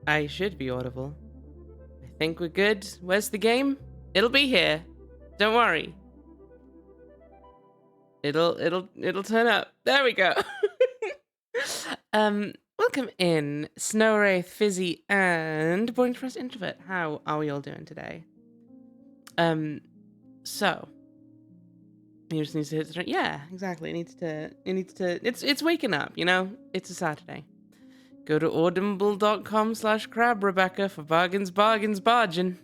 I should be audible. I think we're good. Where's the game? It'll be here. Don't worry. It'll turn up. There we go. Welcome in, Snow Wraith, Fizzy, and Boring Depressed Introvert. How are we all doing today? So you just need to hit the yeah, exactly. It's waking up, you know? It's a Saturday. Go to audible.com/crab Rebecca for bargains, bargin.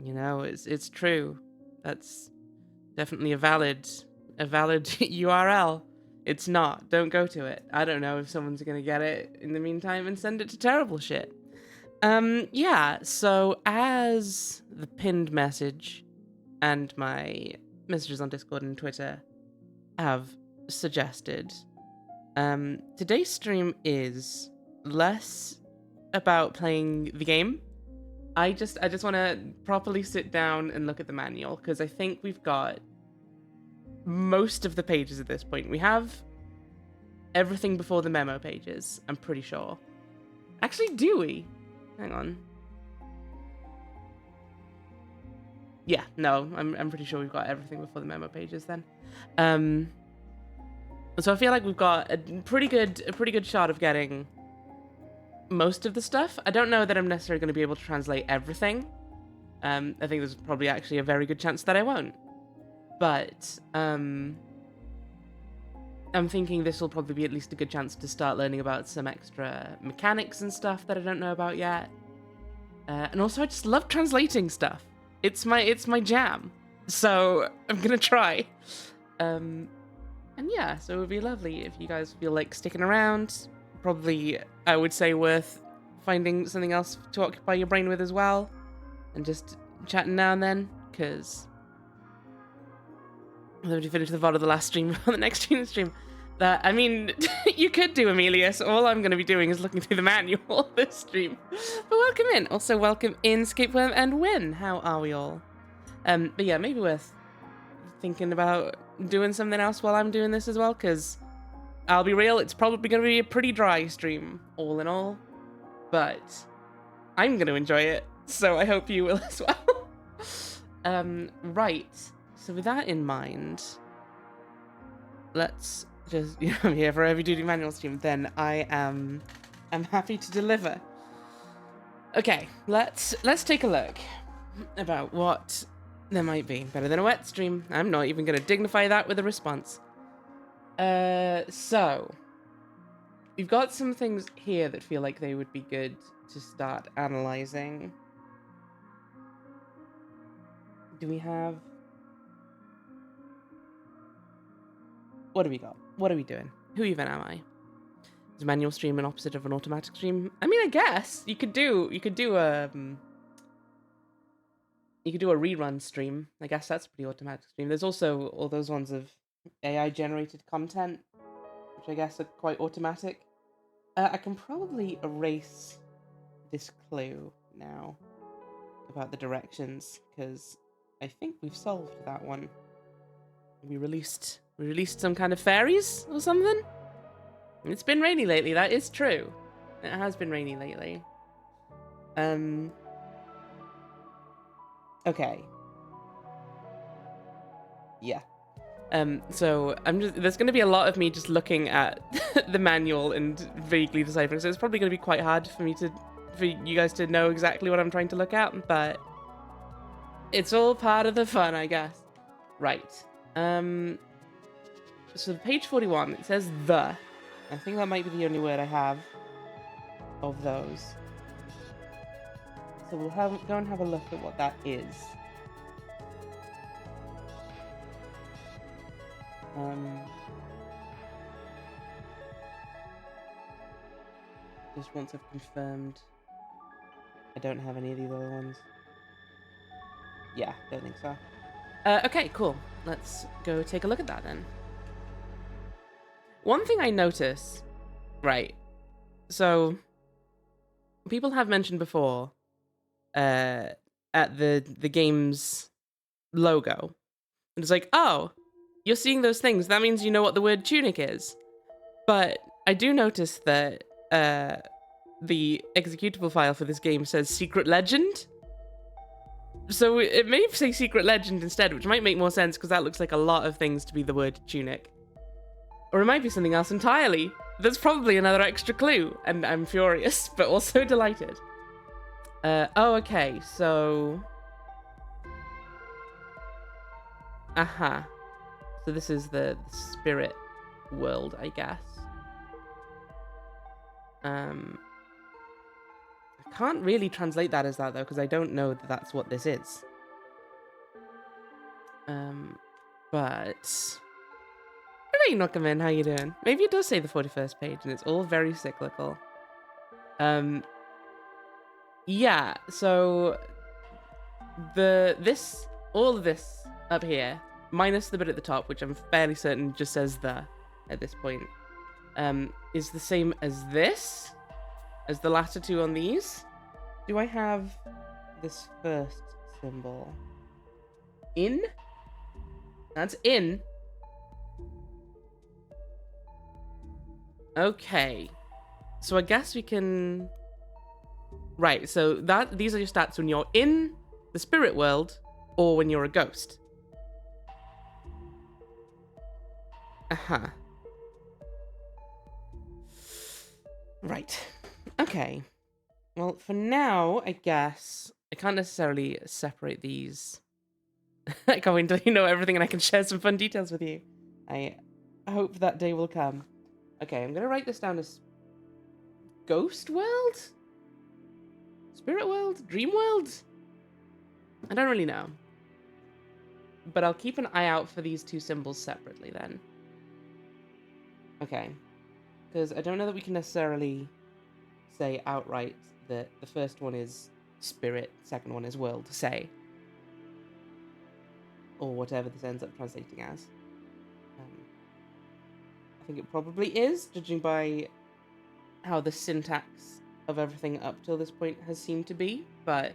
You know, it's true. That's definitely a valid URL. It's not. Don't go to it. I don't know if someone's gonna get it in the meantime and send it to terrible shit. Yeah, so as the pinned message and my messages on Discord and Twitter have suggested, today's stream is less about playing the game. I just want to properly sit down and look at the manual, because I think we've got most of the pages at this point. We have everything before the memo pages, I'm pretty sure. Actually, do we? Hang on. Yeah, no, I'm pretty sure we've got everything before the memo pages then. So I feel like we've got a pretty good shot of getting most of the stuff. I don't know that I'm necessarily going to be able to translate everything. I think there's probably actually a very good chance that I won't. But I'm thinking this will probably be at least a good chance to start learning about some extra mechanics and stuff that I don't know about yet. And also, I just love translating stuff. It's my jam. So I'm gonna try. And yeah, so it would be lovely if you guys feel like sticking around. Probably, I would say, worth finding something else to occupy your brain with as well, and just chatting now and then, because I'm going to finish the VOD of the last stream on the next stream. That, I mean, you could do Emilius. All I'm going to be doing is looking through the manual this stream. But welcome in. Also, welcome in, Scapeworm and Win. How are we all? But yeah, maybe worth thinking about doing something else while I'm doing this as well, because I'll be real, it's probably going to be a pretty dry stream, all in all. But I'm going to enjoy it, so I hope you will as well. Right. So with that in mind, let's just, I'm here for a heavy duty manual stream, then I'm happy to deliver. Okay, let's take a look about what there might be. Better than a wet stream. I'm not even going to dignify that with a response. So we've got some things here that feel like they would be good to start analyzing. Do we have... What do we got? What are we doing? Who even am I? Is a manual stream an opposite of an automatic stream? I mean, I guess you could do a rerun stream. I guess that's a pretty automatic stream. There's also all those ones of AI generated content, which I guess are quite automatic. I can probably erase this clue now about the directions, because I think we've solved that one. We released some kind of fairies or something? It's been rainy lately, that is true. It has been rainy lately. Okay. Yeah. So there's going to be a lot of me just looking at the manual and vaguely deciphering, so it's probably going to be quite hard for you guys to know exactly what I'm trying to look at, but it's all part of the fun, I guess. Right. So page 41, it says the. I think that might be the only word I have of those. So we'll go and have a look at what that is. Just once I've confirmed, I don't have any of these other ones. Yeah, don't think so. Okay, cool. Let's go take a look at that then. One thing I notice, right, so people have mentioned before at the game's logo, and it's like, oh, you're seeing those things, that means you know what the word tunic is. But I do notice that the executable file for this game says Secret Legend. So it may say Secret Legend instead, which might make more sense because that looks like a lot of things to be the word tunic. Or it might be something else entirely. There's probably another extra clue, and I'm furious, but also delighted. Oh, okay, so... Aha. So this is the spirit world, I guess. I can't really translate that as that, though, because I don't know that that's what this is. But... Hey, Knockerman, how you doing? Maybe it does say the 41st page, and it's all very cyclical. Yeah, so... all of this up here, minus the bit at the top, which I'm fairly certain just says the at this point, is the same as this, as the latter two on these. Do I have this first symbol? In? That's in. Okay. So I guess we can... Right, so these are your stats when you're in the spirit world or when you're a ghost. Uh-huh. Right. Okay. Well, for now, I guess I can't necessarily separate these. I can't wait until you know everything and I can share some fun details with you. I hope that day will come. Okay, I'm going to write this down as Ghost World? Spirit World? Dream World? I don't really know. But I'll keep an eye out for these two symbols separately then. Okay. Because I don't know that we can necessarily say outright that the first one is spirit, second one is world, say. Or whatever this ends up translating as. I think it probably is, judging by how the syntax of everything up till this point has seemed to be, but...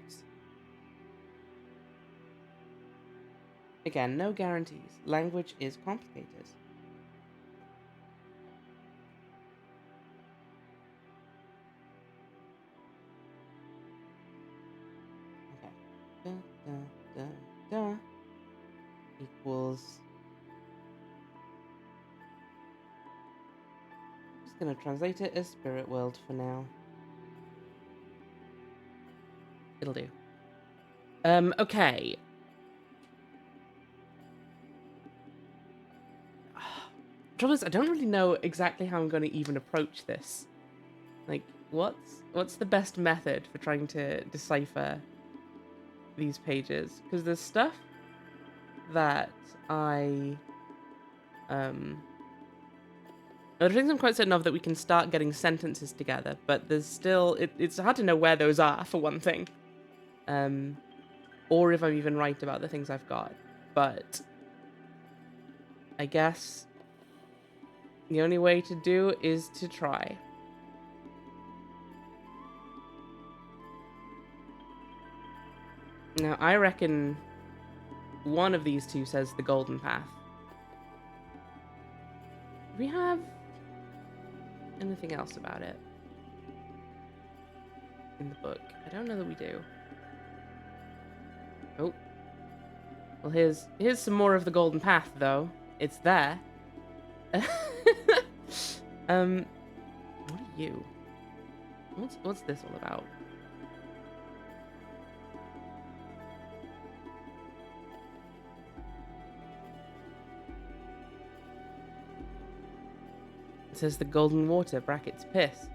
Again, no guarantees. Language is complicated. Okay. Equals... Just gonna translate it as Spirit World for now. It'll do. Okay. Trouble is, I don't really know exactly how I'm going to even approach this. Like, what's the best method for trying to decipher these pages? Because there's stuff that I... There are things I'm quite certain of that we can start getting sentences together, but there's still... It's hard to know where those are, for one thing. Or if I'm even right about the things I've got. But... I guess... The only way to do is to try. Now, I reckon one of these two says the golden path. Do we have anything else about it in the book? I don't know that we do. Oh. Well, here's some more of the golden path, though. It's there. What are you? What's this all about? It says the golden water, brackets piss.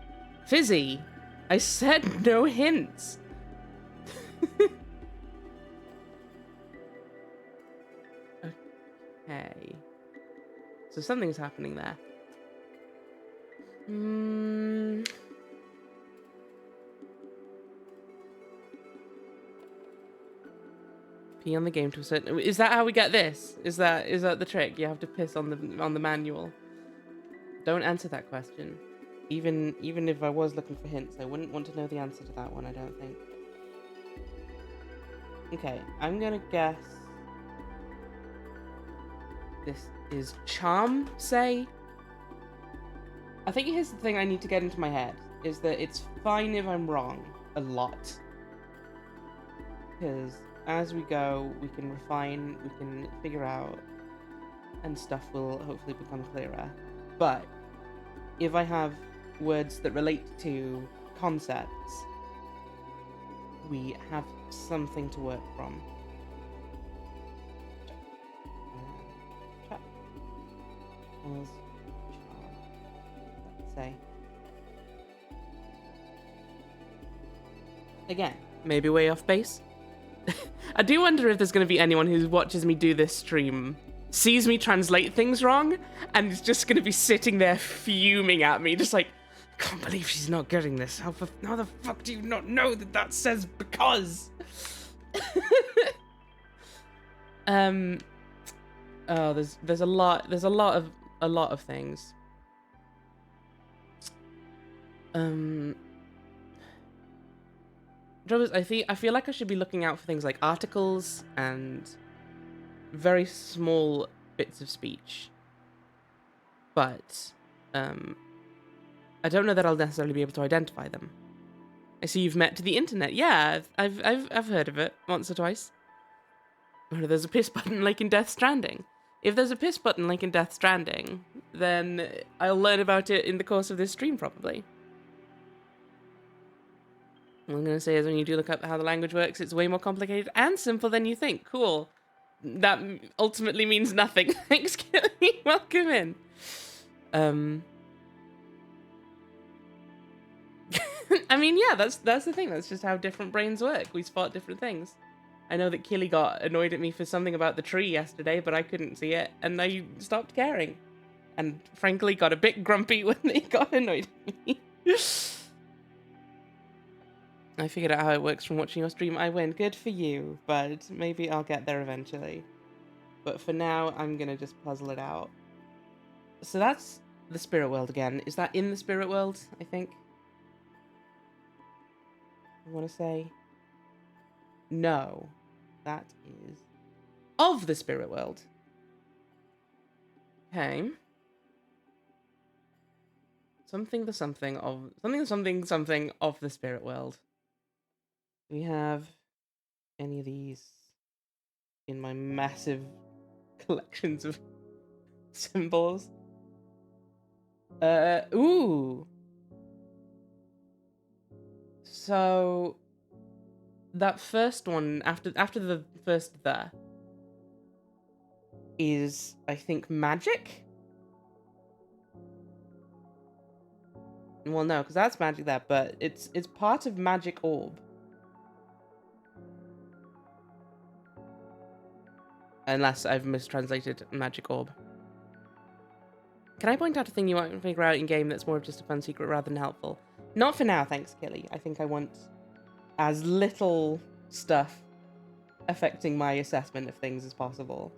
Fizzy! I said no hints! Okay. So something's happening there. Pee on the game to a certain... Is that how we get this? Is that the trick? You have to piss on the manual. Don't answer that question. Even if I was looking for hints, I wouldn't want to know the answer to that one, I don't think. Okay, I'm gonna guess this is charm, say? I think here's the thing I need to get into my head. is that it's fine if I'm wrong a lot. Because as we go, we can refine, we can figure out, and stuff will hopefully become clearer. But if I have words that relate to concepts, we have something to work from. Let's say. Again, maybe way off base. I do wonder if there's going to be anyone who watches me do this stream, sees me translate things wrong, and is just going to be sitting there fuming at me, just like, I can't believe she's not getting this. How the fuck do you not know that says because? Oh, there's a lot of things. I feel like I should be looking out for things like articles and very small bits of speech. But I don't know that I'll necessarily be able to identify them. I see you've met to the internet. Yeah, I've heard of it once or twice. Oh, there's a piss button like in Death Stranding. If there's a piss button like in Death Stranding, then I'll learn about it in the course of this stream, probably. What I'm going to say is when you do look up how the language works, it's way more complicated and simple than you think. Cool. That ultimately means nothing. Thanks, Kelly. Welcome in. I mean, yeah, that's the thing. That's just how different brains work. We spot different things. I know that Killy got annoyed at me for something about the tree yesterday, but I couldn't see it, and I stopped caring. And frankly, got a bit grumpy when they got annoyed at me. I figured out how it works from watching your stream. I win. Good for you, but maybe I'll get there eventually. But for now, I'm gonna just puzzle it out. So that's the spirit world again. Is that in the spirit world, I think? I want to say no, that is of the spirit world. Okay. Something of the spirit world. Do we have any of these in my massive collections of symbols? Ooh. So that first one after the first there is, I think, magic. Well, no, because that's magic there, but it's part of magic orb. Unless I've mistranslated magic orb. Can I point out a thing you won't figure out in game that's more of just a fun secret rather than helpful? Not for now, thanks, Killy. I think I want as little stuff affecting my assessment of things as possible.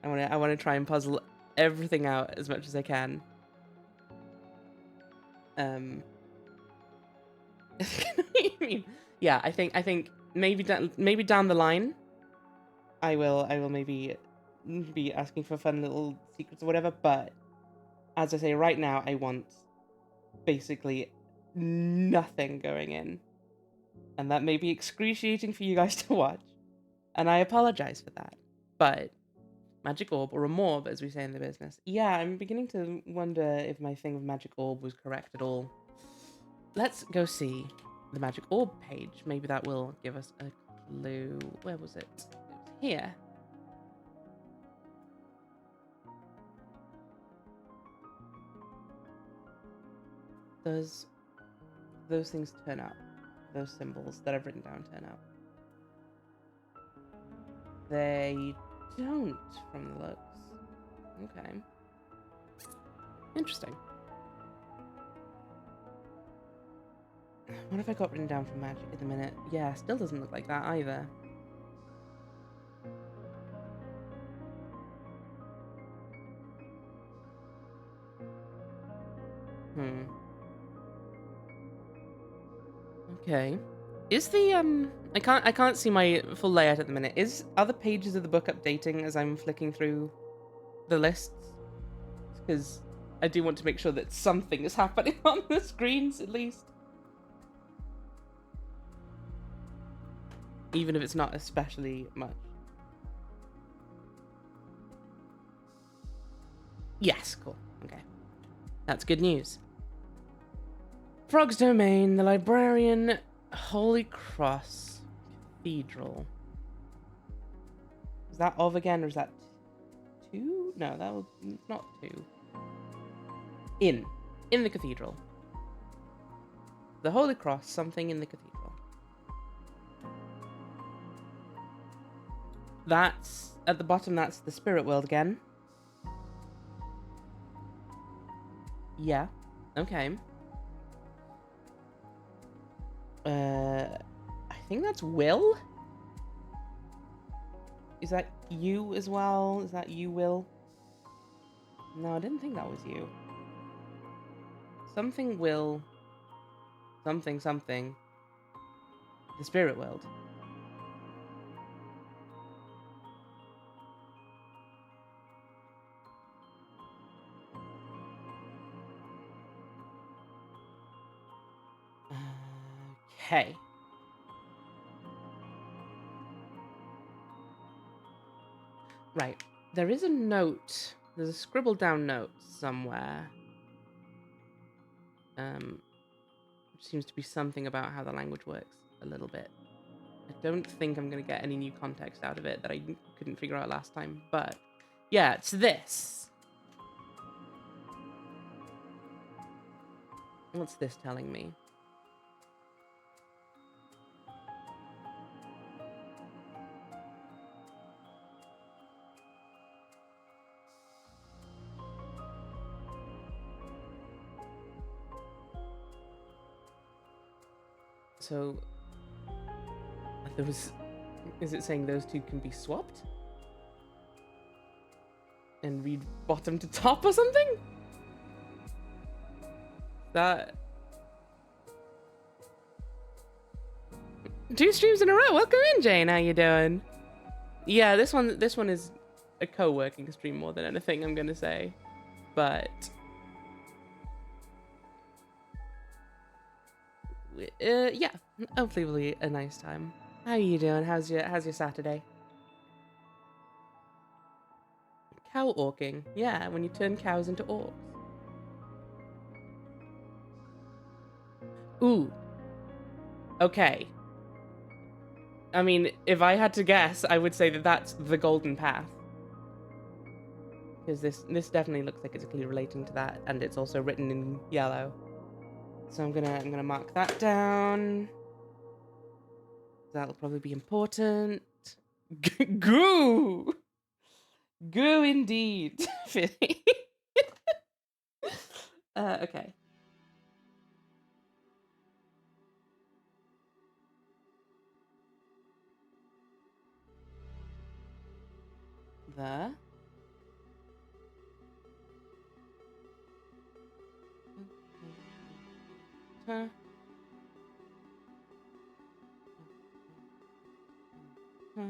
I want to try and puzzle everything out as much as I can. Yeah, I think maybe down the line, I will maybe be asking for fun little secrets or whatever. But as I say, right now, I want basically nothing going in, and that may be excruciating for you guys to watch, and I apologize for that. But magic orb, or a morb, as we say in the business. Yeah, I'm beginning to wonder if my thing with magic orb was correct at all. Let's go see the magic orb page. Maybe that will give us a clue. Where was it? It was here. Does those things turn up? Those symbols that I've written down turn up? They don't, from the looks. Okay. Interesting. What have I got written down for magic at the minute? Yeah, still doesn't look like that either. Okay. Is the I can't see my full layout at the minute. Are the pages of the book updating as I'm flicking through the lists? Because I do want to make sure that something is happening on the screens, at least. Even if it's not especially much. Yes, cool. Okay. That's good news. Frog's Domain, the Librarian, Holy Cross, Cathedral. Is that of again, or is that 2? No, that was not 2. In the cathedral. The Holy Cross, something in the cathedral. That's, at the bottom, that's the spirit world again. Yeah, okay. I think that's Will? Is that you as well? Is that you, Will? No, I didn't think that was you. Something Will. Something. The spirit world. Okay. Right. There is a note. There's a scribbled down note somewhere. Which seems to be something about how the language works a little bit. I don't think I'm going to get any new context out of it that I couldn't figure out last time. But yeah, it's this. What's this telling me? So, is it saying those two can be swapped? And read bottom to top or something? That... 2 streams in a row. Welcome in, Jane. How you doing? Yeah, this one is a co-working stream more than anything, I'm gonna say. But... yeah, hopefully it'll be a nice time. How are you doing? How's your Saturday? Cow orking. Yeah, when you turn cows into orcs. Ooh. Okay. I mean, if I had to guess, I would say that that's the golden path. Because this definitely looks like it's clearly relating to that, and it's also written in yellow. So I'm gonna mark that down. That'll probably be important. Goo! Goo indeed. Okay. The... Huh? Huh?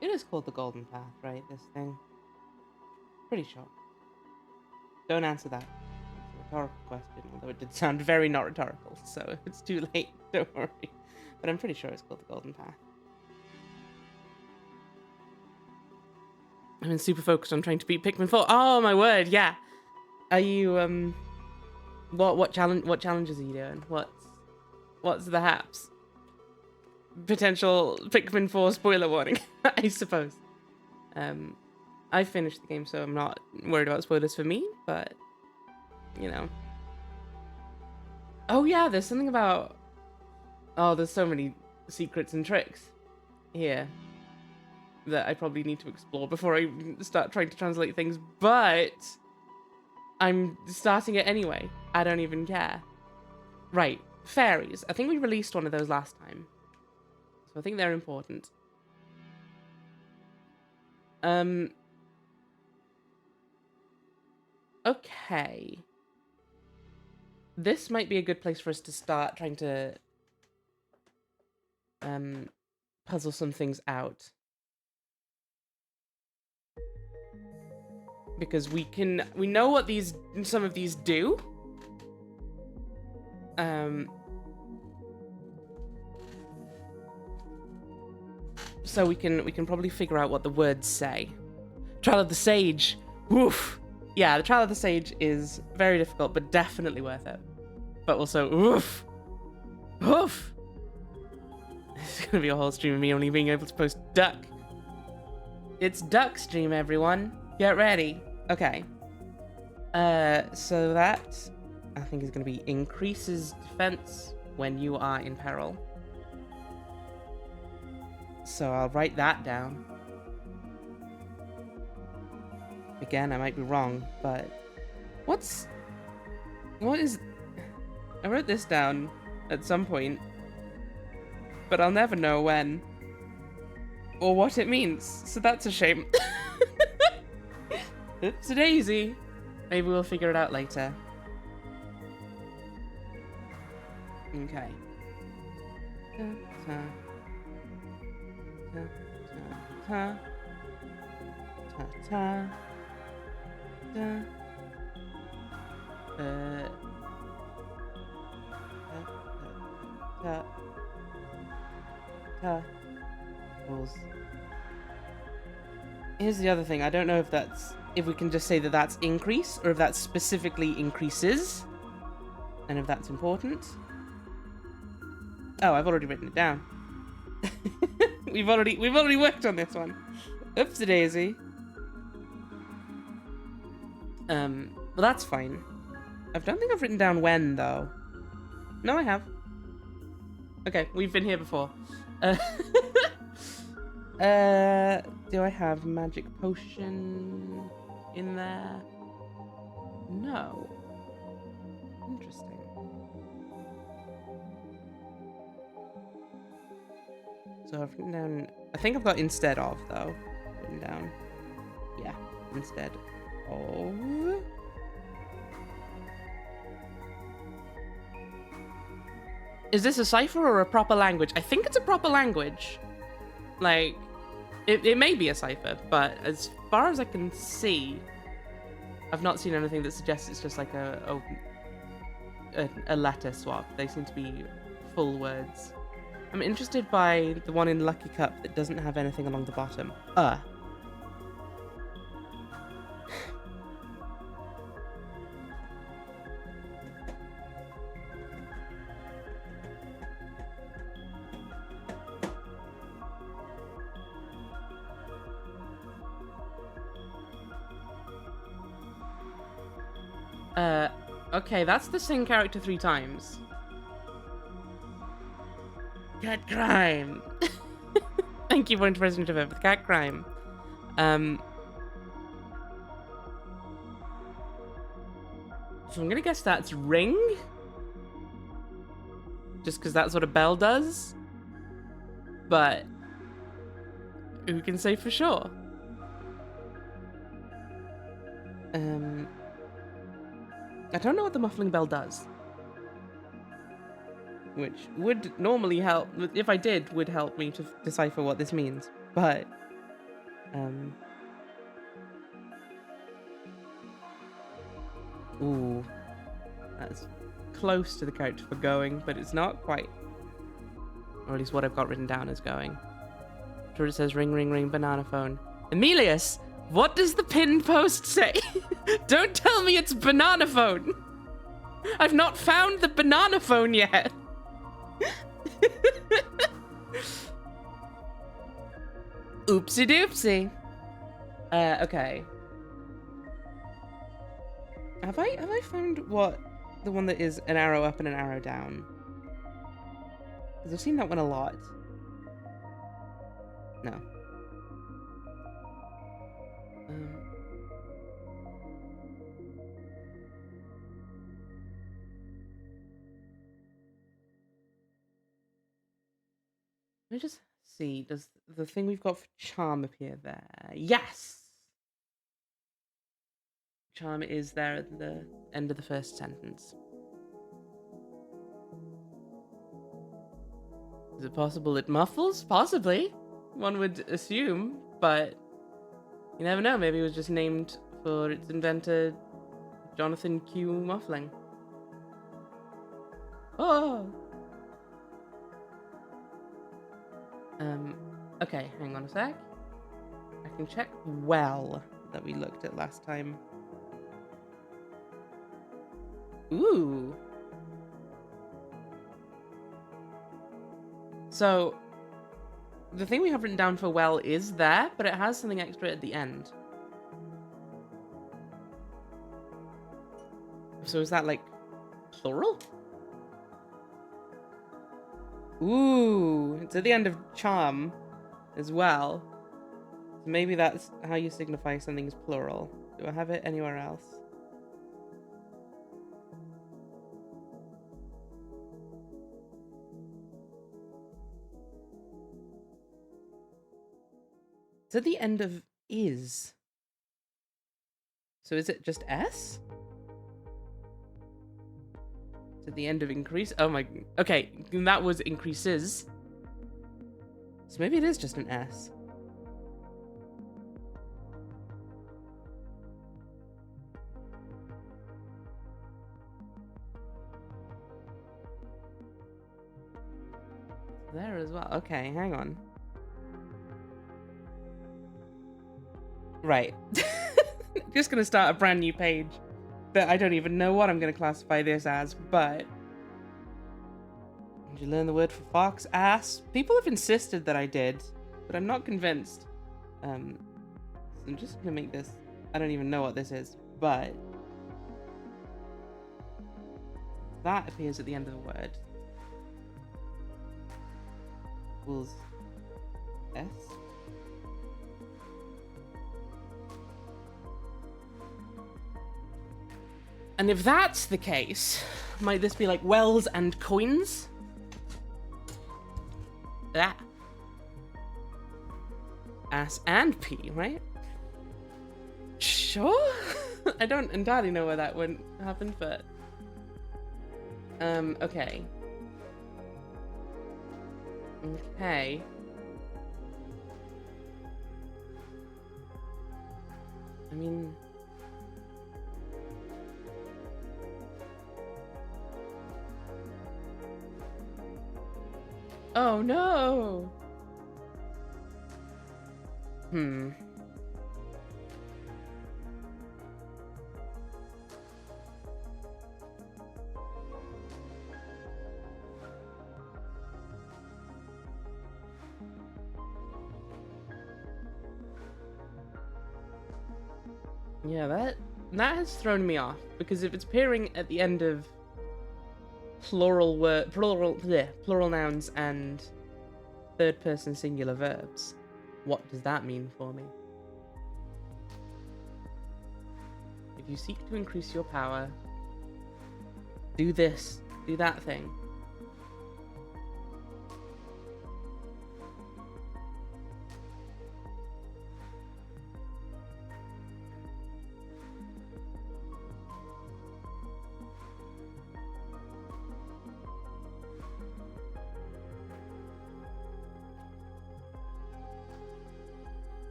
It is called the Golden Path, right? This thing. Pretty sure. Don't answer that. It's a rhetorical question, although it did sound very not rhetorical, so it's too late. Don't worry. But I'm pretty sure it's called the Golden Path. I've been super focused on trying to beat Pikmin 4. Oh my word, yeah. Are you what challenges are you doing? What's the haps? Potential Pikmin 4 spoiler warning, I suppose. I finished the game, so I'm not worried about spoilers for me, but you know. Oh yeah, there's something about Oh, there's so many secrets and tricks here that I probably need to explore before I start trying to translate things, but I'm starting it anyway. I don't even care. Right, fairies. I think we released one of those last time, so I think they're important. Okay. This might be a good place for us to start trying to puzzle some things out. Because we know what some of these do. So we can probably figure out what the words say. Trial of the Sage. Oof. Yeah, the Trial of the Sage is very difficult, but definitely worth it. But also, oof. Oof. It's gonna be a whole stream of me only being able to post duck. It's duck stream, everyone. Get ready. Okay. So that, I think, is gonna be increases defense when you are in peril. So I'll write that down. Again, I might be wrong, but what is... I wrote this down at some point, but I'll never know when or what it means, so that's a shame. It's a daisy. Maybe we'll figure it out later. Okay. Here's the other thing. I don't know if we can just say that that's increase, or if that specifically increases, and if that's important. Oh, I've already written it down. we've already worked on this one. Oopsie daisy. Well, that's fine. I don't think I've written down when, though. No, I have. Okay, we've been here before. Do I have magic potion in there? No. Interesting. So I've written down... I think I've got instead of, though. Written down. Yeah, instead of... Is this a cipher or a proper language? I think it's a proper language. Like, it may be a cipher, but as far as I can see, I've not seen anything that suggests it's just like a letter swap. They seem to be full words. I'm interested by the one in Lucky Cup that doesn't have anything along the bottom. Okay, that's the same character 3 times. Cat crime. Thank you for interpreting it with cat crime. So I'm gonna guess that's ring. Just because that's what a bell does. But who can say for sure? I don't know what the muffling bell does. Which would normally help, if I did, would help me to decipher what this means. But, ooh. That's close to the character for going, but it's not quite. Or at least what I've got written down as going. Sure, it says ring, ring, ring, banana phone. Emilius! What does the pinned post say? Don't tell me it's banana phone. I've not found the banana phone yet. Oopsie doopsie. Okay. Have I found what the one that is an arrow up and an arrow down? Because I've seen that one a lot. No. Let me just see. Does the thing we've got for charm appear there? Yes! Charm is there at the end of the first sentence. Is it possible it muffles? Possibly. One would assume, but you never know. Maybe it was just named for its inventor, Jonathan Q. Muffling. Oh! Okay, hang on a sec. I can check well that we looked at last time. Ooh. So, the thing we have written down for well is there, but it has something extra at the end. So is that, like, plural? Ooh, it's at the end of charm as well. So maybe that's how you signify something's plural. Do I have it anywhere else? It's at the end of is. So is it just S? It's at the end of increase? Oh my... Okay, that was increases. So maybe it is just an S. There as well. Okay, hang on. Right. Just gonna start a brand new page that I don't even know what I'm gonna classify this as, but... Did you learn the word for fox? Ass? People have insisted that I did, but I'm not convinced. So I'm just gonna make this... I don't even know what this is, but... That appears at the end of the word. Equals S? And if that's the case, might this be like wells and coins? Ah. Ass and P, right? Sure? I don't entirely know where that would happen, but... okay. Okay. I mean... Oh no! Yeah, that has thrown me off, because if it's appearing at the end of plural nouns and third person singular verbs, what does that mean for me? If you seek to increase your power, do this, do that thing.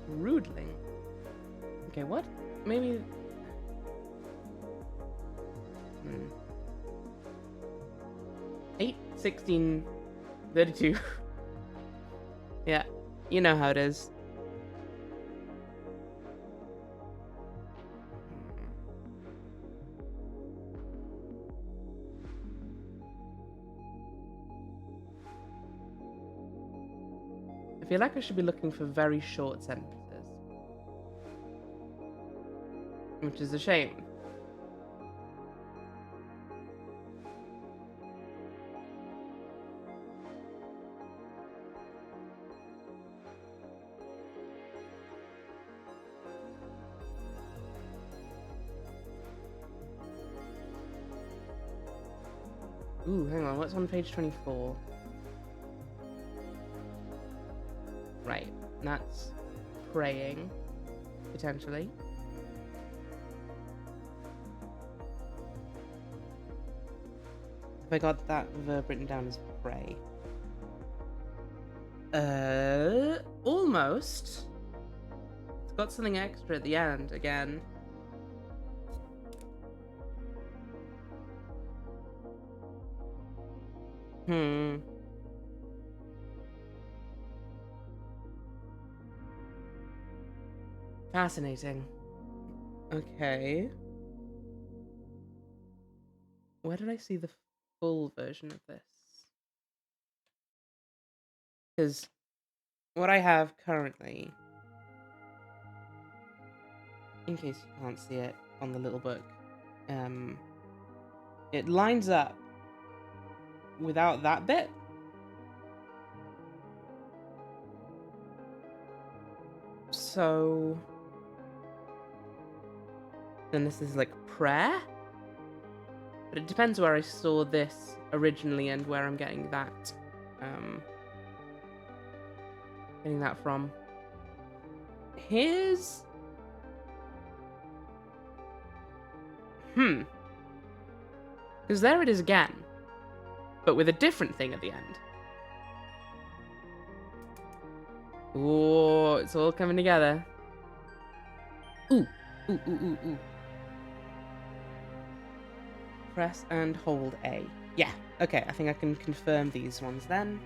Rudely. Okay, what? Maybe... 8, 16, 32. Yeah, you know how it is. I feel like I should be looking for very short sentences. Which is a shame. Ooh, hang on, what's on page 24? Right, that's praying, potentially. Have I got that verb written down as pray? Almost. It's got something extra at the end again. Fascinating. Okay. Where did I see the full version of this? Because what I have currently, in case you can't see it on the little book, it lines up without that bit. So then this is like prayer? But it depends where I saw this originally and where I'm getting that from. Here's because there it is again, but with a different thing at the end. Oh, it's all coming together. Ooh. Press and hold A. Yeah, okay, I think I can confirm these ones then.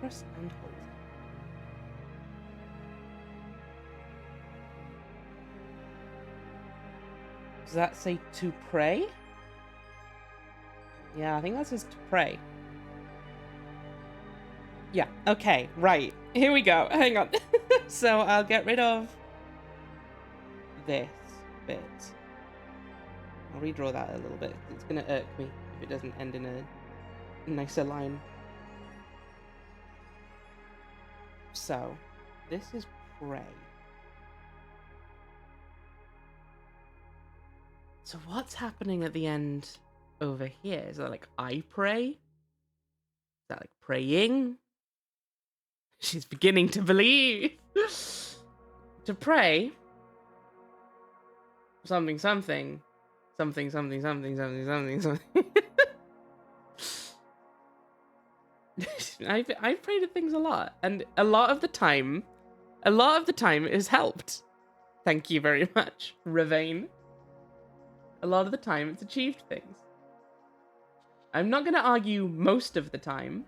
Press and hold. Does that say to pray? Yeah, I think that says to pray. Yeah, okay, right. Here we go. Hang on. So I'll get rid of this bit. I'll redraw that a little bit. It's going to irk me if it doesn't end in a nicer line. So, this is pray. So what's happening at the end over here? Is that like I pray? Is that like praying? She's beginning to believe. To pray. Something. I've prayed at things a lot, and a lot of the time it has helped. Thank you very much, Ravane. A lot of the time it's achieved things. I'm not going to argue most of the time,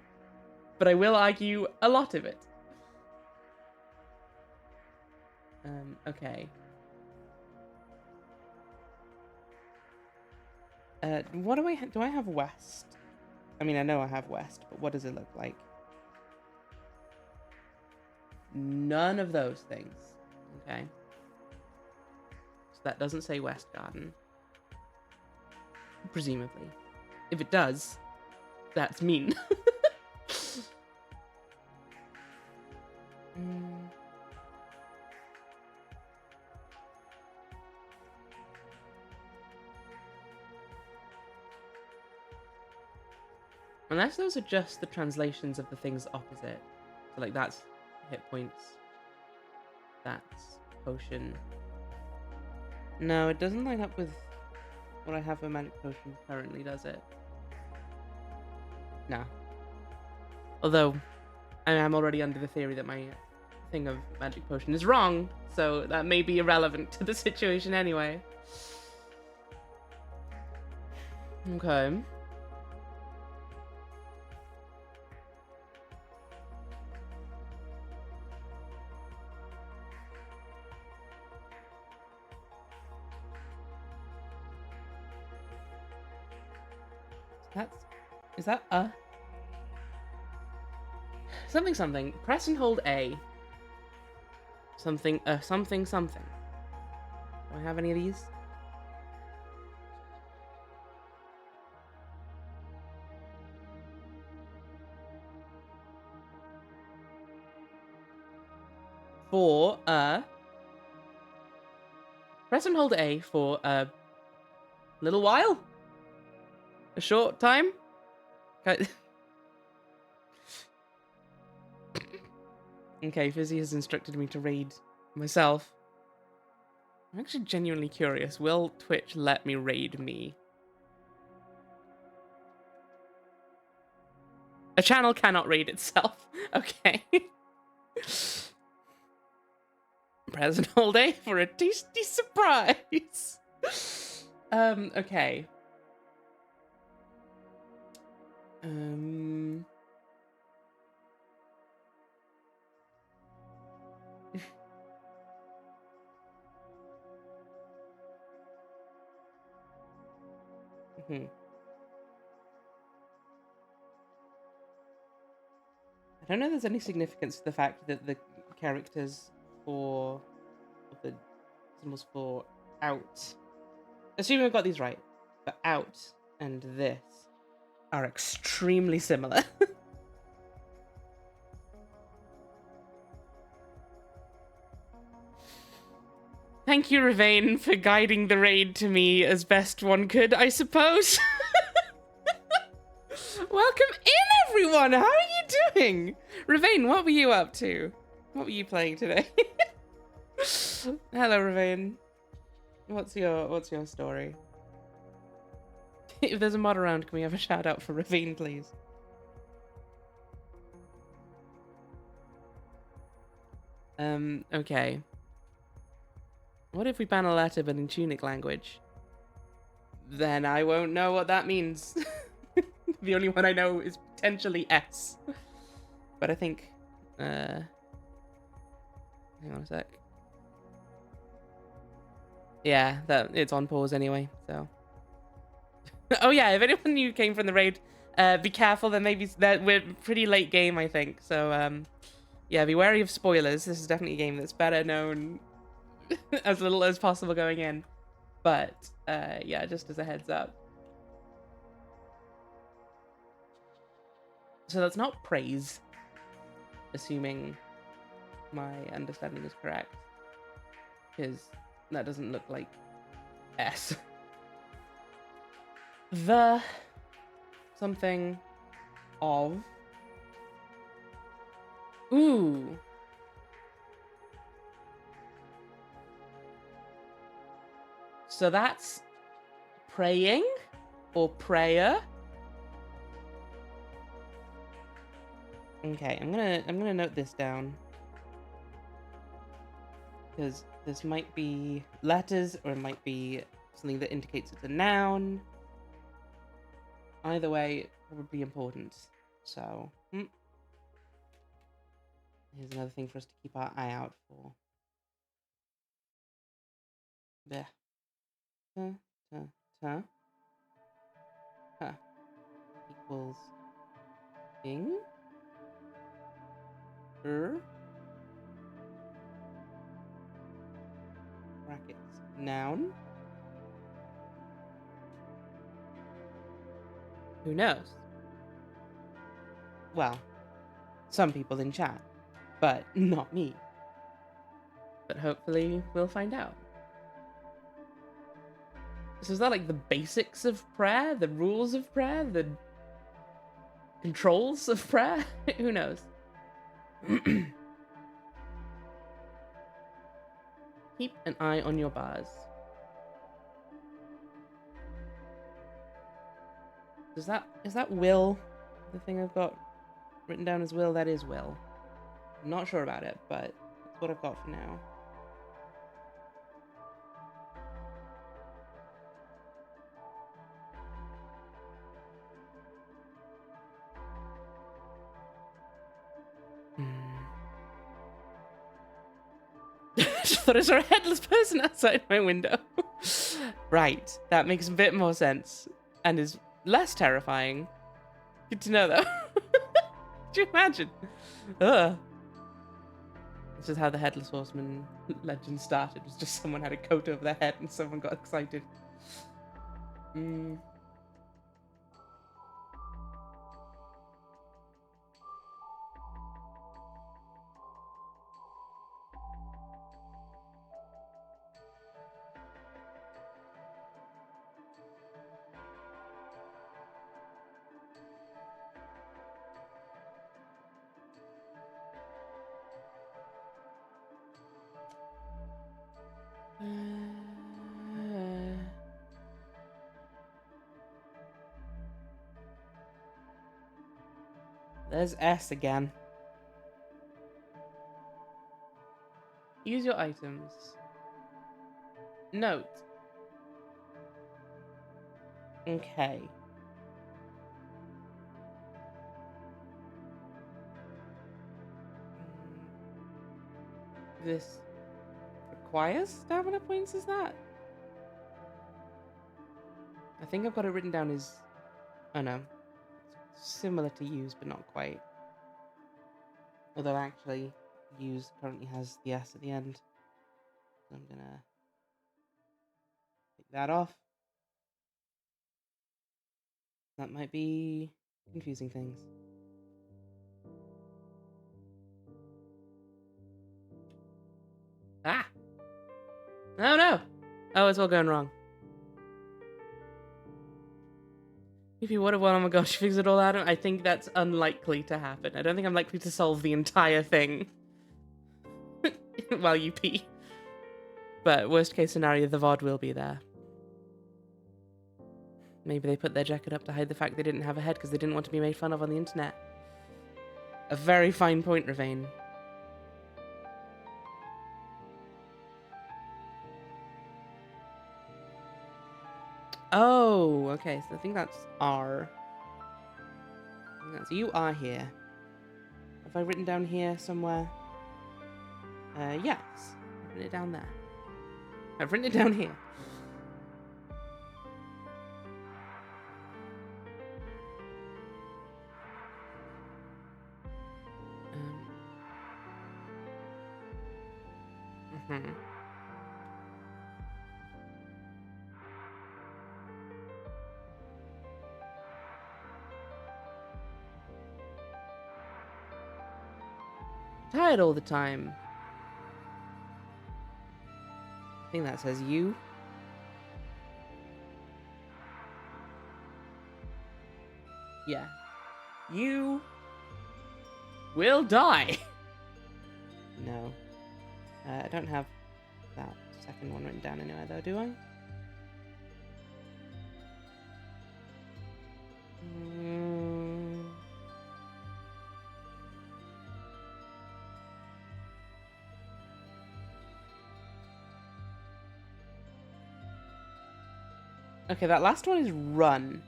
but I will argue a lot of it. Okay. What do I do? I have west. I mean, I know I have west, but what does it look like? None of those things. Okay. So that doesn't say West Garden. Presumably. If it does, that's mean. Unless those are just the translations of the things opposite. So like that's hit points. That's potion. No, it doesn't line up with what I have for magic potion currently, does it? No. Although, I am already under the theory that my thing of magic potion is wrong, so that may be irrelevant to the situation anyway. Okay. Is that Something something. Press and hold A. Something something something. Do I have any of these? For press and hold A for a little while? A short time? Okay, Fizzy has instructed me to raid myself. I'm actually genuinely curious. Will Twitch let me raid me? A channel cannot raid itself. Okay. Press and hold A for a tasty surprise. Okay. I don't know if there's any significance to the fact that the characters for the symbols for out, assuming I've got these right, but out and this are extremely similar. Thank you, Ravane, for guiding the raid to me as best one could, I suppose. Welcome in, everyone! How are you doing? Ravane, what were you up to? What were you playing today? Hello, Ravane. What's your story? If there's a mod around, can we have a shout out for Ravane, please? Okay. What if we ban a letter but in Tunic language? Then I won't know what that means. The only one I know is potentially S. But I think, hang on a sec. Yeah, it's on pause anyway, so. Oh yeah, if anyone new came from the raid, be careful, then maybe that we're pretty late game, I think. So, yeah, be wary of spoilers. This is definitely a game that's better known as little as possible going in. But, yeah, just as a heads up. So that's not praise, assuming my understanding is correct. Because that doesn't look like S. The something of. Ooh. So that's praying or prayer. Okay, I'm gonna note this down. Because this might be letters or it might be something that indicates it's a noun. Either way, probably important. So, here's another thing for us to keep our eye out for. There. Equals ing. Brackets. Noun. Who knows? Well, some people in chat, but not me. But hopefully we'll find out. So is that like the basics of prayer? The rules of prayer? The controls of prayer? Who knows? Keep an eye on your bars. Is that will? The thing I've got written down as will, that is will. I'm not sure about it, but that's what I've got for now. Just thought I saw a headless person outside my window. Right, that makes a bit more sense and is less terrifying. Good to know, though. Could you imagine? Ugh. This is how the Headless Horseman legend started. It was just someone had a coat over their head and someone got excited. There's S again. Use your items. Note. Okay. This requires stamina points, is that? I think I've got it written down as... Oh no. It's similar to use, but not quite. Although actually, use currently has the S at the end. So I'm gonna take that off. That might be confusing things. Ah! Oh no! Oh, it's all going wrong. If you would have won, oh my gosh, she figured it all out. I think that's unlikely to happen. I don't think I'm likely to solve the entire thing while you pee. But worst case scenario, the VOD will be there. Maybe they put their jacket up to hide the fact they didn't have a head because they didn't want to be made fun of on the internet. A very fine point, Ravane. Oh, okay, so I think that's R. I think that's you are here. Have I written down here somewhere? Yes. I've written it down there. I've written it down here. Tired all the time. I think that says you. Yeah. You will die. No. I don't have that second one written down anywhere though, do I? Okay, that last one is run.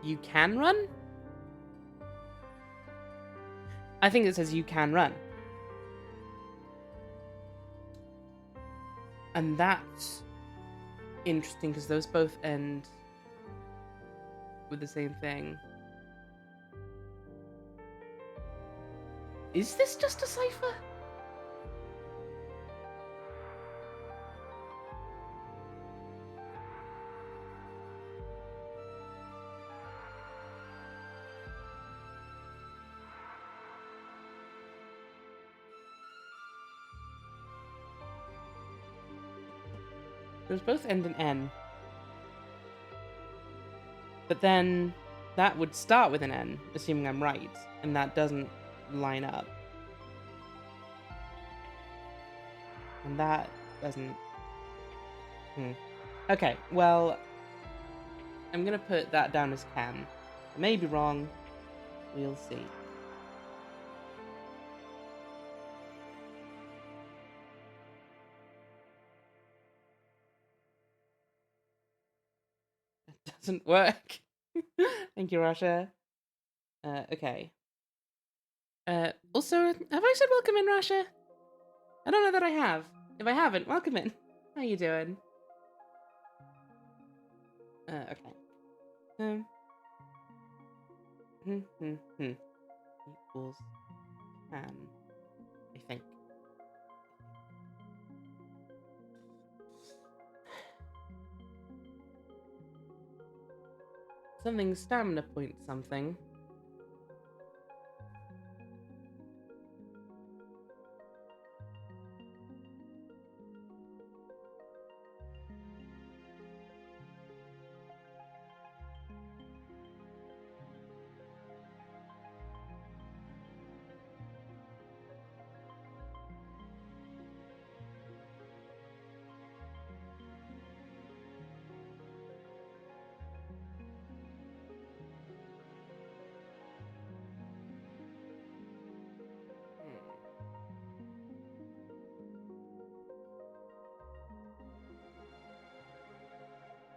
You can run? I think it says you can run. And that's interesting because those both end with the same thing. Is this just a cipher? Those both end in N. But then that would start with an N, assuming I'm right, and that doesn't line up. And that doesn't... Okay, well, I'm gonna put that down as can. I may be wrong. We'll see. That doesn't work. Thank you, Rasha. Okay. Also, have I said welcome in, Rasha? I don't know that I have. If I haven't, welcome in. How you doing? Okay. Equals can, I think. Something stamina point something.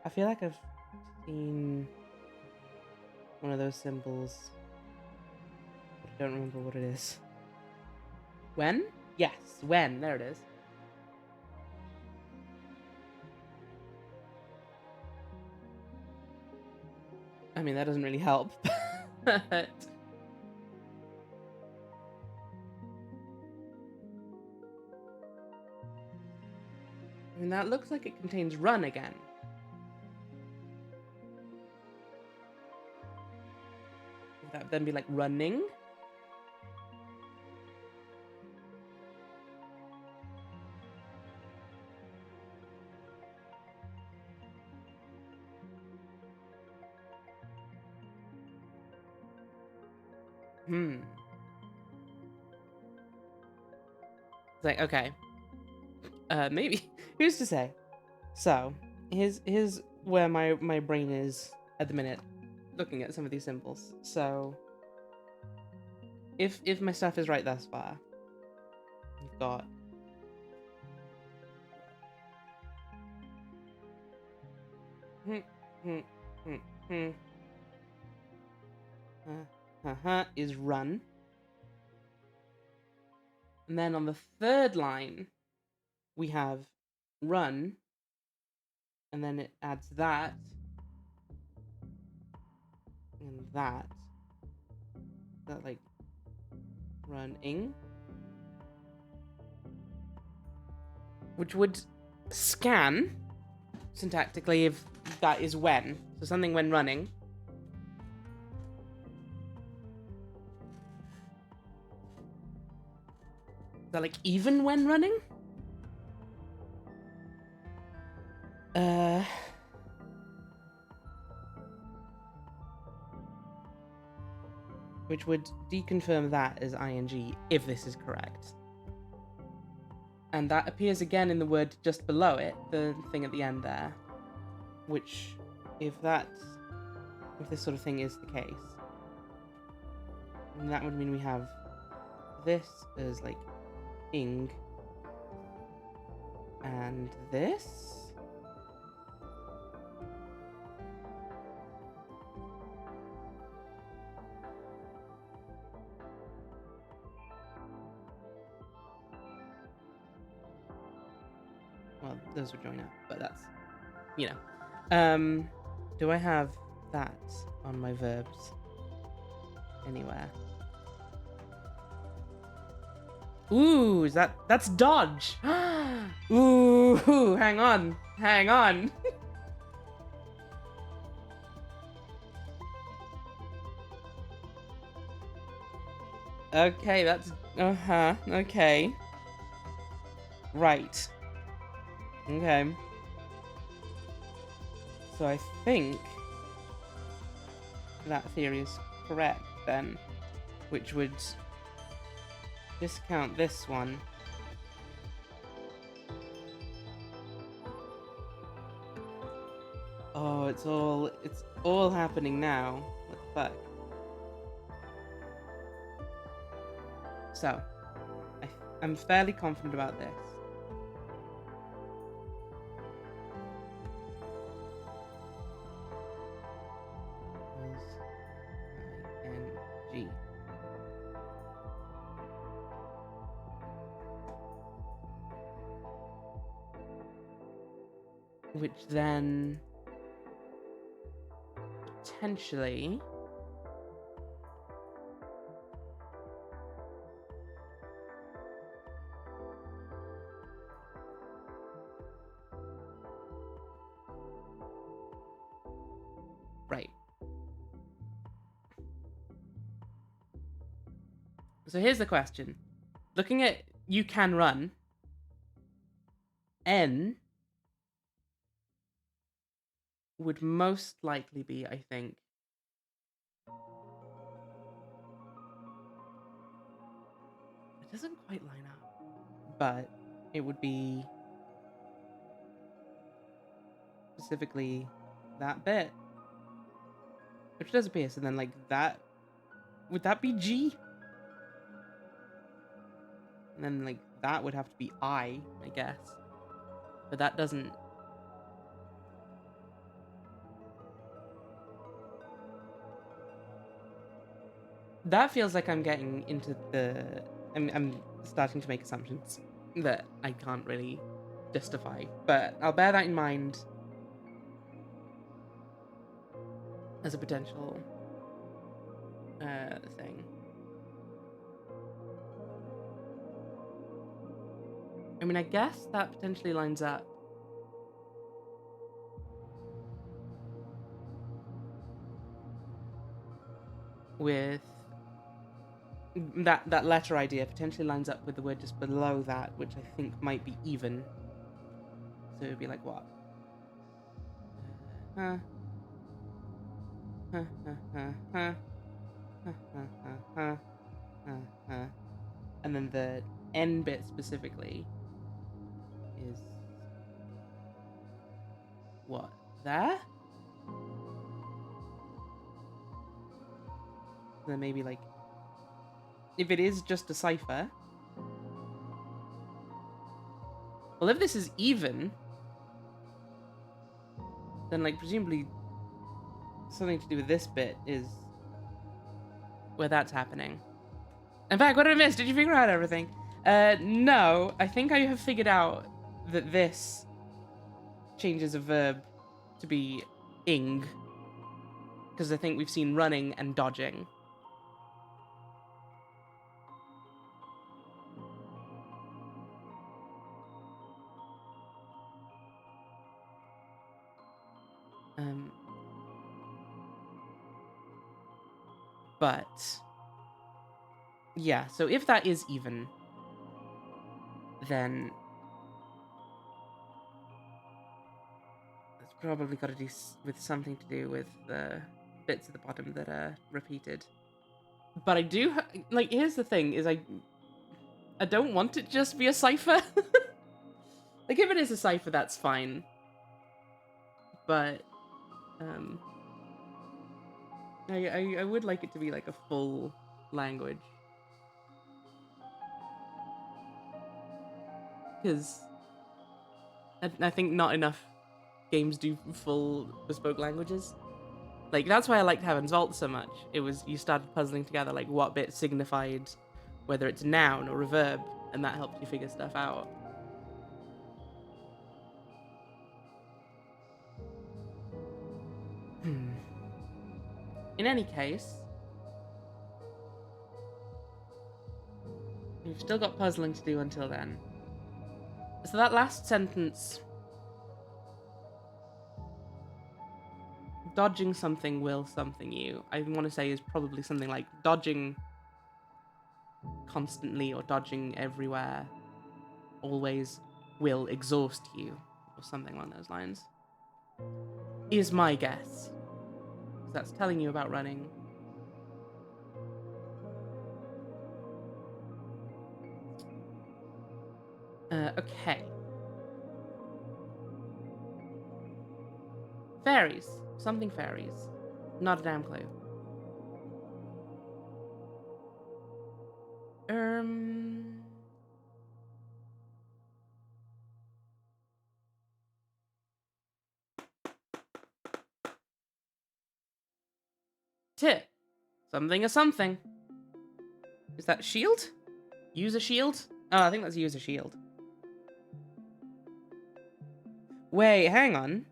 I feel like I've seen one of those symbols, but I don't remember what it is. When? Yes, when. There it is. I mean, that doesn't really help, but... I mean, that looks like it contains run again. Would that then be like running? It's like, okay. Maybe. Who's to say? So, here's where my brain is at the minute, looking at some of these symbols. So, if my stuff is right thus far, you've got is run. And then on the third line, we have run, and then it adds that, and that. Is that like running? Which would scan, syntactically, if that is when. So something when running. Is that like even when running? Which would deconfirm that as ing, if this is correct. And that appears again in the word just below it, the thing at the end there. Which, if this sort of thing is the case, then that would mean we have this as like ing, and this. Well, those would join up, but that's, you know. Do I have that on my verbs anywhere? Ooh, that's dodge. Ooh, hang on. Okay, that's, okay. Right. Okay. So I think that theory is correct then, which would discount this one. Oh, it's all happening now. What the fuck? So, I'm fairly confident about this. ing. Which then potentially So here's the question. Looking at you can run, N would most likely be, I think. It doesn't quite line up, but it would be specifically that bit, which does appear. So then, like that, would that be G? And then like that would have to be I guess. But that doesn't. That feels like I'm getting into the. I'm starting to make assumptions that I can't really justify, but I'll bear that in mind as a potential thing. I mean, I guess that potentially lines up with that letter idea. Potentially lines up with the word just below that, which I think might be even. So it'd be like what? And then the N bit specifically is what? There? Then maybe like, if it is just a cipher, well, if this is even, then like presumably something to do with this bit is where that's happening. In fact, what did I miss? Did you figure out everything? No, I think I have figured out that this changes a verb to be ing, because I think we've seen running and dodging. But yeah, so if that is even, then it's probably got to do with something to do with the bits at the bottom that are repeated. But I do like. Here's the thing: is I don't want it to just be a cipher. Like if it is a cipher, that's fine. But I would like it to be like a full language, because I think not enough games do full bespoke languages. Like that's why I liked Heaven's Vault so much. It was you started puzzling together like what bit signified whether it's noun or a verb, and that helped you figure stuff out. In any case, we've still got puzzling to do until then. So that last sentence, dodging something will something you, I want to say is probably something like dodging constantly or dodging everywhere always will exhaust you, or something along those lines, is my guess. Because that's telling you about running. Okay. Fairies. Something fairies. Not a damn clue. Tip. Something or something. Is that shield? Use a shield? Oh, I think that's use a shield. Wait, hang on.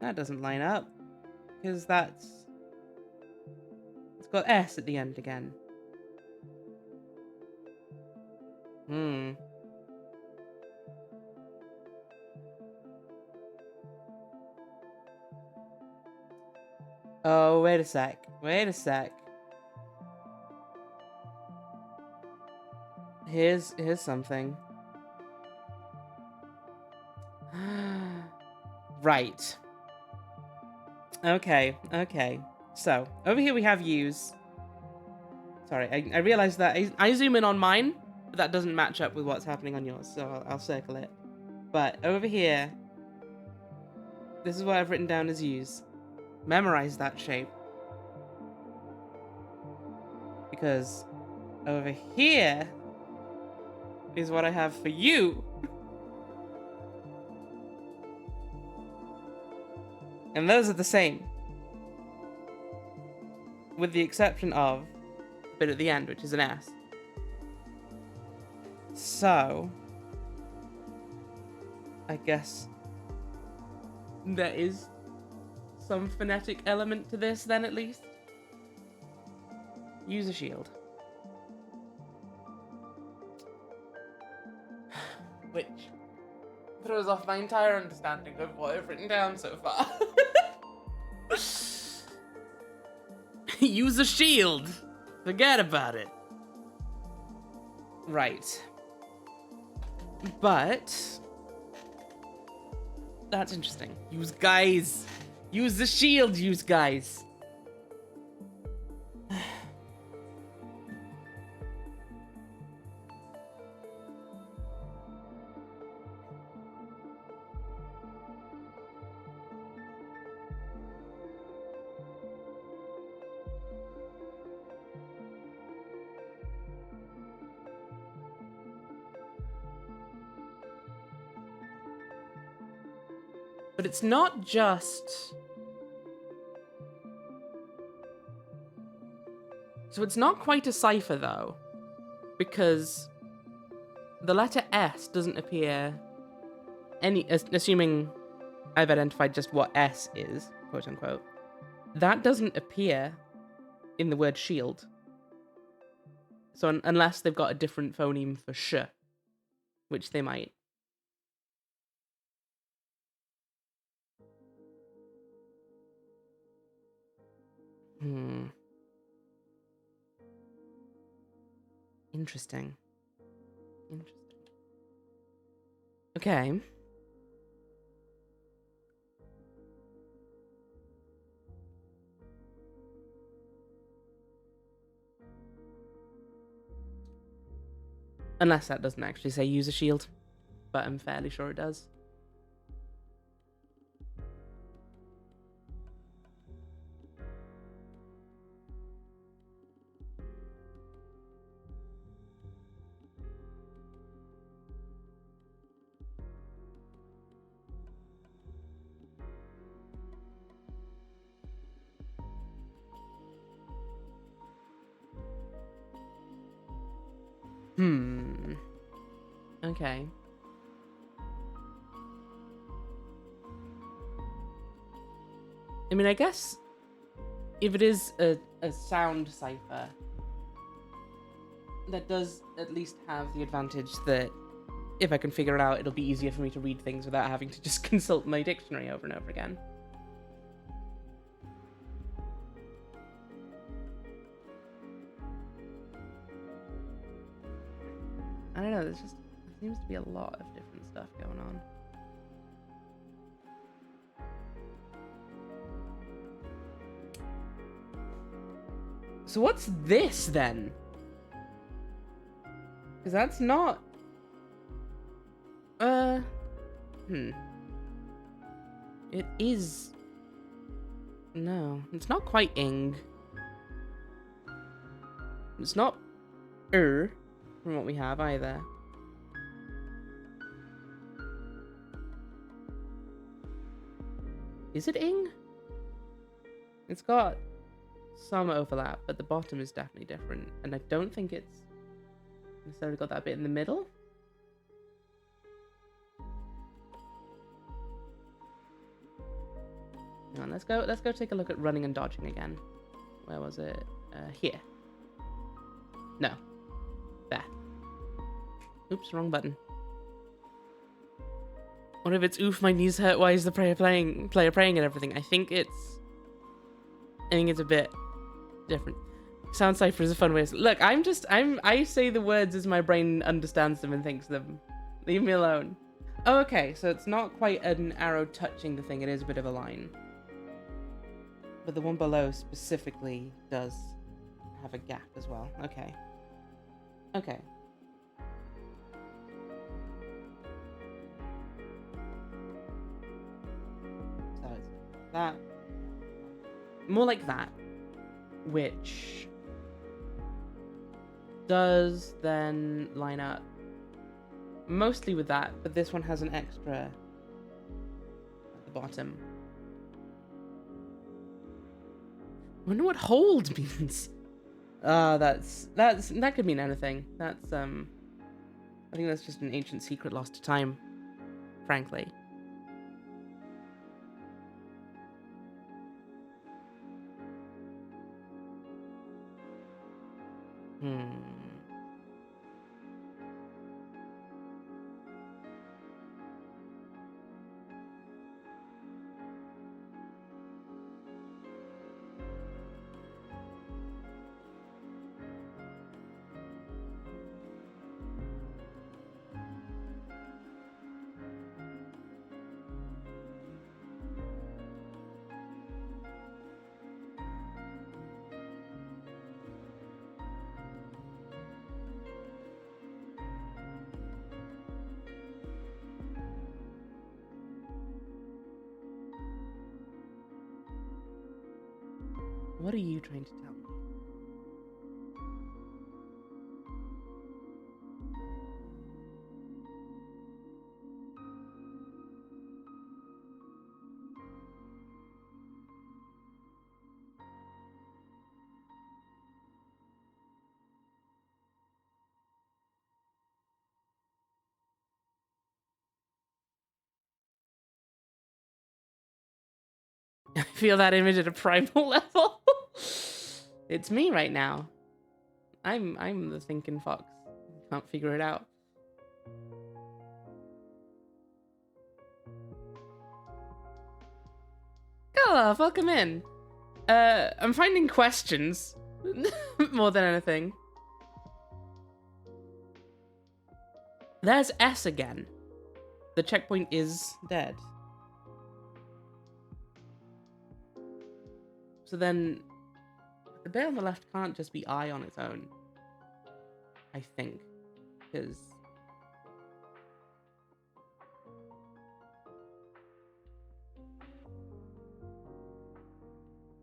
That doesn't line up. Because that's... It's got S at the end again. Oh, wait a sec. Wait a sec. Here's something. Right. Okay. So, over here we have use. Sorry, I realized that I zoom in on mine, but that doesn't match up with what's happening on yours, so I'll circle it. But over here, this is what I've written down as use. Memorize that shape. Because over here is what I have for you. And those are the same. With the exception of the bit at the end, which is an S. So, I guess there is some phonetic element to this then, at least. Use a shield. Which throws off my entire understanding of what I've written down so far. Use a shield! Forget about it. Right. But that's interesting. Use guys. Use the shield, use guys. But it's not just... So it's not quite a cipher, though. Because the letter S doesn't appear... Assuming I've identified just what S is, quote-unquote. That doesn't appear in the word shield. So unless they've got a different phoneme for sh. Which they might. Interesting. Okay. Unless that doesn't actually say use a shield. But I'm fairly sure it does. Okay. I mean, I guess if it is a sound cipher, that does at least have the advantage that if I can figure it out, it'll be easier for me to read things without having to just consult my dictionary over and over again. I don't know, there seems to be a lot of different stuff going on. So what's this, then? Because that's not... It is... No, it's not quite ing. It's not from what we have either. Is it ing? It's got some overlap, but the bottom is definitely different. And I don't think it's necessarily got that bit in the middle. Hang on, let's go take a look at running and dodging again. Where was it? Here. No. There. Oops, wrong button. What if it's oof, my knees hurt, why is the player praying and everything? I think it's a bit different. Sound cipher is a fun way. Look, I say the words as my brain understands them and thinks them. Leave me alone. Oh, okay, so it's not quite an arrow touching the thing. It is a bit of a line. But the one below specifically does have a gap as well. Okay. Okay. So it's that. More like that. Which does then line up mostly with that, but this one has an extra at the bottom. I wonder what hold means. That could mean anything. That's I think that's just an ancient secret lost to time, frankly. What are you trying to tell me? I feel that image at a primal level. It's me right now. I'm the thinking fox. Can't figure it out. Hello, welcome in. I'm finding questions more than anything. There's S again. The checkpoint is dead. So then the bit on the left can't just be I on its own. I think. Because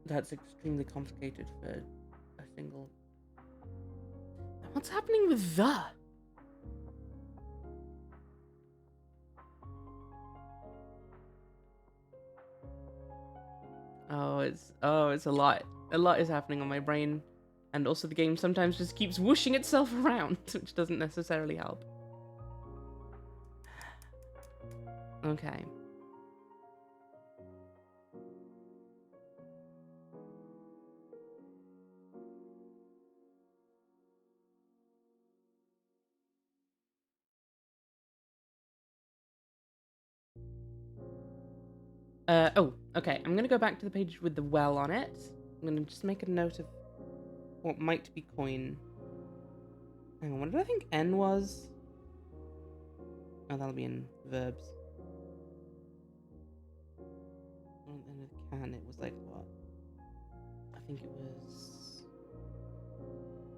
that's extremely complicated for a single. What's happening with the? It's a lot. A lot is happening on my brain. And also the game sometimes just keeps whooshing itself around, which doesn't necessarily help. Okay. Okay. I'm gonna go back to the page with the well on it. I'm gonna just make a note of what might be coin. Hang on, what did I think N was? Oh, that'll be in verbs. On the end of the can, it was like what? I think it was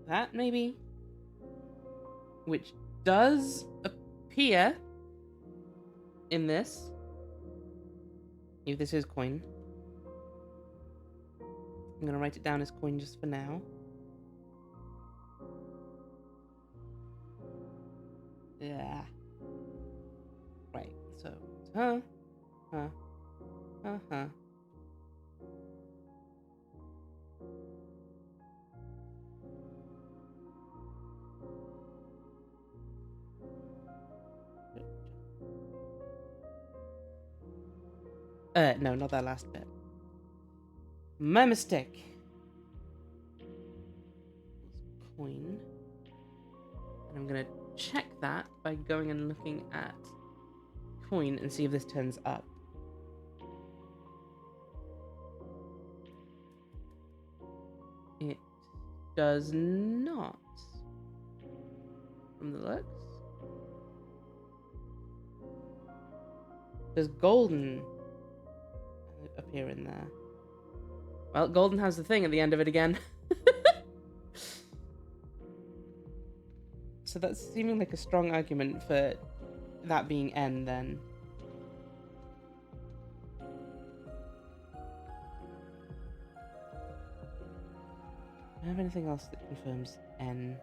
that maybe? Which does appear in this. If this is coin. I'm gonna write it down as coin just for now. Yeah. Right, so huh. No, not that last bit. My mistake. Coin. And I'm gonna check that by going and looking at coin and see if this turns up. It does not. From the looks. Does golden appear in there? Well, golden has the thing at the end of it again. So that's seeming like a strong argument for that being N then. Do I have anything else that confirms N?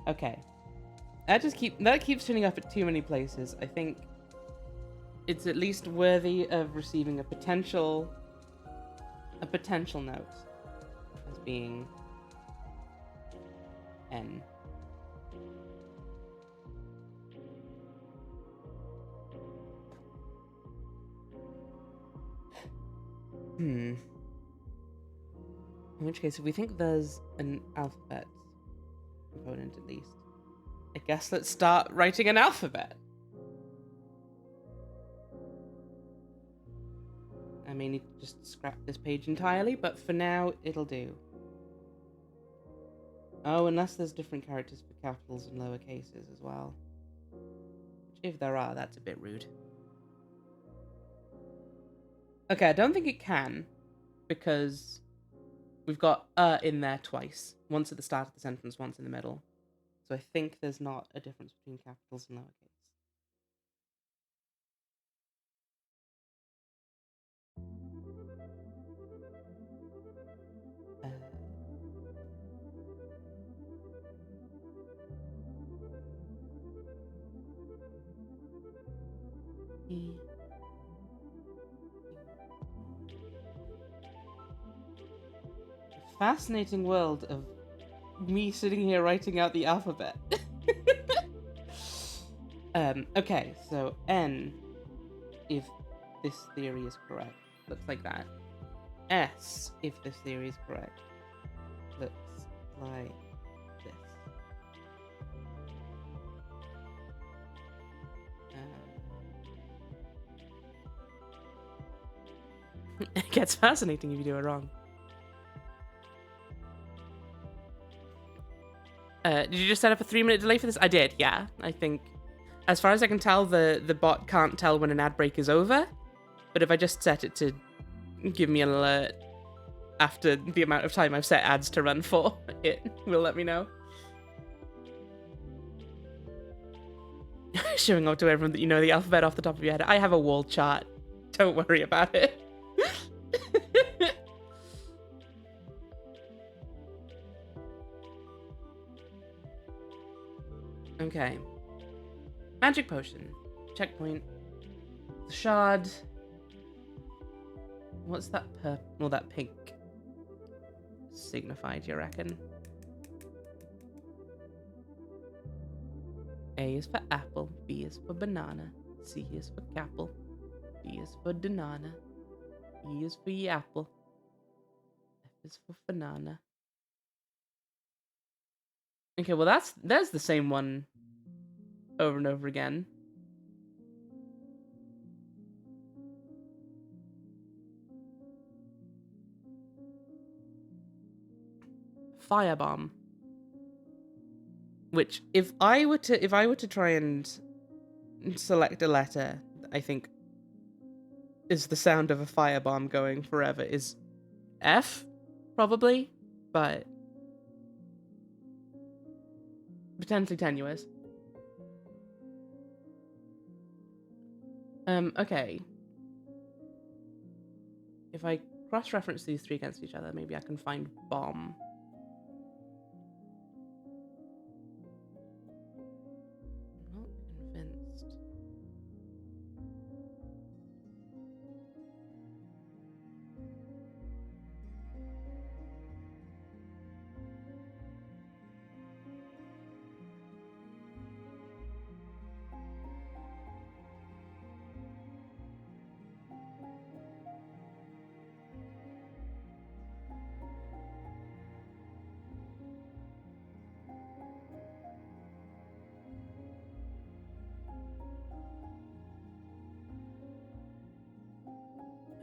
Okay. That keeps turning up at too many places. I think it's at least worthy of receiving a potential note as being N. In which case, if we think there's an alphabet component at least, I guess let's start writing an alphabet. I may need to just scrap this page entirely, but for now, it'll do. Oh, unless there's different characters for capitals and lower cases as well. Which, if there are, that's a bit rude. Okay, I don't think it can, because we've got in there twice. Once at the start of the sentence, once in the middle. So I think there's not a difference between capitals and lowercase. E. Fascinating world of me sitting here writing out the alphabet. Okay, so N, if this theory is correct, looks like that. S, if this theory is correct, looks like this. It gets fascinating if you do it wrong. Did you just set up a 3-minute delay for this? I did, yeah. I think, as far as I can tell, the bot can't tell when an ad break is over. But if I just set it to give me an alert after the amount of time I've set ads to run for, it will let me know. Showing off to everyone that you know the alphabet off the top of your head. I have a wall chart. Don't worry about it. Okay. Magic potion. Checkpoint. The shard. What's that purple? Well, that pink signified, you reckon? A is for apple, B is for banana, C is for capple, D is for banana, E is for apple, F is for banana. Okay, well there's the same one over and over again. Firebomb. Which, if I were to try and select a letter, I think is the sound of a firebomb going forever, is F, probably, but potentially tenuous. Okay. If I cross-reference these three against each other, maybe I can find bomb. I'm not convinced.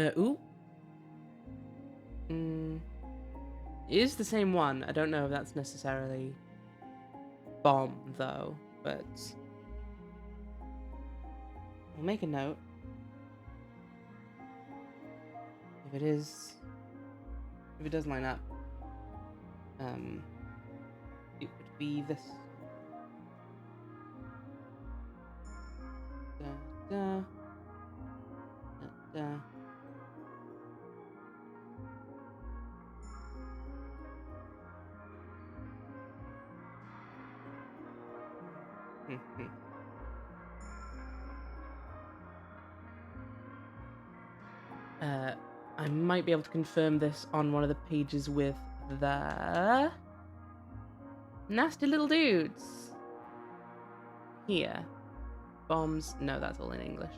Ooh. It is the same one. I don't know if that's necessarily bomb, though, but I'll make a note. If it is... If it does line up, it would be this. Da, da, da, da. I might be able to confirm this on one of the pages with the nasty little dudes. Here. Bombs. No, that's all in English.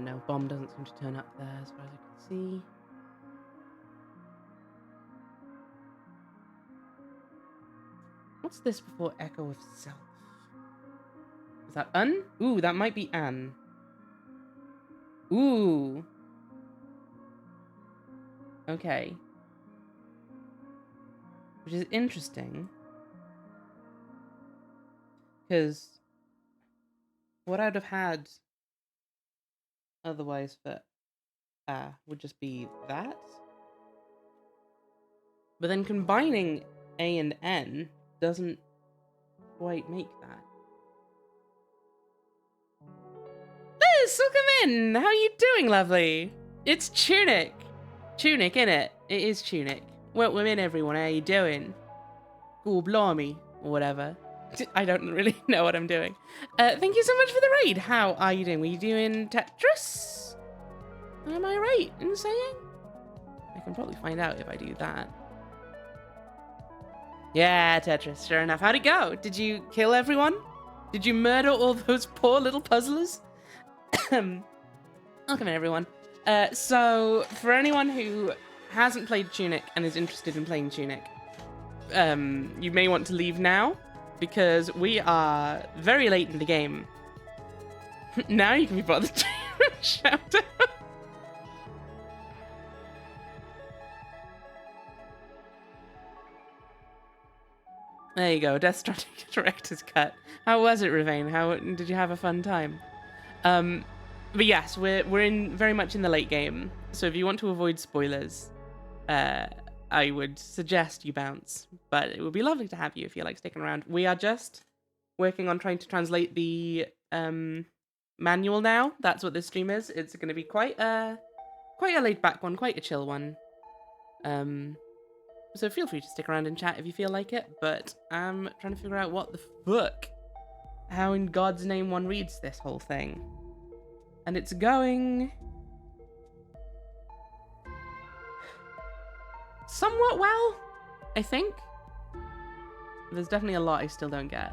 No, bomb doesn't seem to turn up there as far as I can see. What's this before echo of self? Is that un? Ooh, that might be an. Ooh. Okay. Which is interesting. Because what I'd have had otherwise for would just be that. But then combining A and N doesn't quite make that. Liz, welcome in! How are you doing, lovely? It's Tunic. Tunic, innit? It is Tunic. Welcome in, everyone. How you doing? Cool, blimey, or whatever. I don't really know what I'm doing. Thank you so much for the raid. How are you doing? Were you doing Tetris? Am I right in saying? I can probably find out if I do that. Yeah, Tetris, sure enough. How'd it go? Did you kill everyone? Did you murder all those poor little puzzlers? Welcome in, everyone. So, for anyone who hasn't played Tunic and is interested in playing Tunic, you may want to leave now, because we are very late in the game. Now you can be bothered to shout out. There you go, Death Stranding Director's Cut. How was it, Ravane? How did you have a fun time? But yes, we're in very much in the late game, so if you want to avoid spoilers, I would suggest you bounce. But it would be lovely to have you if you like sticking around. We are just working on trying to translate the manual now. That's what this stream is. It's going to be quite a laid back one, quite a chill one. So feel free to stick around and chat if you feel like it, but I'm trying to figure out what the fuck, how in God's name one reads this whole thing. And it's going somewhat well, I think. There's definitely a lot I still don't get.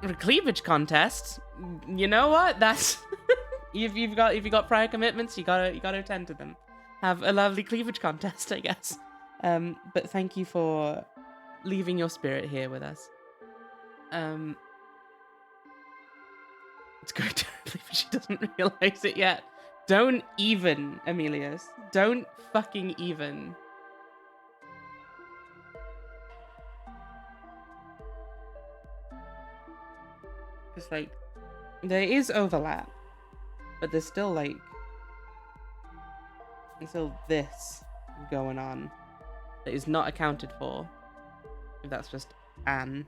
A cleavage contest? You know what? That's if you've got prior commitments, you gotta attend to them. Have a lovely cleavage contest, I guess. But thank you for leaving your spirit here with us. It's going terribly, but she doesn't realize it yet. Don't even, Amelius. Don't fucking even. It's like, there is overlap, but there's still like, there's still this going on that is not accounted for. If that's just Anne.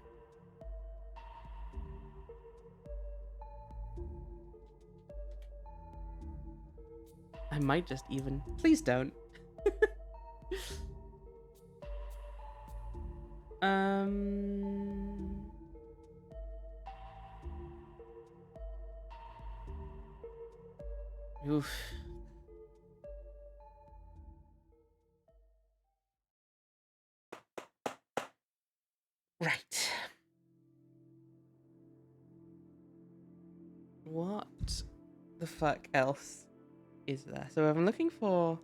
I might just even. Please don't. Oof. Right. the fuck else is there? So I'm looking for...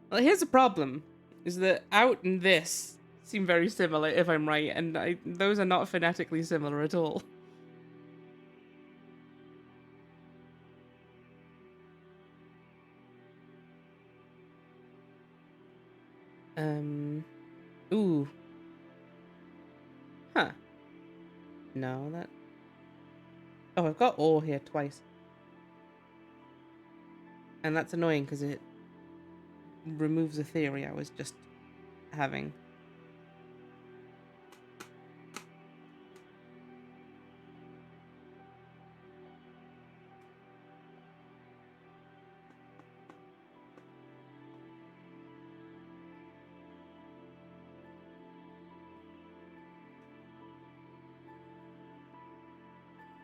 Well, here's the problem. Is that out and this seem very similar, if I'm right, and those are not phonetically similar at all. Ooh. Huh. No, that... Oh, I've got or here twice. And that's annoying because it removes a theory I was just having.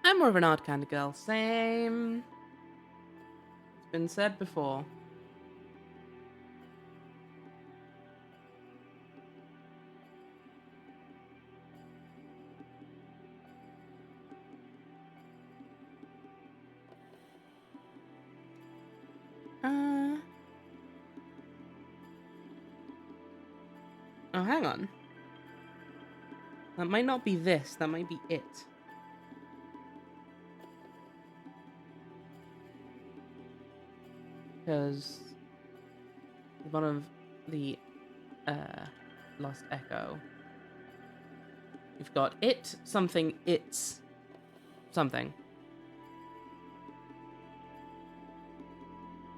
I'm more of an odd kind of girl. Same. It's been said before. Oh, hang on. That might not be this. That might be it. Because one of the Lost Echo. You've got it, something, it's something.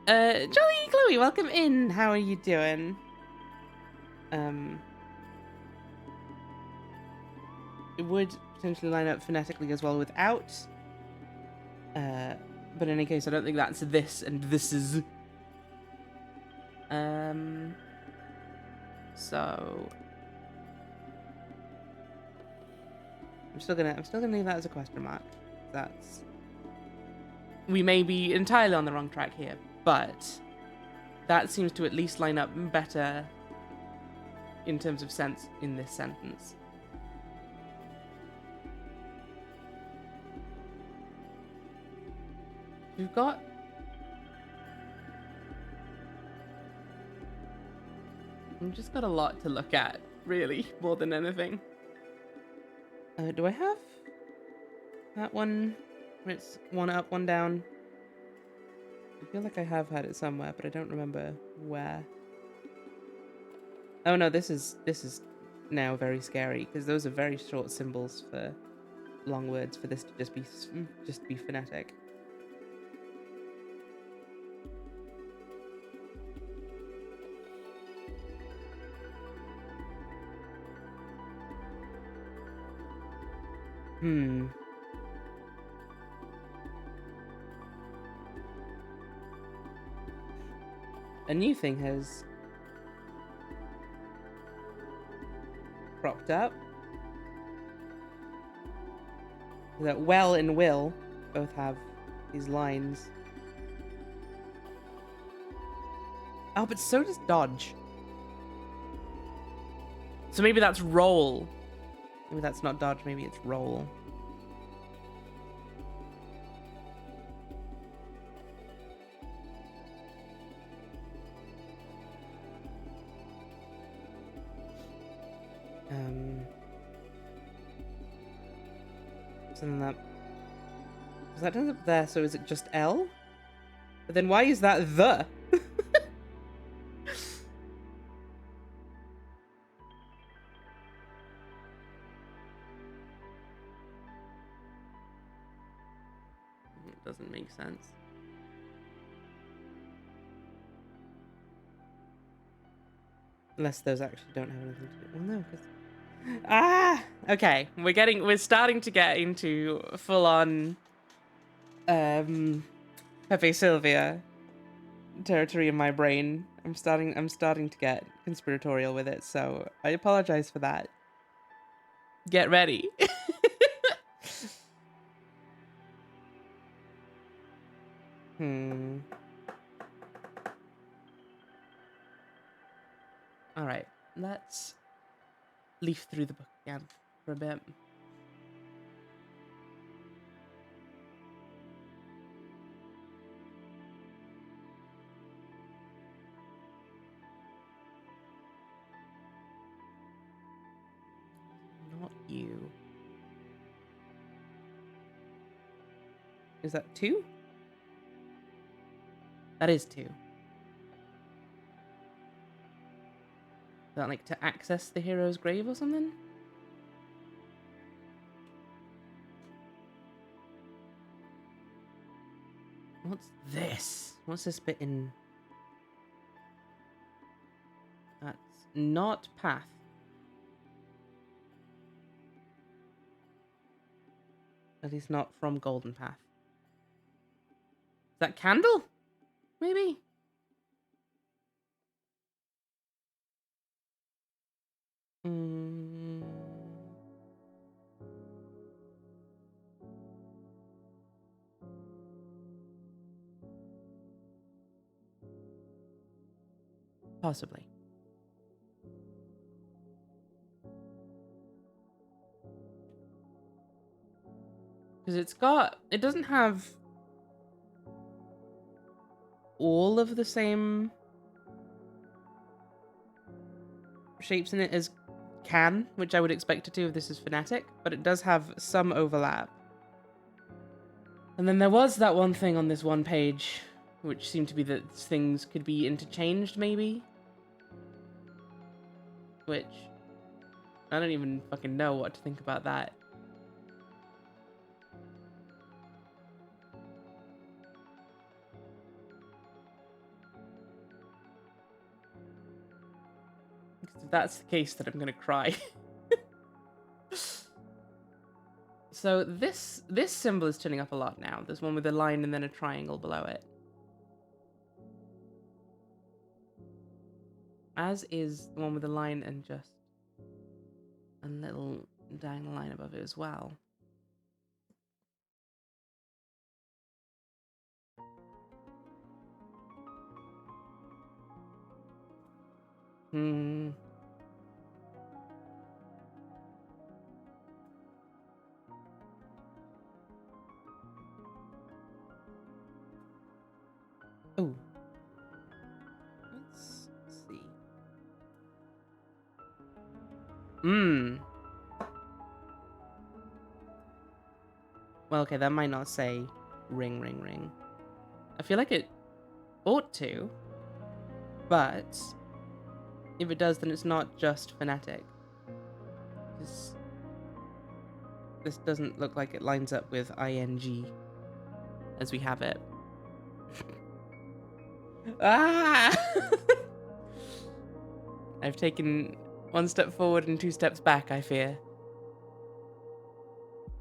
Jolly Chloe, welcome in. How are you doing? It would potentially line up phonetically as well without. But in any case, I don't think that's this and this is. So I'm still gonna leave that as a question mark. That's... We may be entirely on the wrong track here, but that seems to at least line up better in terms of sense in this sentence. We've got... We've just got a lot to look at, really, more than anything. Do I have that one where it's one up, one down? I feel like I have had it somewhere, but I don't remember where. Oh no, this is now very scary, because those are very short symbols for long words, for this to just be phonetic. A new thing has cropped up. That well and will both have these lines. Oh, but so does dodge. So maybe that's roll. Maybe that's not dodge, maybe it's roll. So then that ends up there, so is it just L? But then why is that the? It doesn't make sense. Unless those actually don't have anything to do. Well, no, because... Okay. We're starting to get into full-on Pepe Sylvia territory in my brain. I'm starting to get conspiratorial with it, so I apologize for that. Get ready. All right, let's leaf through the book again for a bit. you. Is that 2? That is 2. Is that like to access the hero's grave or something? What's this? What's this bit in? That's not path. At least not from Golden Path. Is that candle? Maybe? Possibly. Because it doesn't have all of the same shapes in it as can, which I would expect it to if this is phonetic, but it does have some overlap. And then there was that one thing on this one page, which seemed to be that things could be interchanged, maybe? Which, I don't even fucking know what to think about that. If that's the case, then I'm gonna cry. So this symbol is turning up a lot now. There's one with a line and then a triangle below it. As is the one with a line and just a little diagonal line above it as well. Oh. Let's see. Well, okay, that might not say ring, ring, ring. I feel like it ought to, but if it does, then it's not just phonetic. This doesn't look like it lines up with ing as we have it. Ah! I've taken 1 step forward and 2 steps back, I fear.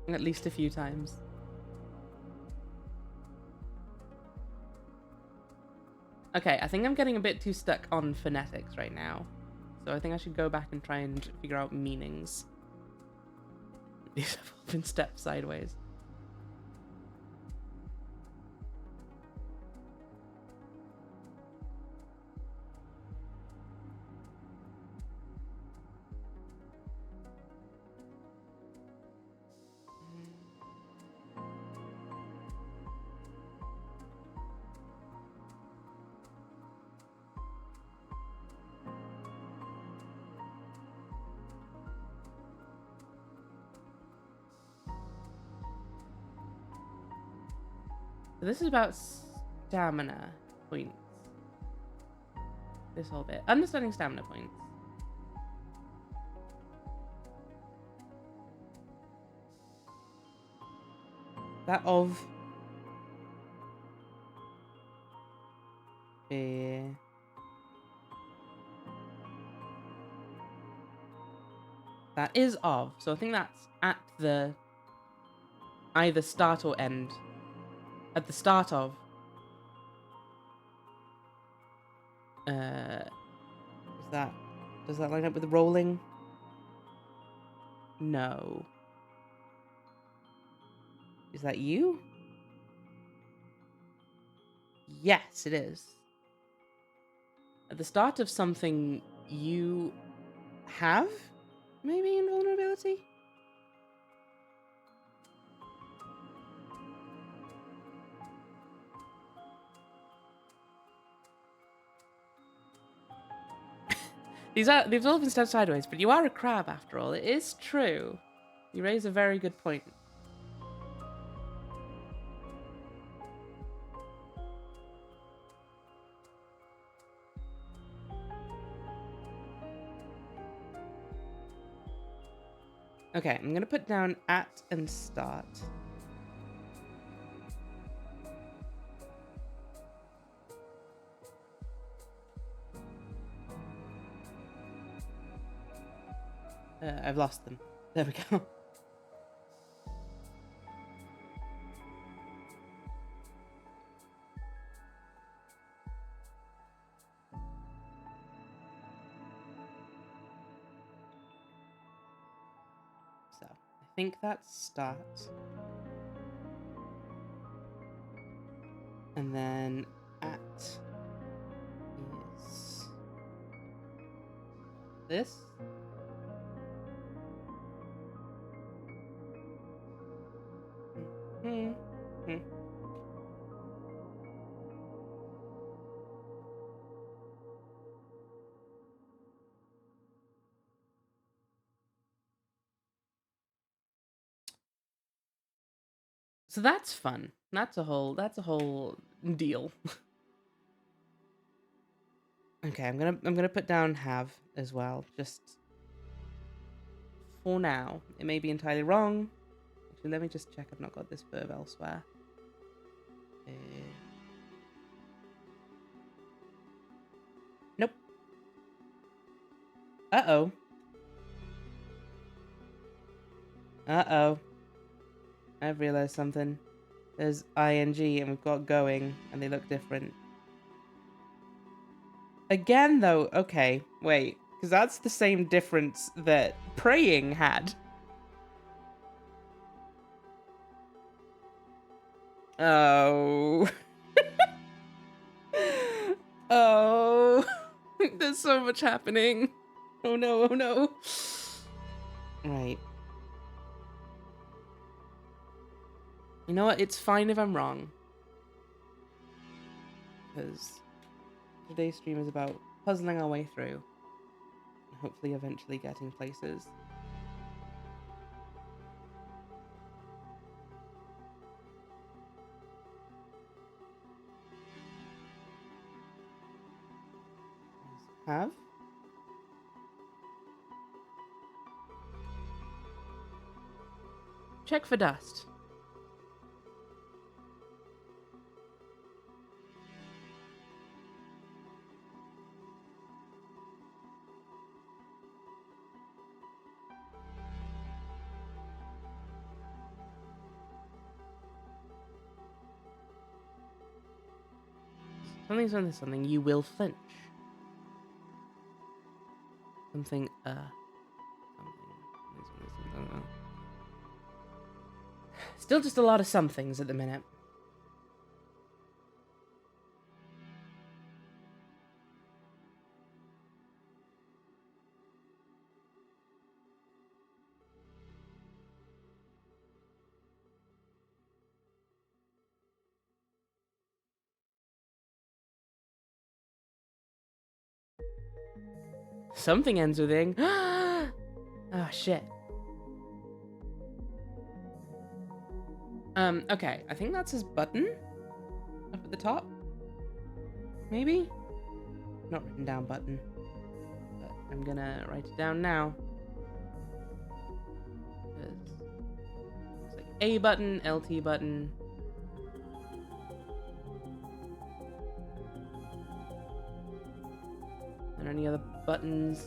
At least a few times. Okay, I think I'm getting a bit too stuck on phonetics right now. So I think I should go back and try and figure out meanings. These have all been stepped sideways. So this is about stamina points. This whole bit. Understanding stamina points. That of fear. That is of. So I think that's at the either start or end. At the start of. Does that line up with the rolling? No. Is that you? Yes, it is. At the start of something you have, maybe, invulnerability? These all been stepped sideways, but you are a crab after all. It is true. You raise a very good point. Okay, I'm gonna put down at and start. I've lost them. There we go. So, I think that's start. And then at is this. Mm-hmm. So that's fun. That's a whole deal. Okay, I'm gonna put down have as well, just for now. It may be entirely wrong. Actually, let me just check I've not got this verb elsewhere. Nope. Uh-oh. Uh-oh. I've realized something. There's ing and we've got going, and they look different. Again, though, okay, wait, because that's the same difference that praying had. Oh. Oh. There's so much happening. Oh no, oh no. Right. You know what? It's fine if I'm wrong. Because today's stream is about puzzling our way through. And hopefully eventually getting places. Have? Check for dust. Something, you will flinch. Something, something. Still just a lot of somethings at the minute. Something ends with ing. Ah, shit. Okay, I think that's his button up at the top. Maybe? Not written down button, but I'm gonna write it down now. It's like A button, LT button. Are there any other buttons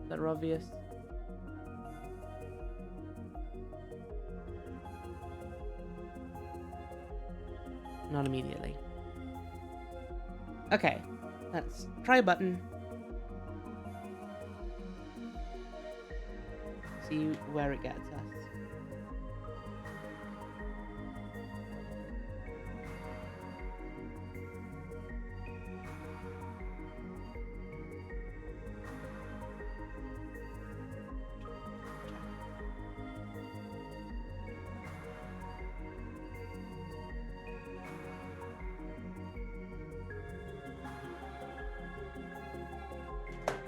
that are obvious? Not immediately. Okay, let's try a button. See where it gets us.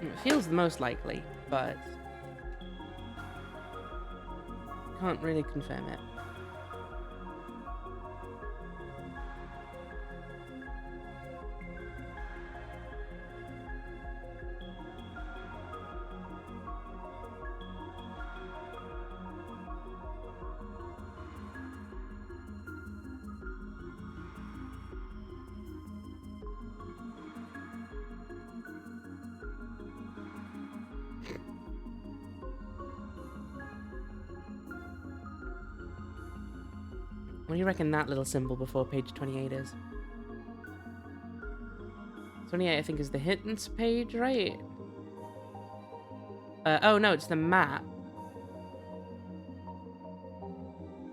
It feels the most likely, but can't really confirm it. What do you reckon that little symbol before page 28 is? 28, I think, is the hints page, right? Oh, no, it's the map.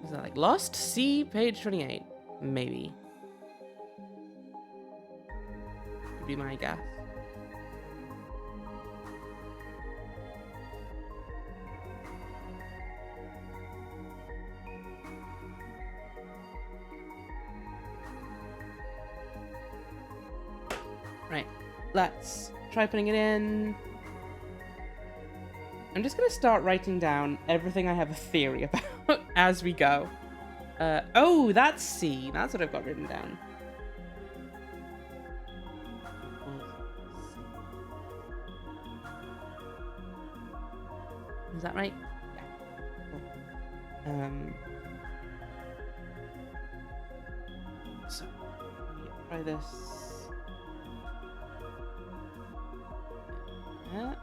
Is that like Lost? See page 28. Maybe. Would be my guess. Right, let's try putting it in. I'm just gonna start writing down everything I have a theory about as we go. Oh, that's C. That's what I've got written down. Is that right? Yeah. Cool. So, try this. Yeah.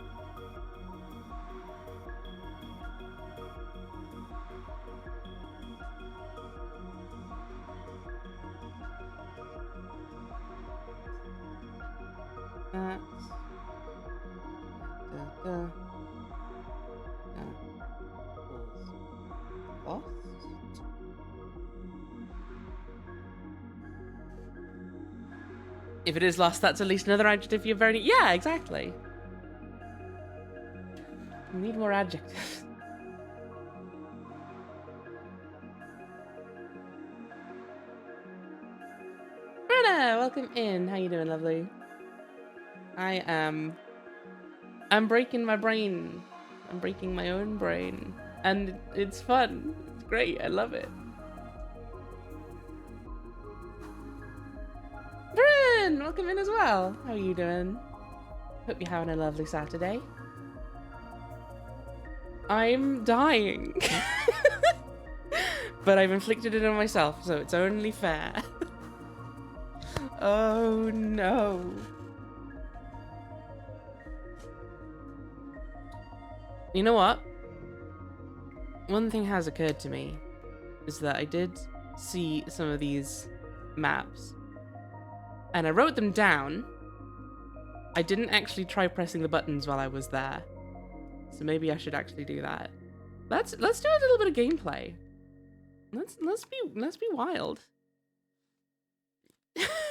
That. Lost. If it is lost, that's at least another adjective you're very... Yeah, exactly. We need more adjectives. Brenna, welcome in. How you doing, lovely? I'm breaking my brain. I'm breaking my own brain. And it's fun. It's great. I love it. Bryn, welcome in as well. How are you doing? Hope you're having a lovely Saturday. I'm dying. But I've inflicted it on myself, so it's only fair. Oh no. You know what? One thing has occurred to me is that I did see some of these maps and I wrote them down. I didn't actually try pressing the buttons while I was there. So maybe I should actually do that. Let's do a little bit of gameplay. Let's be wild.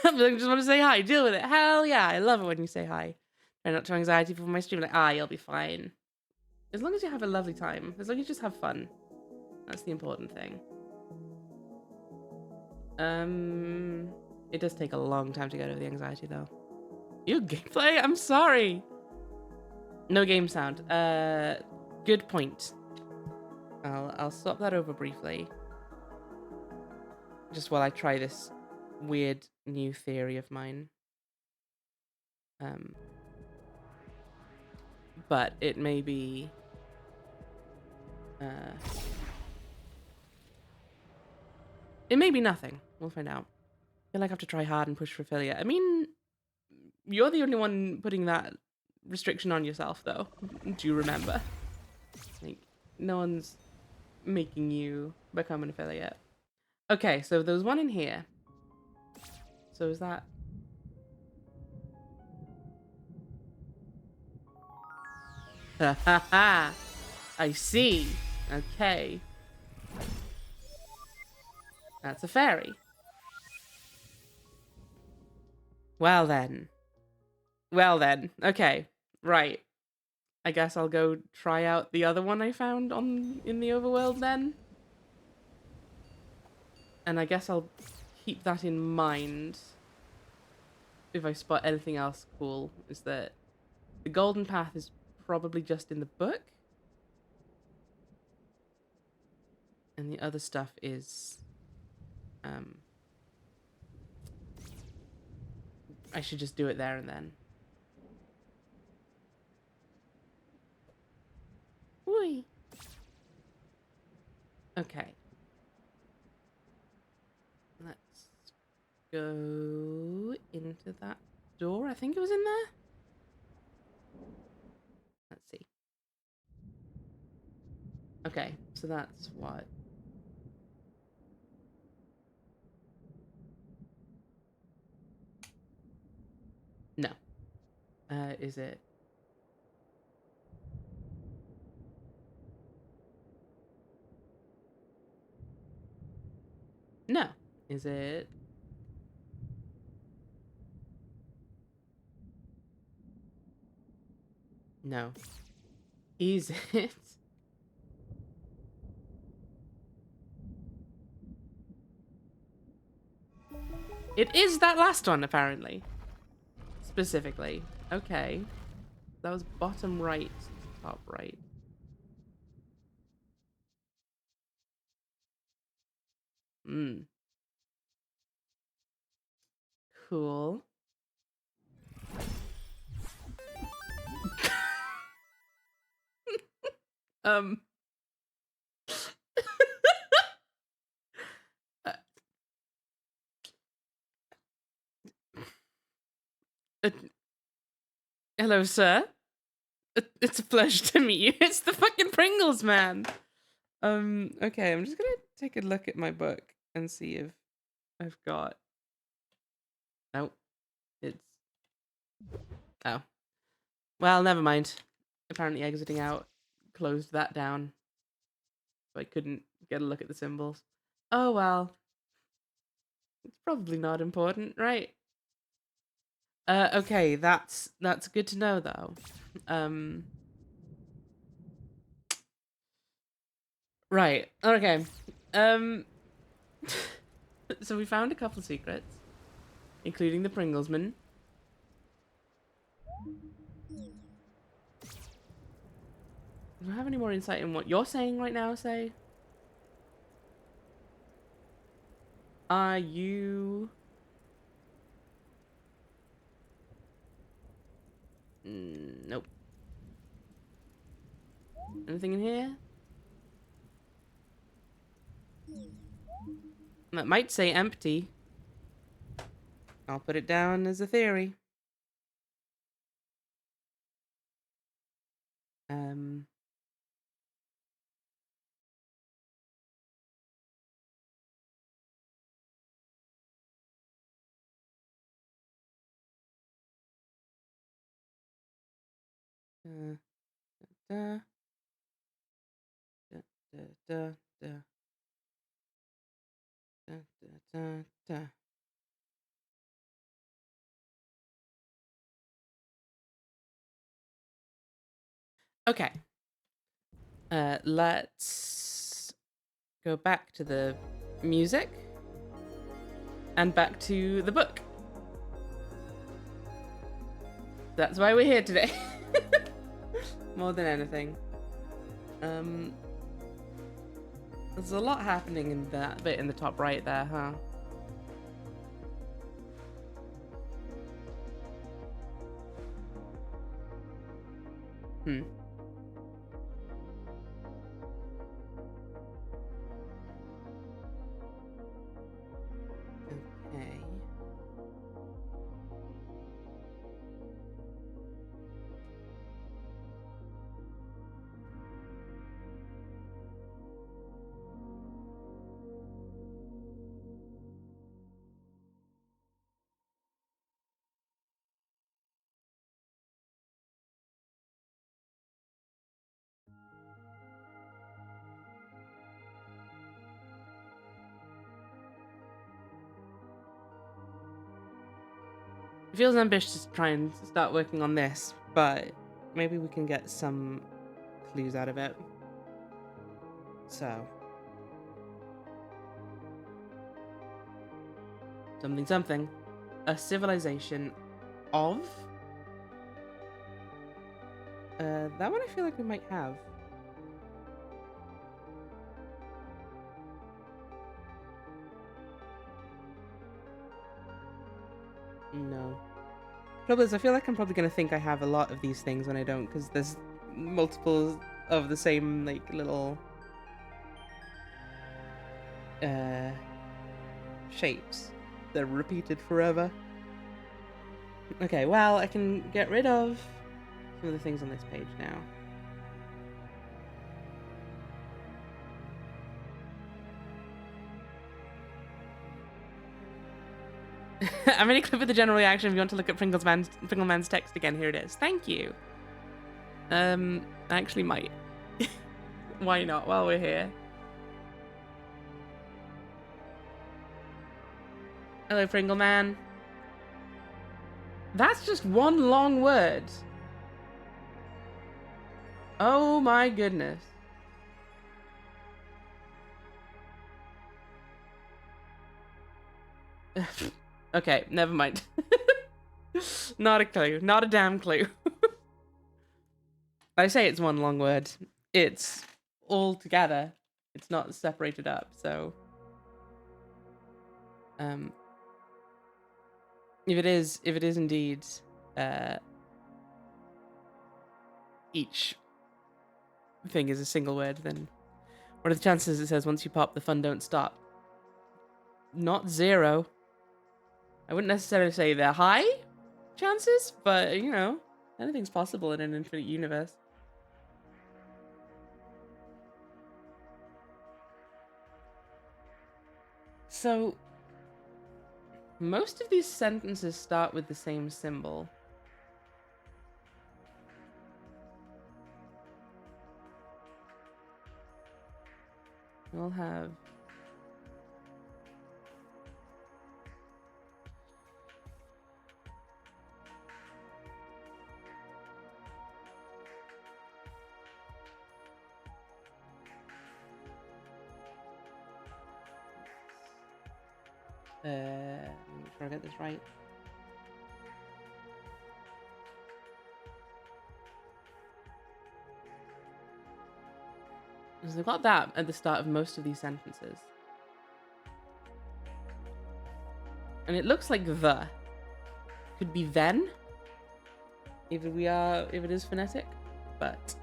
I just want to say hi. Deal with it. Hell yeah! I love it when you say hi. Try not to anxiety before my stream. Like, you'll be fine. As long as you have a lovely time. As long as you just have fun. That's the important thing. It does take a long time to get over the anxiety, though. You gameplay? I'm sorry. No game sound. Good point. I'll swap that over briefly. Just while I try this weird new theory of mine. But it may be... it may be nothing. We'll find out. I feel like I have to try hard and push for affiliate. I mean, you're the only one putting that restriction on yourself, though. Do you remember? Like, no one's making you become an affiliate. Okay, so there's one in here. So is that... Ha ha ha! I see. Okay. That's a fairy. Well then. Well then. Okay. Right. I guess I'll go try out the other one I found in the overworld then. And I guess I'll keep that in mind if I spot anything else cool. Is that the golden path is probably just in the book. And the other stuff is... I should just do it there and then. Whee! Okay. Let's go into that door. I think it was in there. Let's see. Okay, so that's what? No. Is it? No. Is it? No. Is it? It is that last one, apparently. Specifically. Okay. That was bottom right, top right. Hmm. Cool. Um. uh, uh, hello, sir. It's a pleasure to meet you. It's the fucking Pringles man. Okay, I'm just gonna take a look at my book and see if I've got... Oh, it's... Oh. Well, never mind. Apparently exiting out closed that down. So I couldn't get a look at the symbols. Oh, well. It's probably not important, right? Okay, that's good to know, though. Right, okay. So we found a couple of secrets, including the Pringlesman. Do I have any more insight in what you're saying right now, say? Are you... Nope. Anything in here? That might say empty. I'll put it down as a theory. Da, da, da, da, da, da, da, da, da. Okay. Let's go back to the music and back to the book. That's why we're here today. More than anything. There's a lot happening in that bit in the top right there, huh? Hmm. Okay. It feels ambitious to try and start working on this, but maybe we can get some clues out of it. So. Something. A civilization of? That one I feel like we might have. Trouble is, I feel like I'm probably going to think I have a lot of these things when I don't, because there's multiples of the same, like, little shapes. They're repeated forever. Okay, well, I can get rid of some of the things on this page now. I'm in a clip of the general reaction. If you want to look at Pringleman's text again, here it is. Thank you. I actually might. Why not, while we're here? Hello, Pringleman. That's just one long word. Oh my goodness. Okay, never mind. Not a clue. Not a damn clue. I say it's one long word. It's all together. It's not separated up, so... If it is indeed, each thing is a single word, then what are the chances it says once you pop, the fun don't stop? Not zero. I wouldn't necessarily say they're high chances, but, you know, anything's possible in an infinite universe. So, most of these sentences start with the same symbol. We'll have... make sure I get this right. So they've got that at the start of most of these sentences. And it looks like the. Could be then. If it is phonetic. But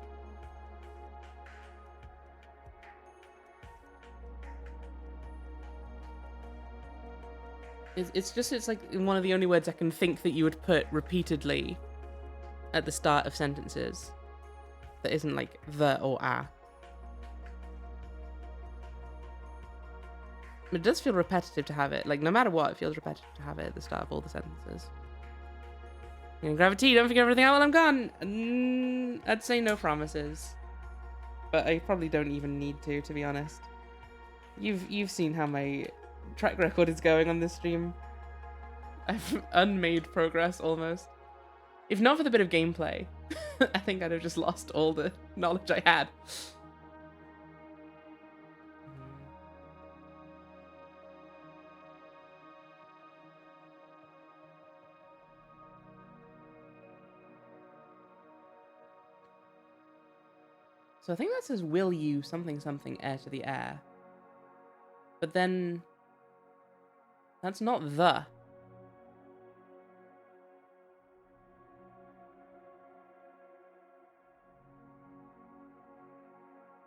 it's like one of the only words I can think that you would put repeatedly at the start of sentences that isn't like the or a. It does feel repetitive to have it. Like, no matter what, it feels repetitive to have it at the start of all the sentences. You know, gravity, don't forget everything out while I'm gone. I'd say no promises. But I probably don't even need to be honest. You've seen how my track record is going on this stream. I've unmade progress almost. If not for the bit of gameplay, I think I'd have just lost all the knowledge I had. So I think that says, will you something something air to the air. But then that's not the.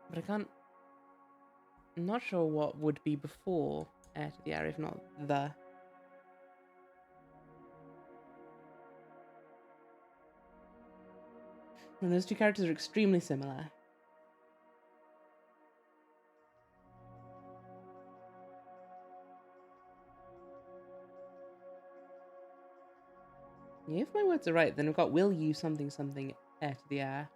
But I can't... I'm not sure what would be before air to the air if not the. And those two characters are extremely similar. Yeah, if my words are right, then we've got will you something something air to the air.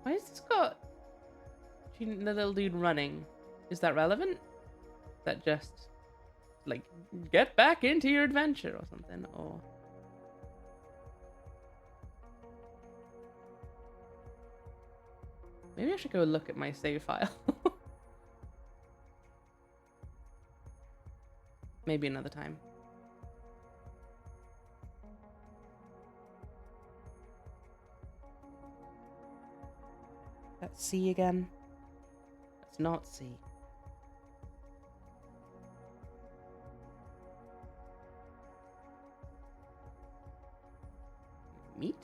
Why has this got the little dude running? Is that relevant? Is that just like get back into your adventure or something? Or Maybe I should go look at my save file. Maybe another time. That's C again. That's not C. Meet?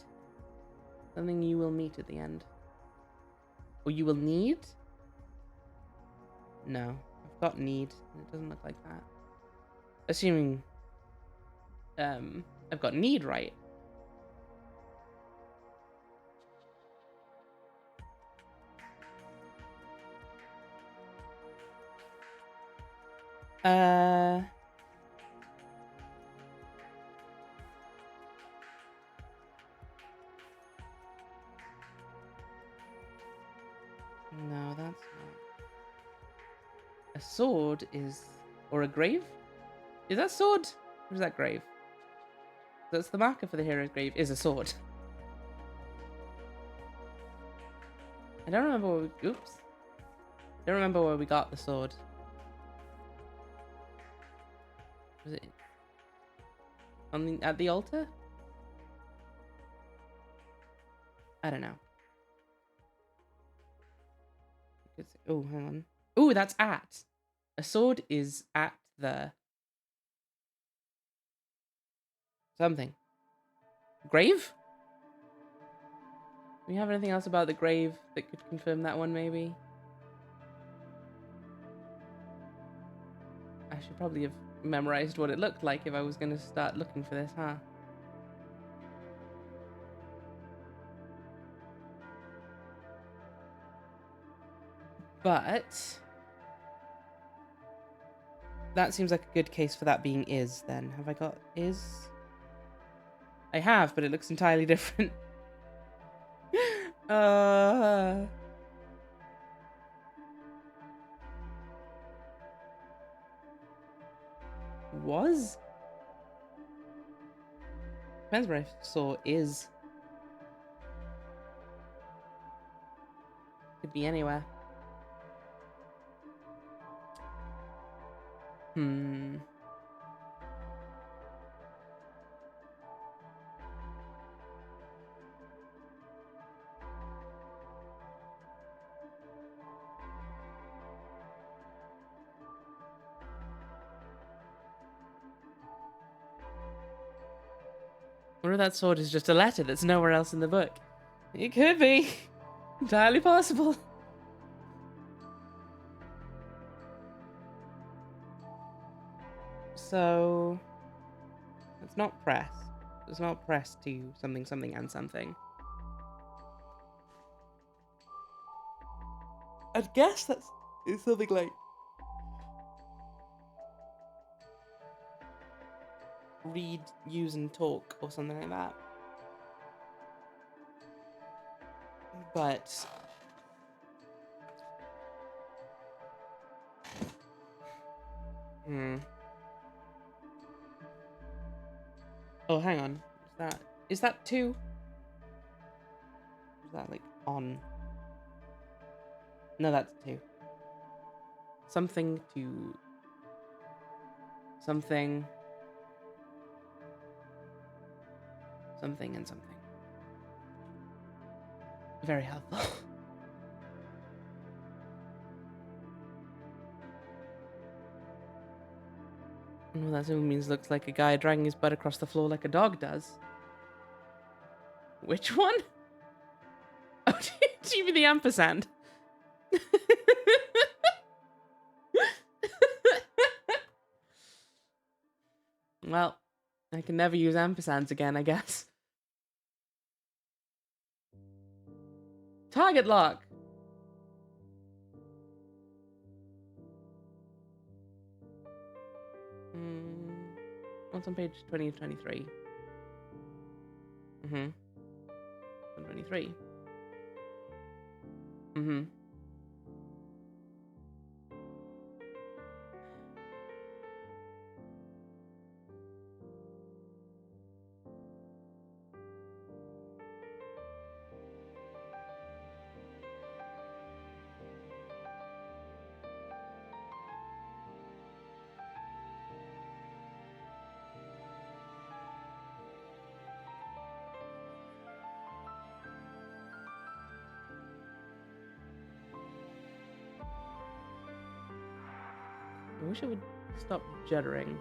Something you will meet at the end. Or you will need? No. I've got need. It doesn't look like that. Assuming I've got need right. No, that's not. A sword is... Or a grave? Is that sword? Or is that grave? That's the marker for the hero's grave, is a sword. I don't remember where we... Oops. I don't remember where we got the sword. Was it... at the altar? I don't know. Oh, hang on. Oh, that's at. A sword is at the... something. Grave? Do we have anything else about the grave that could confirm that one, maybe? I should probably have memorized what it looked like if I was going to start looking for this, huh? But... that seems like a good case for that being is, then. Have I got is? I have, but it looks entirely different. Was? Depends where I saw is. Could be anywhere. Or that sword is just a letter that's nowhere else in the book. It could be. Entirely possible. So... it's not press. It's not press to something, something, and something. I'd guess that's something like... read, use, and talk, or something like that. But... oh, hang on. Is that two? Is that like on? No, that's two. Something to... something... something and something. Very helpful. Well, that simply means looks like a guy dragging his butt across the floor like a dog does. Which one? Oh, do you mean the ampersand? Well, I can never use ampersands again, I guess. Target lock. What's on page 20 of 23? 123. wish it would stop juddering.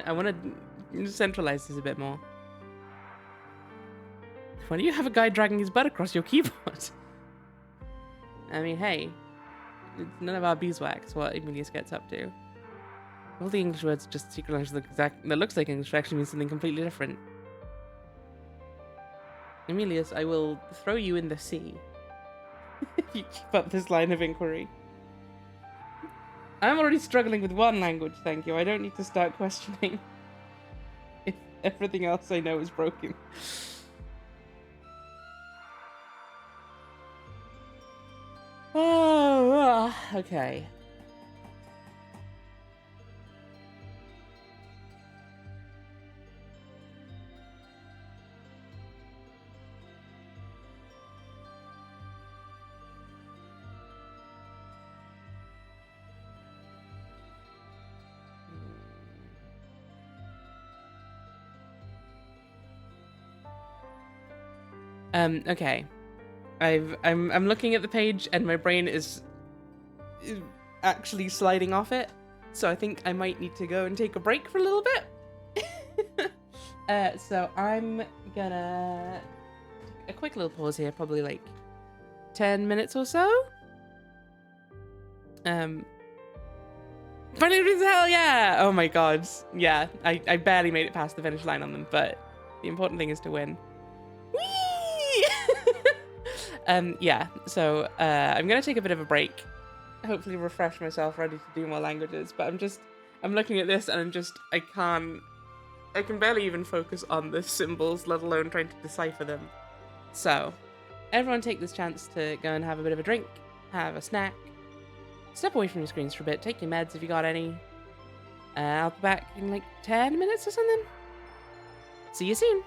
I want to centralize this a bit more. Why do you have a guy dragging his butt across your keyboard? I mean, hey, it's none of our beeswax what Emilius gets up to. All the English words just secret language that looks like English actually means something completely different. Emilius, I will throw you in the sea if you keep up this line of inquiry. I'm already struggling with one language, thank you. I don't need to start questioning if everything else I know is broken. Oh, okay. Okay. I'm looking at the page and my brain is actually sliding off it. So I think I might need to go and take a break for a little bit. So I'm gonna take a quick little pause here, probably like 10 minutes or so. Funny as hell, yeah! Oh my god. Yeah, I barely made it past the finish line on them, but the important thing is to win. Whee! Yeah, so I'm gonna take a bit of a break. Hopefully refresh myself, ready to do more languages, but I'm looking at this and I can barely even focus on the symbols, let alone trying to decipher them. So, everyone take this chance to go and have a bit of a drink, have a snack, step away from your screens for a bit, take your meds if you got any. I'll be back in like 10 minutes or something. See you soon.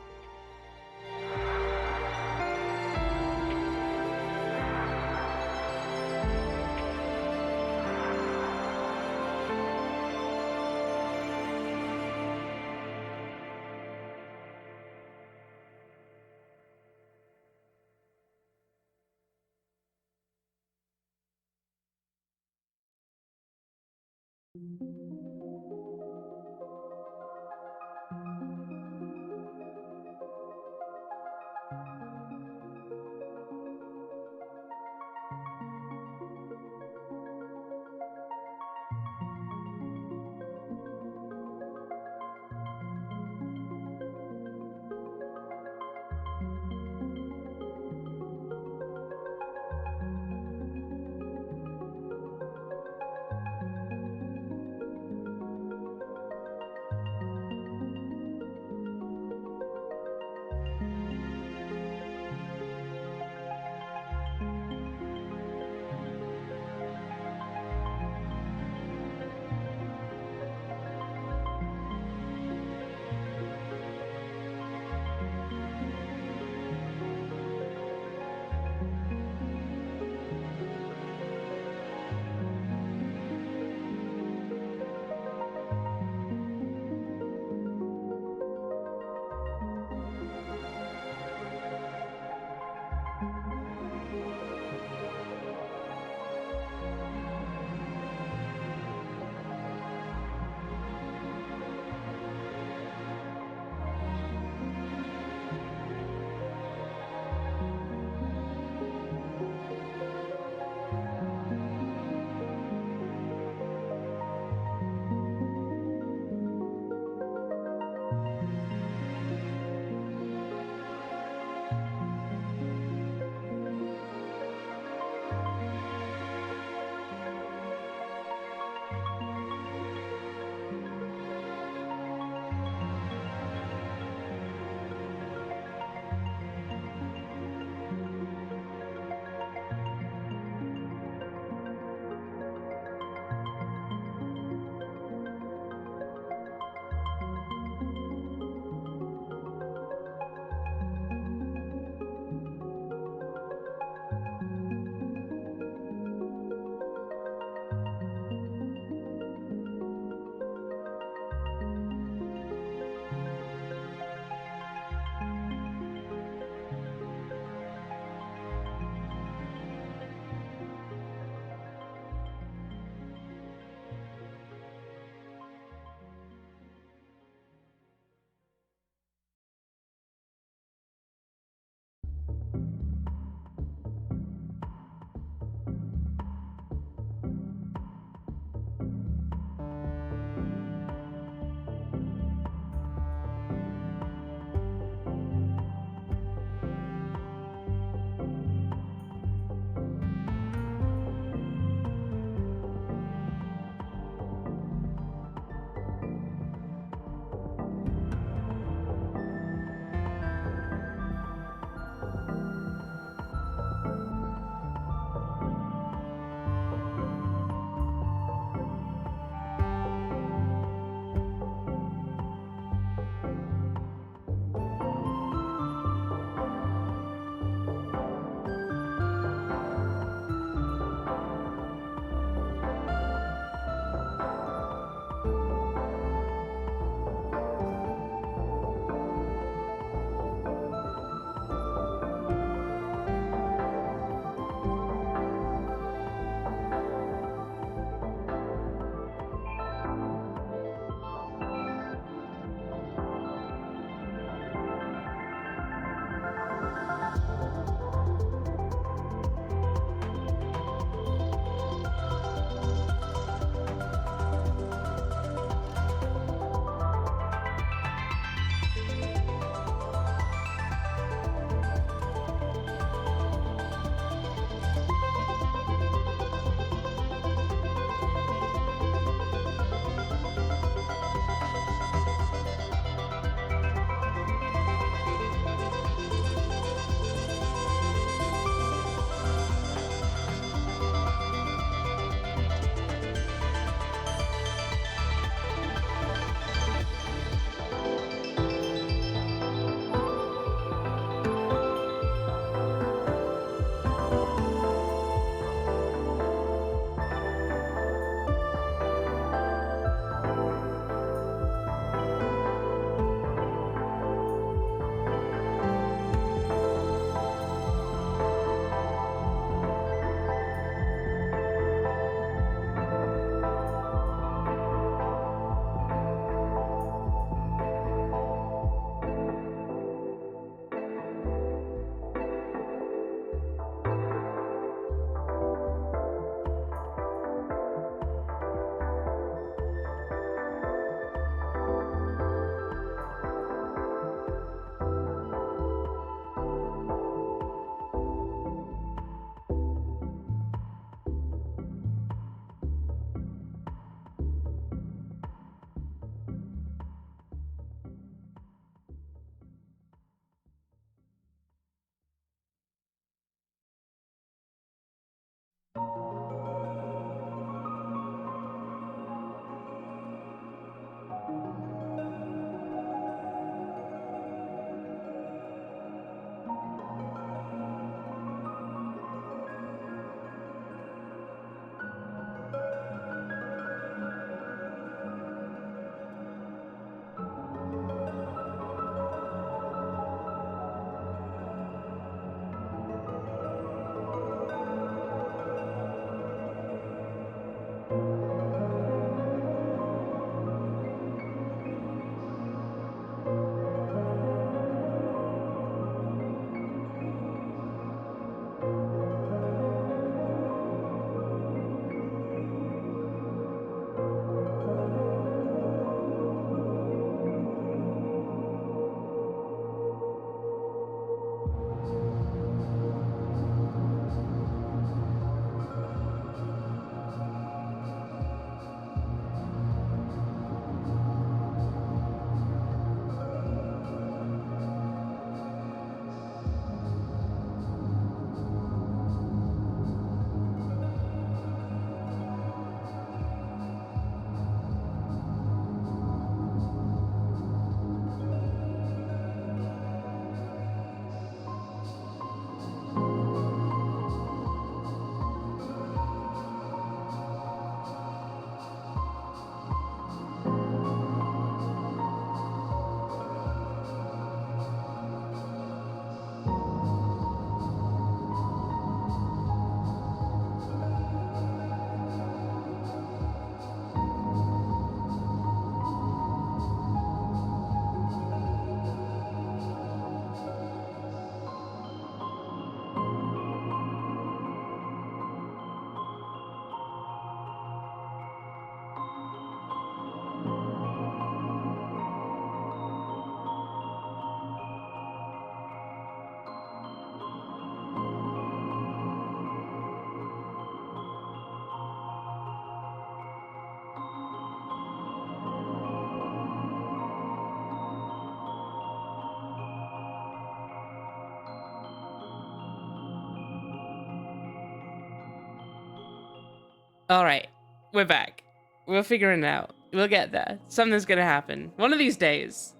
All right, we're back. We're figuring it out. We'll get there. Something's gonna happen. One of these days,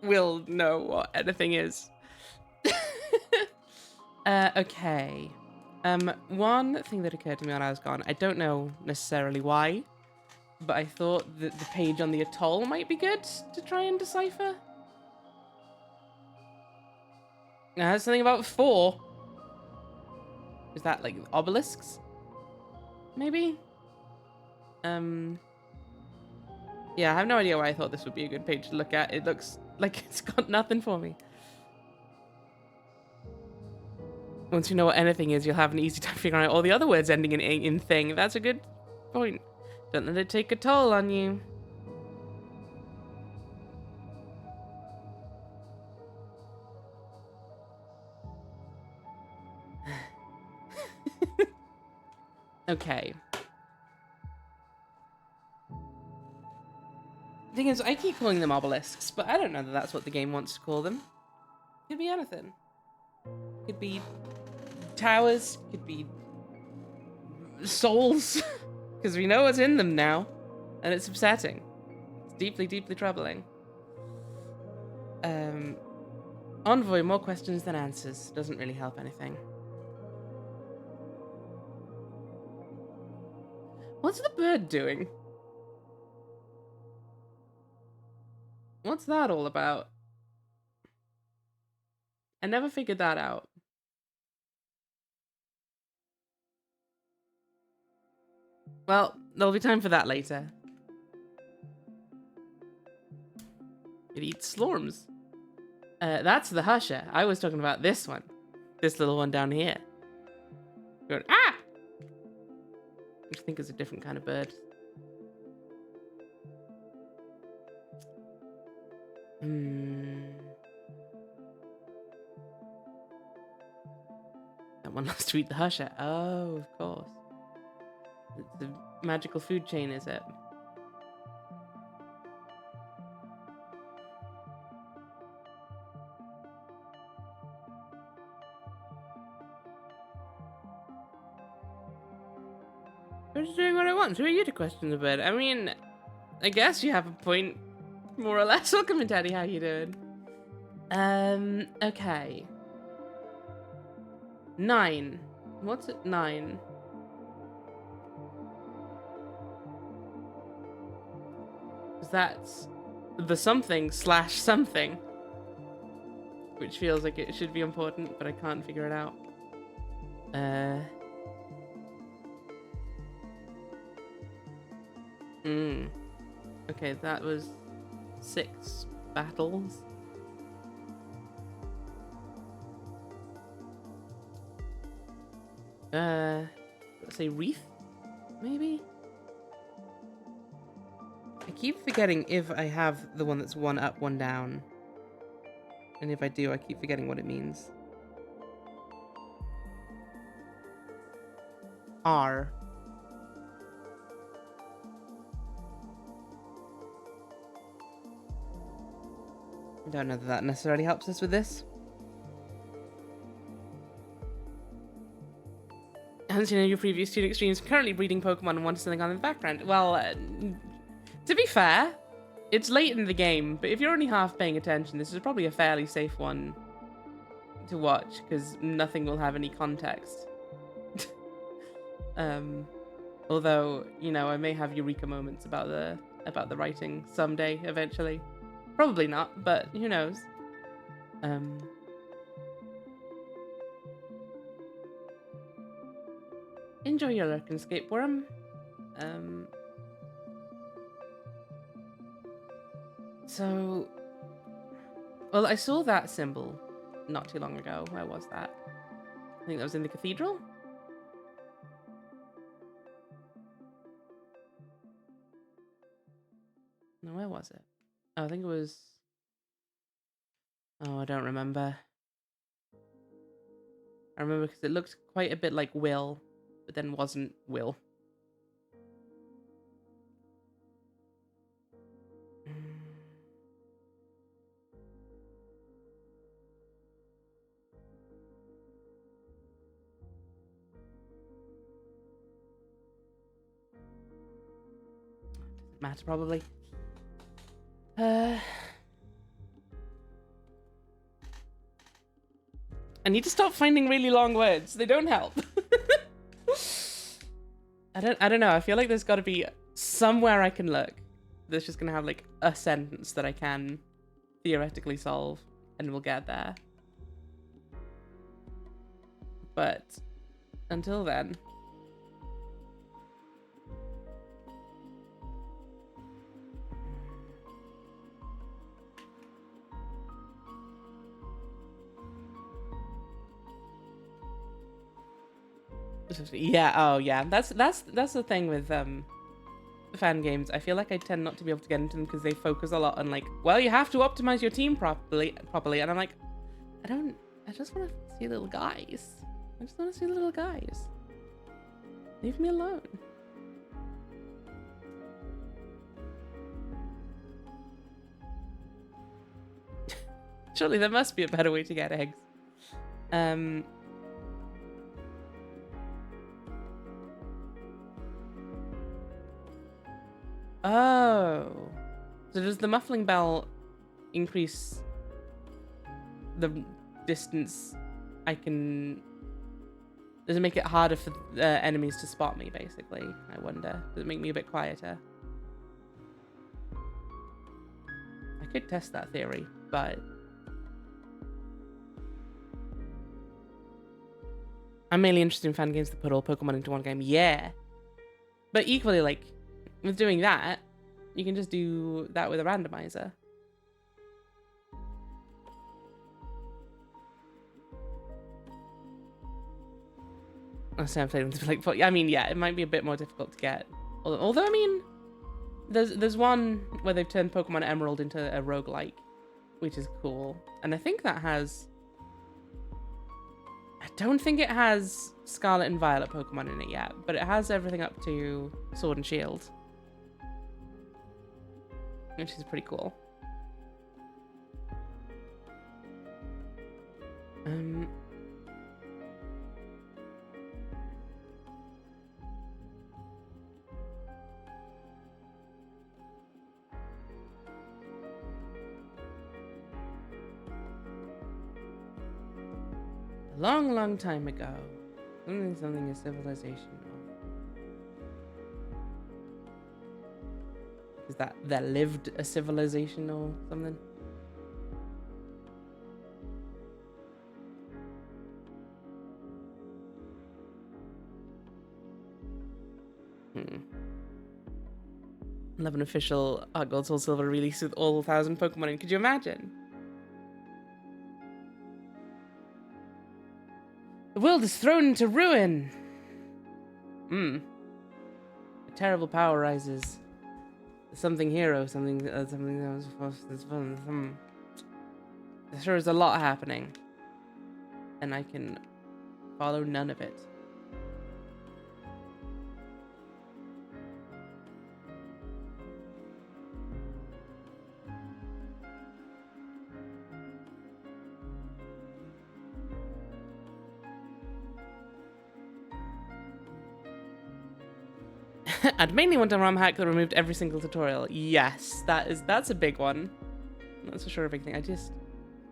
we'll know what anything is. Okay. One thing that occurred to me when I was gone, I don't know necessarily why, but I thought that the page on the atoll might be good to try and decipher. Now, there's something about 4. Is that like obelisks? Maybe? Yeah, I have no idea why I thought this would be a good page to look at. It looks like it's got nothing for me. Once you know what anything is, you'll have an easy time figuring out all the other words ending in thing. That's a good point. Don't let it take a toll on you. Okay. Thing is, I keep calling them obelisks, but I don't know that that's what the game wants to call them. Could be anything. Could be towers. Could be souls. Because we know what's in them now. And it's upsetting. It's deeply, deeply troubling. Envoy, more questions than answers. Doesn't really help anything. What's the bird doing? What's that all about? I never figured that out. Well, there'll be time for that later. It eats slorms. That's the husher. I was talking about this one. This little one down here. Going, ah! Which I think is a different kind of bird. That one loves to eat the husher. Oh, of course. It's a magical food chain, is it? I'm just doing what I want. Who are you to question the bird? I mean, I guess you have a point, more or less. Welcome in, Daddy. How you doing? Okay. 9. What's it? 9. Because that's the something slash something. Which feels like it should be important, but I can't figure it out. Okay, that was 6 battles. Let's say wreath, maybe? I keep forgetting if I have the one that's 1 up, 1 down. And if I do, I keep forgetting what it means. R. I don't know that that necessarily helps us with this. I haven't seen any of your previous TUNIC streams. Currently breeding Pokemon and wanted something on in the background. Well, to be fair, it's late in the game, but if you're only half paying attention, this is probably a fairly safe one to watch, because nothing will have any context. Although, you know, I may have eureka moments about the writing someday, eventually. Probably not, but who knows. Enjoy your lurk and escape worm. So, well, I saw that symbol not too long ago. Where was that? I think that was in the cathedral. No, where was it? Oh, I think it was... Oh, I don't remember. I remember because it looked quite a bit like Will, but then wasn't Will. Doesn't matter, probably. I need to stop finding really long words. They don't help. I don't know. I feel like there's got to be somewhere I can look that's just gonna have like a sentence that I can theoretically solve, and we'll get there. But until then, yeah. Oh, yeah. That's the thing with fan games. I feel like I tend not to be able to get into them because they focus a lot on like, well, you have to optimize your team properly, and I'm like, I just want to see little guys. I just want to see little guys. Leave me alone. Surely there must be a better way to get eggs. Oh. So does the muffling bell increase the distance I can... Does it make it harder for enemies to spot me, basically? I wonder. Does it make me a bit quieter? I could test that theory, but... I'm mainly interested in fan games that put all Pokemon into one game. Yeah. But equally, like, with doing that, you can just do that with a randomizer. I say I'm playing with like, I mean, yeah, it might be a bit more difficult to get. Although, I mean, there's one where they've turned Pokemon Emerald into a roguelike, which is cool. And I think that has... I don't think it has Scarlet and Violet Pokemon in it yet, but it has everything up to Sword and Shield, which is pretty cool. long, long time ago. Something a civilization. Is that lived a civilization or something? I'll have an official Gold Soul Silver release with all 1,000 Pokemon in. Could you imagine? The world is thrown into ruin! A terrible power rises. Something hero, something that was fun. There is a lot happening. And I can follow none of it. I'd mainly want a ROM hack that removed every single tutorial. Yes, that's a big one. That's for sure a big thing. I just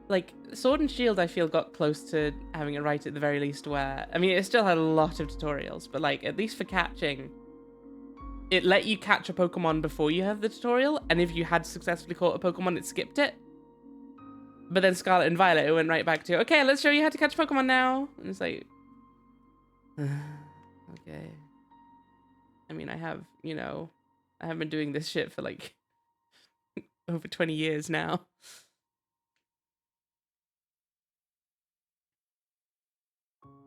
like Sword and Shield I feel got close to having it right at the very least, where I mean it still had a lot of tutorials, but like at least for catching, it let you catch a Pokemon before you have the tutorial, and if you had successfully caught a Pokemon, it skipped it. But then Scarlet and Violet, it went right back to, okay, let's show you how to catch Pokemon now. And it's like, okay. I mean, I have, you know, I have been doing this shit for like over 20 years now.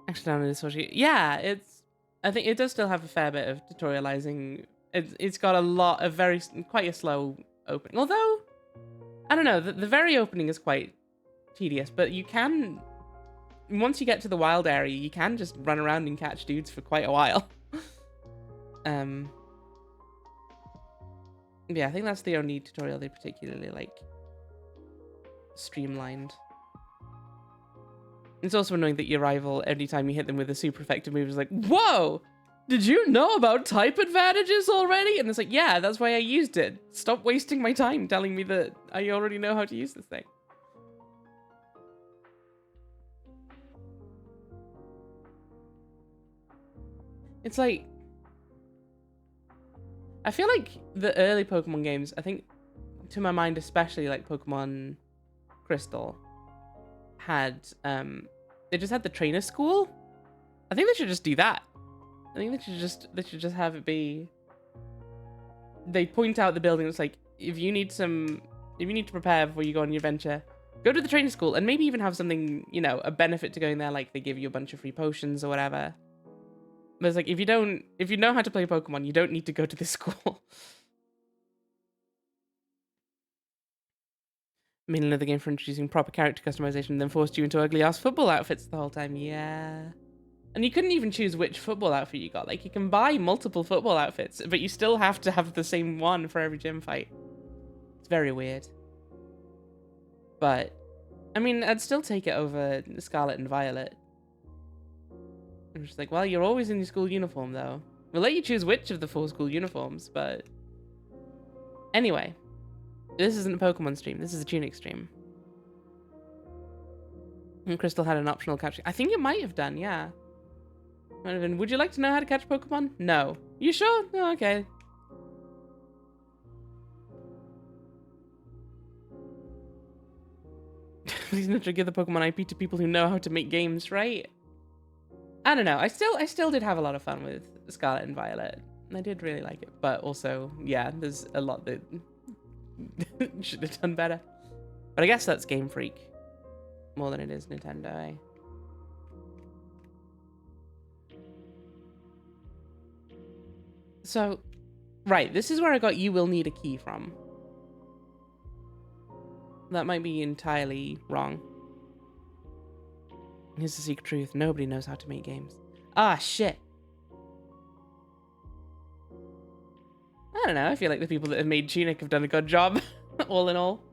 Actually, down in this one, yeah, I think it does still have a fair bit of tutorializing. It's got a lot of quite a slow opening. Although, I don't know, the very opening is quite tedious, but you can, once you get to the wild area, you can just run around and catch dudes for quite a while. Yeah, I think that's the only tutorial they particularly like streamlined. It's also annoying that your rival, every time you hit them with a super effective move, is like, whoa, did you know about type advantages already? And it's like, yeah, that's why I used it. Stop wasting my time telling me that I already know how to use this thing. It's like, I feel like the early Pokemon games, I think, to my mind, especially like Pokemon Crystal, had, they just had the trainer school. I think they should just do that. I think they should just have it be, they point out the building. It's like, if you need to prepare before you go on your adventure, go to the trainer school, and maybe even have something, you know, a benefit to going there, like they give you a bunch of free potions or whatever. But it's like, if you know how to play Pokemon, you don't need to go to this school. I mean, another game for introducing proper character customization, then forced you into ugly-ass football outfits the whole time. Yeah. And you couldn't even choose which football outfit you got. Like, you can buy multiple football outfits, but you still have to have the same one for every gym fight. It's very weird. But, I mean, I'd still take it over Scarlet and Violet. I'm just like, well, you're always in your school uniform, though. We'll let you choose which of the 4 school uniforms, but... Anyway. This isn't a Pokemon stream. This is a TUNIC stream. And Crystal had an optional catch. I think it might have done, yeah. Might have been, would you like to know how to catch Pokemon? No. You sure? Oh, okay. Please not to give the Pokemon IP to people who know how to make games, right? I don't know. I still did have a lot of fun with Scarlet and Violet. I did really like it, but also, yeah, there's a lot that should have done better. But I guess that's Game Freak more than it is Nintendo, eh? So, right, this is where I got "you will need a key" from. That might be entirely wrong. Here's the secret truth. Nobody knows how to make games. Ah, shit. I don't know. I feel like the people that have made TUNIC have done a good job, all in all.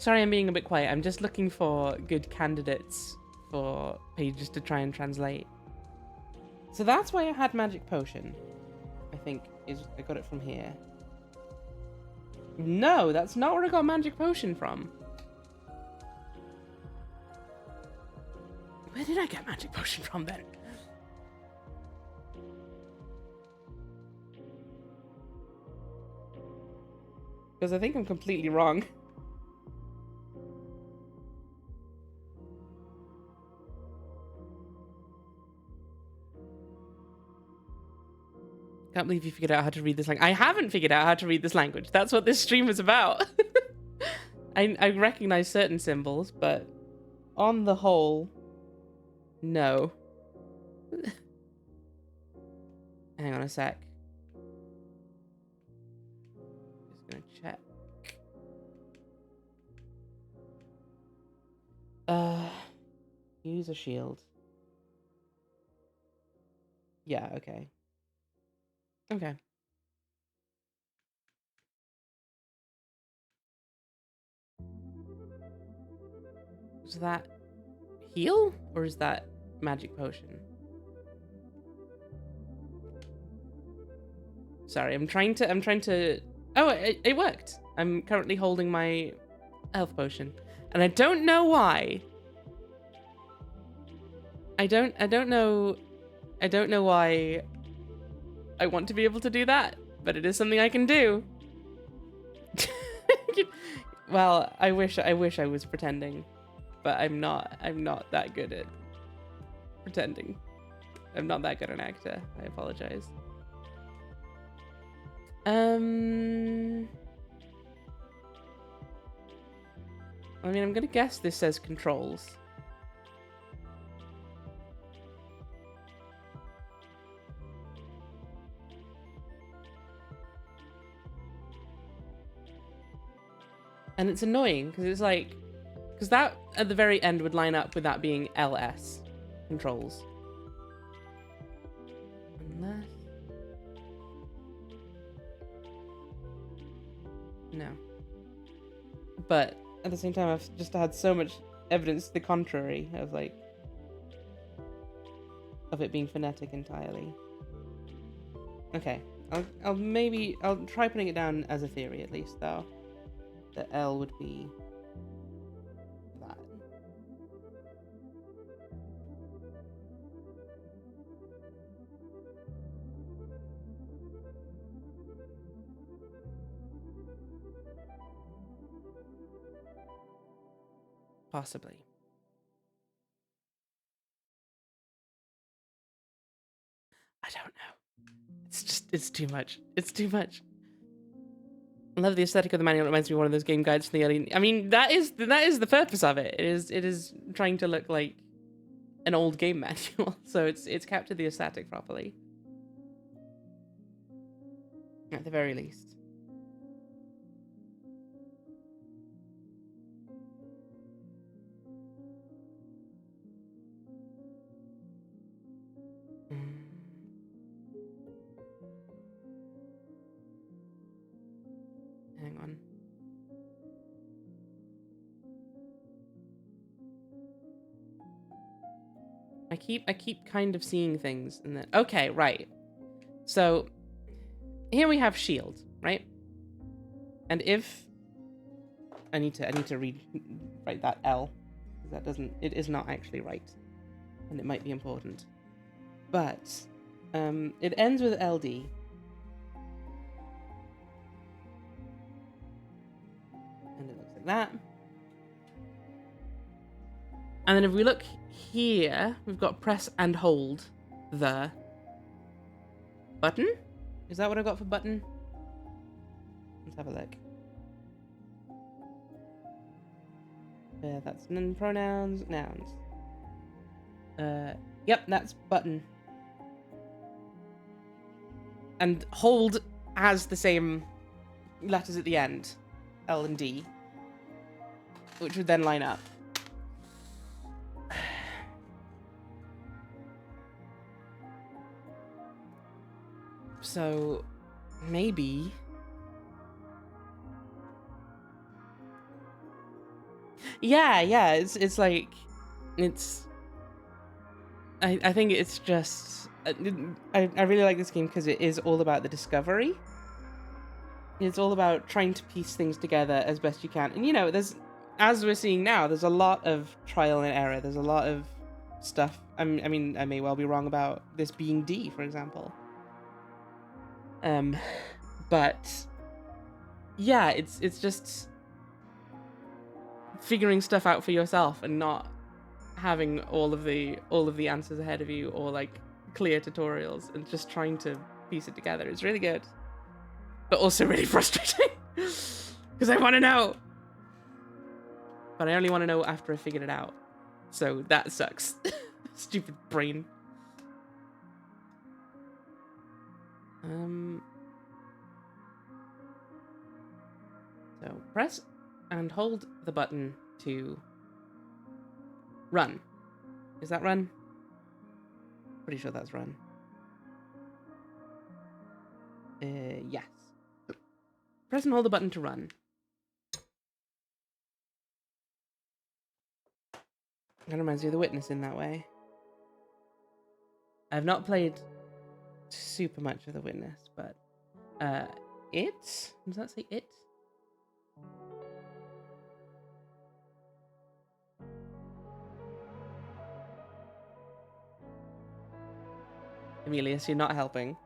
Sorry, I'm being a bit quiet. I'm just looking for good candidates for pages to try and translate. So that's why I had Magic Potion. I think I got it from here. No, that's not where I got Magic Potion from. Where did I get Magic Potion from then? Because I think I'm completely wrong. Can't believe you figured out how to read this language. I haven't figured out how to read this language. That's what this stream is about. I recognize certain symbols, but on the whole, no. Hang on a sec. Just gonna check. Use a shield. Yeah, okay. Okay. Is that heal or is that magic potion? Sorry, I'm trying to Oh, it worked. I'm currently holding my health potion. And I don't know why. I don't know why I want to be able to do that, but it is something I can do. Well, I wish I was pretending, but I'm not that good at pretending. I'm not that good an actor. I apologize. I mean, I'm gonna guess this says controls. And it's annoying because it's like, because that at the very end would line up with that being LS controls. Unless... No. But at the same time, I've just had so much evidence to the contrary of like, of it being phonetic entirely. Okay, I'll try putting it down as a theory at least though. The L would be that. Possibly. I don't know. It's too much. It's too much. I love the aesthetic of the manual. It reminds me of one of those game guides from the early... I mean, that is the purpose of it. It is trying to look like an old game manual. So it's captured the aesthetic properly. At the very least. Hang on. I keep kind of seeing things and then... Okay, right. So here we have shield, right? And if I need to write that L, because it is not actually right. And it might be important. But it ends with LD. And it looks like that. And then if we look here, we've got press and hold the button. Is that what I got for button? Let's have a look. Yeah, that's pronouns, nouns. Yep, that's button. And hold has the same letters at the end, L and D, which would then line up. So, maybe... Yeah. It's like, it's. I think it's just. I really like this game because it is all about the discovery. It's all about trying to piece things together as best you can. And, you know, as we're seeing now, there's a lot of trial and error. There's a lot of stuff. I mean, I may well be wrong about this being D, for example. But yeah, it's just figuring stuff out for yourself and not having all of the answers ahead of you, or like clear tutorials, and just trying to piece it together. It's really good, but also really frustrating because I want to know, but I only want to know after I figured it out, so that sucks. Stupid brain. So press and hold the button to run. Is that run? Pretty sure that's run. Yes. Press and hold the button to run. Kind of reminds me of The Witness in that way. I've not played super much of The Witness, but it? Does that say it? Emilius, you're not helping.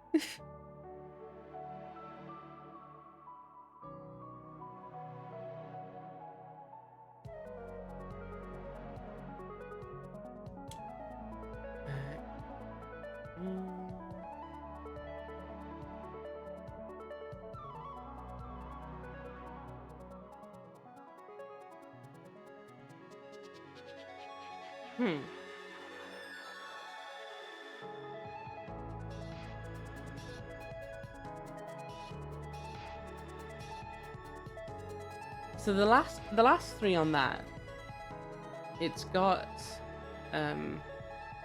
So the last three on that, it's got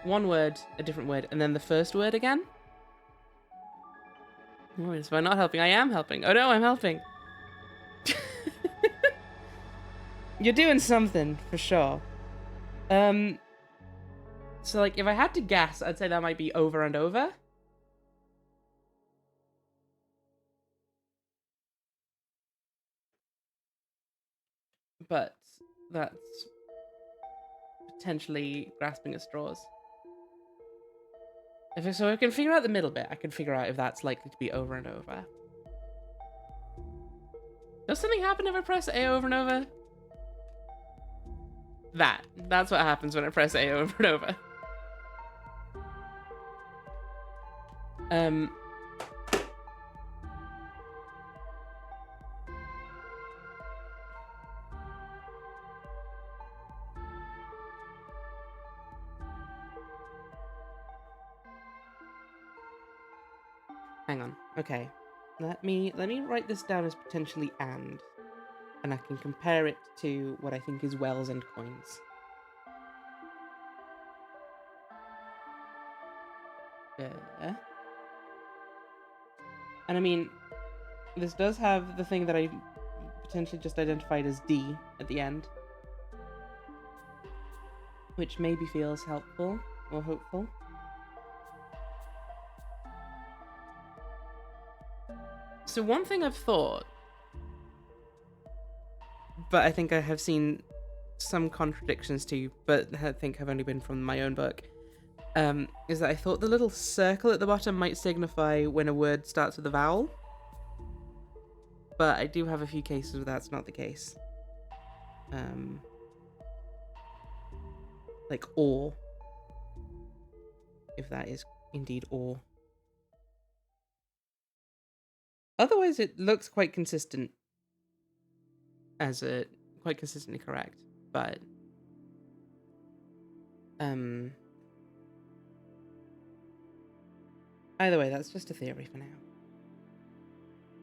one word, a different word, and then the first word again. Oh, so I'm not helping. I am helping. Oh no, I'm helping. You're doing something for sure. So like, if I had to guess, I'd say that might be over and over. But that's potentially grasping at straws. If I can figure out the middle bit, I can figure out if that's likely to be over and over. Does something happen if I press A over and over? That's what happens when I press A over and over. Hang on. Okay. Let me write this down as potentially and I can compare it to what I think is wells and coins. And I mean, this does have the thing that I potentially just identified as D at the end, which maybe feels helpful or hopeful. So one thing I've thought, but I think I have seen some contradictions to, but I think have only been from my own book, is that I thought the little circle at the bottom might signify when a word starts with a vowel. But I do have a few cases where that's not the case. Like or, if that is indeed or. Otherwise, it looks quite consistent as quite consistently correct, but either way, that's just a theory for now.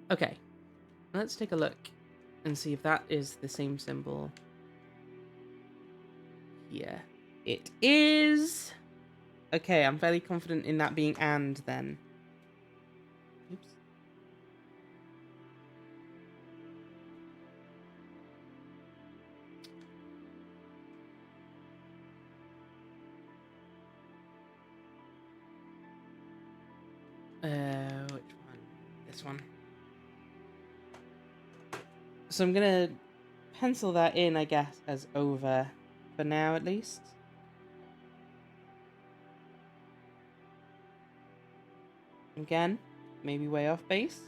Okay, let's take a look and see if that is the same symbol. Yeah, it is. Okay, I'm fairly confident in that being and then. Oops. this one. So I'm gonna pencil that in, I guess, as over for now at least. Again, maybe way off base,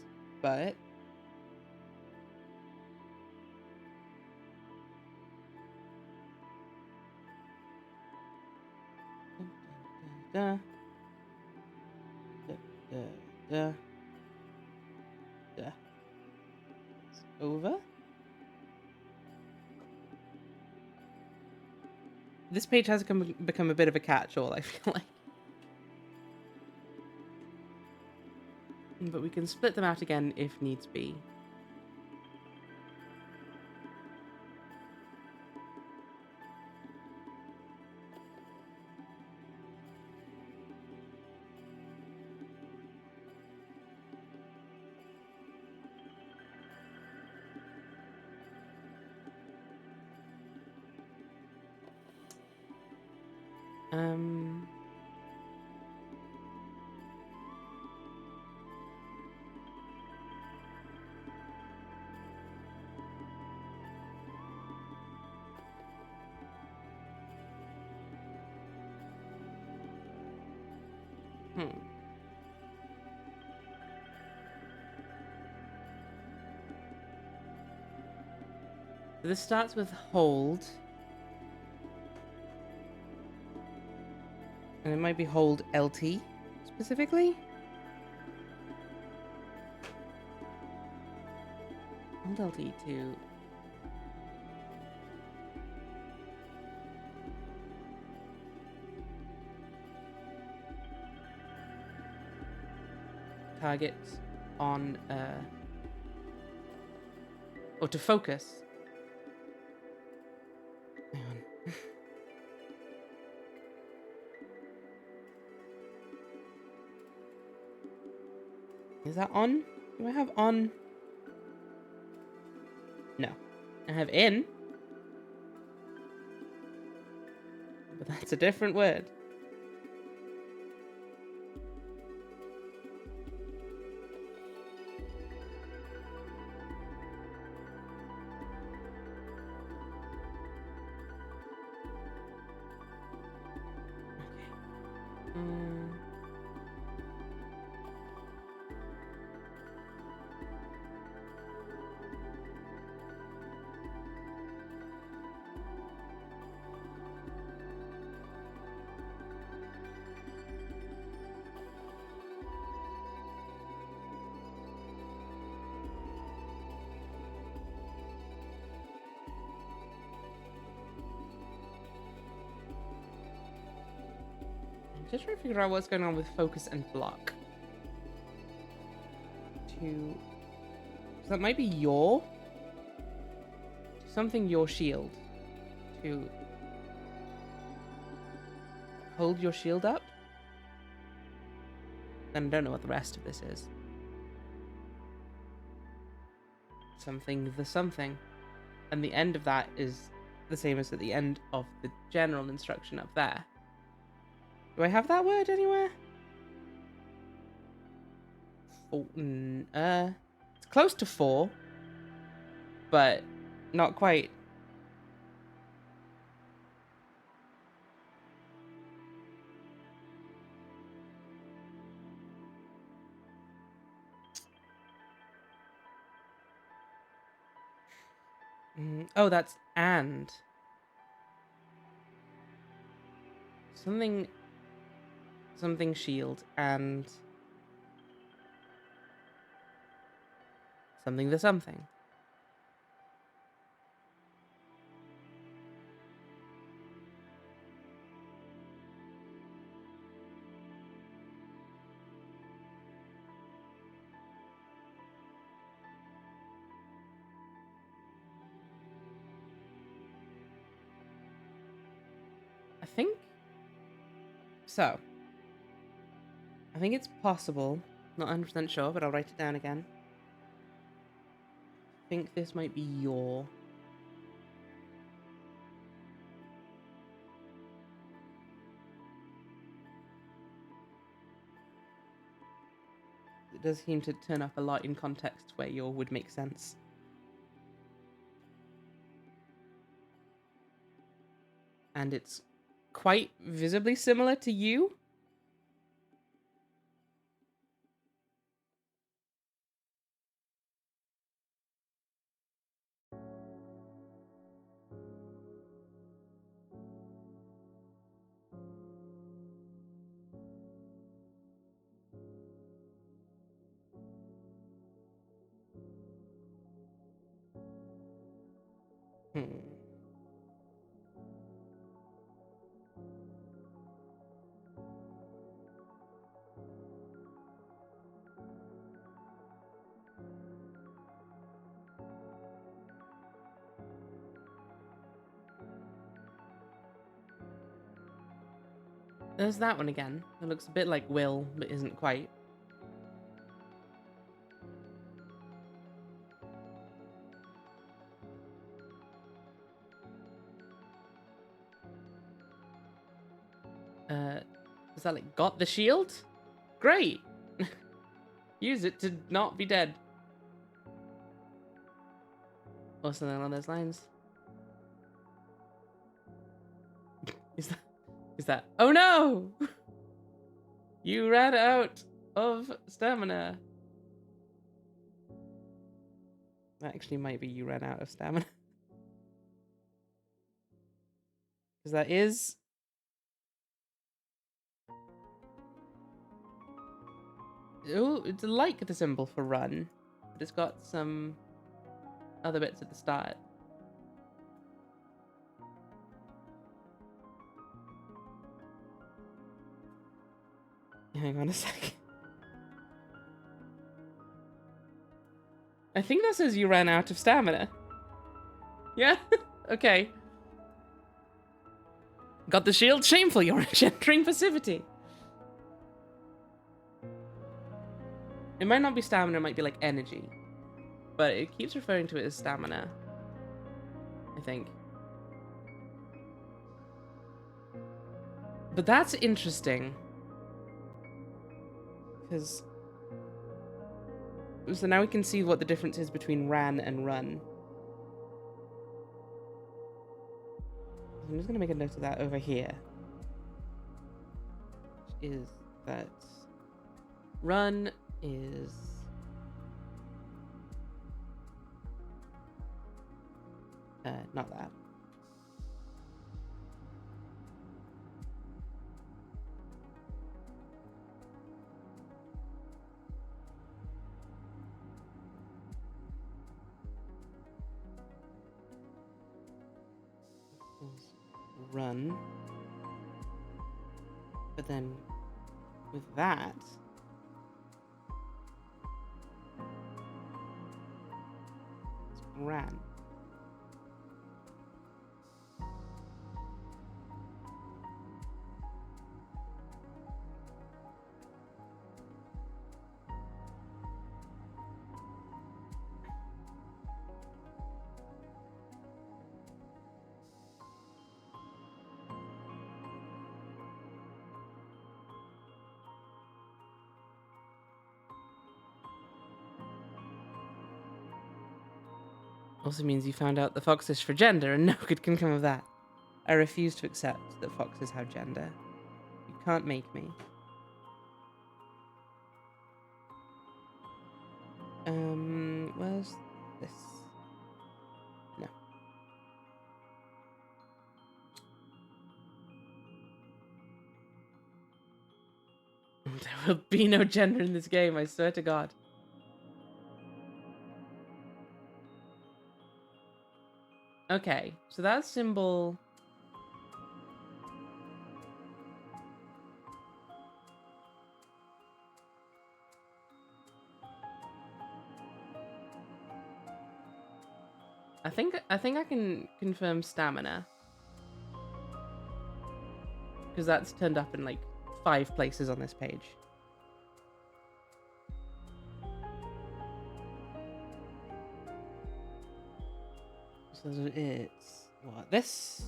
but da, da, da, da, da. It's over. This page has become a bit of a catch-all, I feel like. But we can split them out again if needs be. This starts with hold. And it might be hold LT specifically. Hold LT to target on or to focus. Hang on. Is that on? Do I have on? No. I have in. But that's a different word. Just trying to figure out what's going on with focus and block. So that might be your something your shield. To hold your shield up. Then I don't know what the rest of this is. Something the something. And the end of that is the same as at the end of the general instruction up there. Do I have that word anywhere? It's close to 4, but not quite. Oh, that's and. Something shield and something the something. I think so. I think it's possible. Not 100% sure, but I'll write it down again. I think this might be your. does seem to turn up a lot in contexts where your would make sense. And it's quite visibly similar to you. There's that one again. It looks a bit like Will, but isn't quite. Is that like got the shield? Great! Use it to not be dead. Or something along those lines. Is that oh no! You ran out of stamina. That actually might be you ran out of stamina. Because that is... Oh, it's like the symbol for run, but it's got some other bits at the start. Hang on a sec. I think that says you ran out of stamina. Yeah? Okay. Got the shield? Shameful, you're entering passivity. It might not be stamina, it might be like energy. But it keeps referring to it as stamina, I think. But that's interesting. Because... So now we can see what the difference is between ran and run. I'm just going to make a note of that over here. Which is that run is... not that. Run. But then with that, it's ran. Also means you found out the fox is for gender, and no good can come of that. I refuse to accept that foxes have gender. You can't make me. Where's this? No. There will be no gender in this game, I swear to God. Okay, so that symbol... I think I can confirm stamina. Because that's turned up in like 5 places on this page. So it's what, this?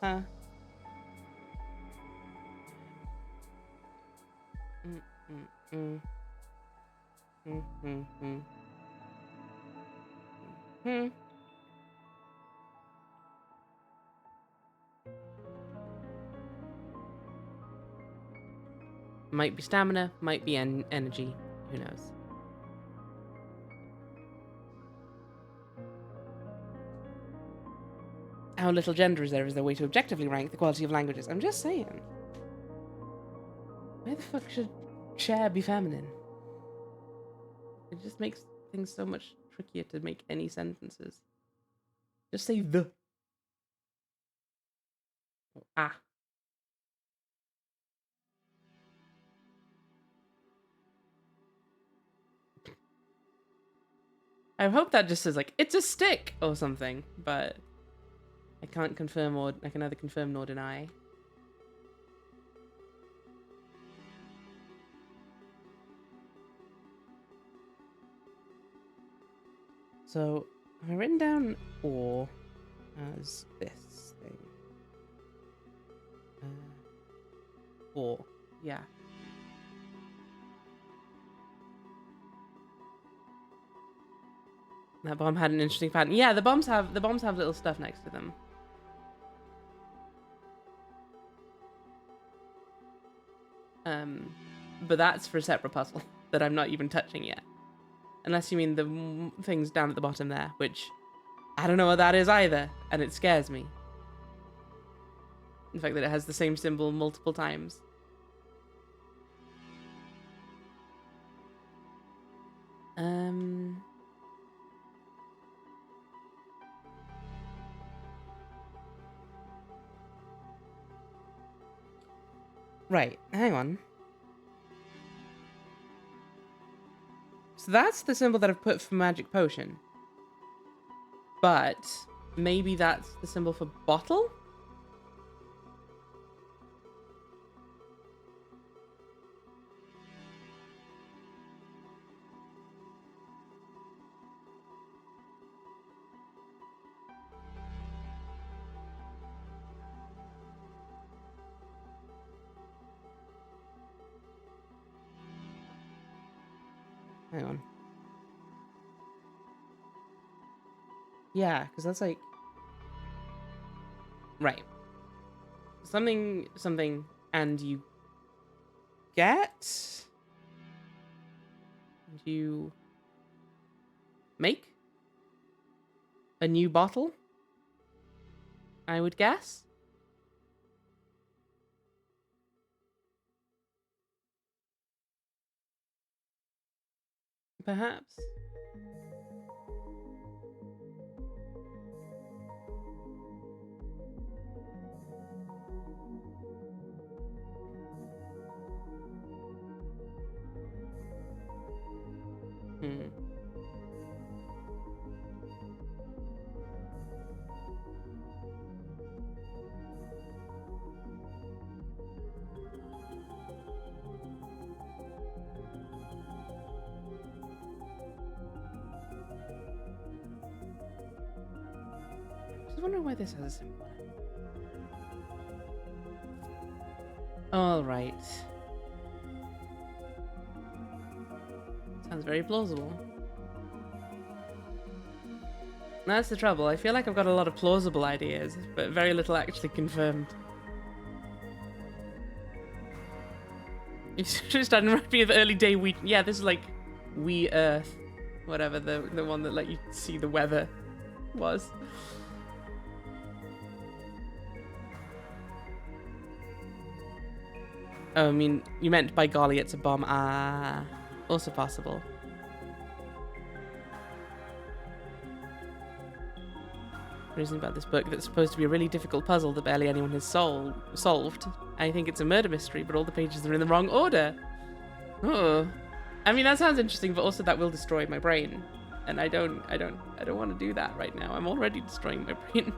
Huh. Mm, mm, mm. Mm, mm, mm. Hmm. Might be stamina, might be energy. Who knows? How little gender is there way to objectively rank the quality of languages? I'm just saying. Why the fuck should chair be feminine? It just makes things so much trickier to make any sentences. Just say the. Or ah. I hope that just says like, it's a stick or something, but I can't confirm or I can neither confirm nor deny. So I've written down or as this thing. Or, yeah. That bomb had an interesting pattern. Yeah, the bombs have little stuff next to them. But that's for a separate puzzle that I'm not even touching yet. Unless you mean the things down at the bottom there, which I don't know what that is either, and it scares me. The fact that it has the same symbol multiple times. Right, hang on. So that's the symbol that I've put for magic potion. But maybe that's the symbol for bottle? Hang on. Yeah, because that's like... Right. Something, and you get... And you make a new bottle, I would guess. Perhaps. I wonder why this has a symbol on it. All right. Sounds very plausible. That's the trouble. I feel like I've got a lot of plausible ideas, but very little actually confirmed. You should start reminding me of the early day we. Yeah, this is like We Earth, whatever the one that let you see the weather was. Oh, I mean, you meant by golly, it's a bomb. Ah, also possible. Reason about this book that's supposed to be a really difficult puzzle that barely anyone has solved. I think it's a murder mystery, but all the pages are in the wrong order. Oh, I mean that sounds interesting, but also that will destroy my brain, and I don't want to do that right now. I'm already destroying my brain.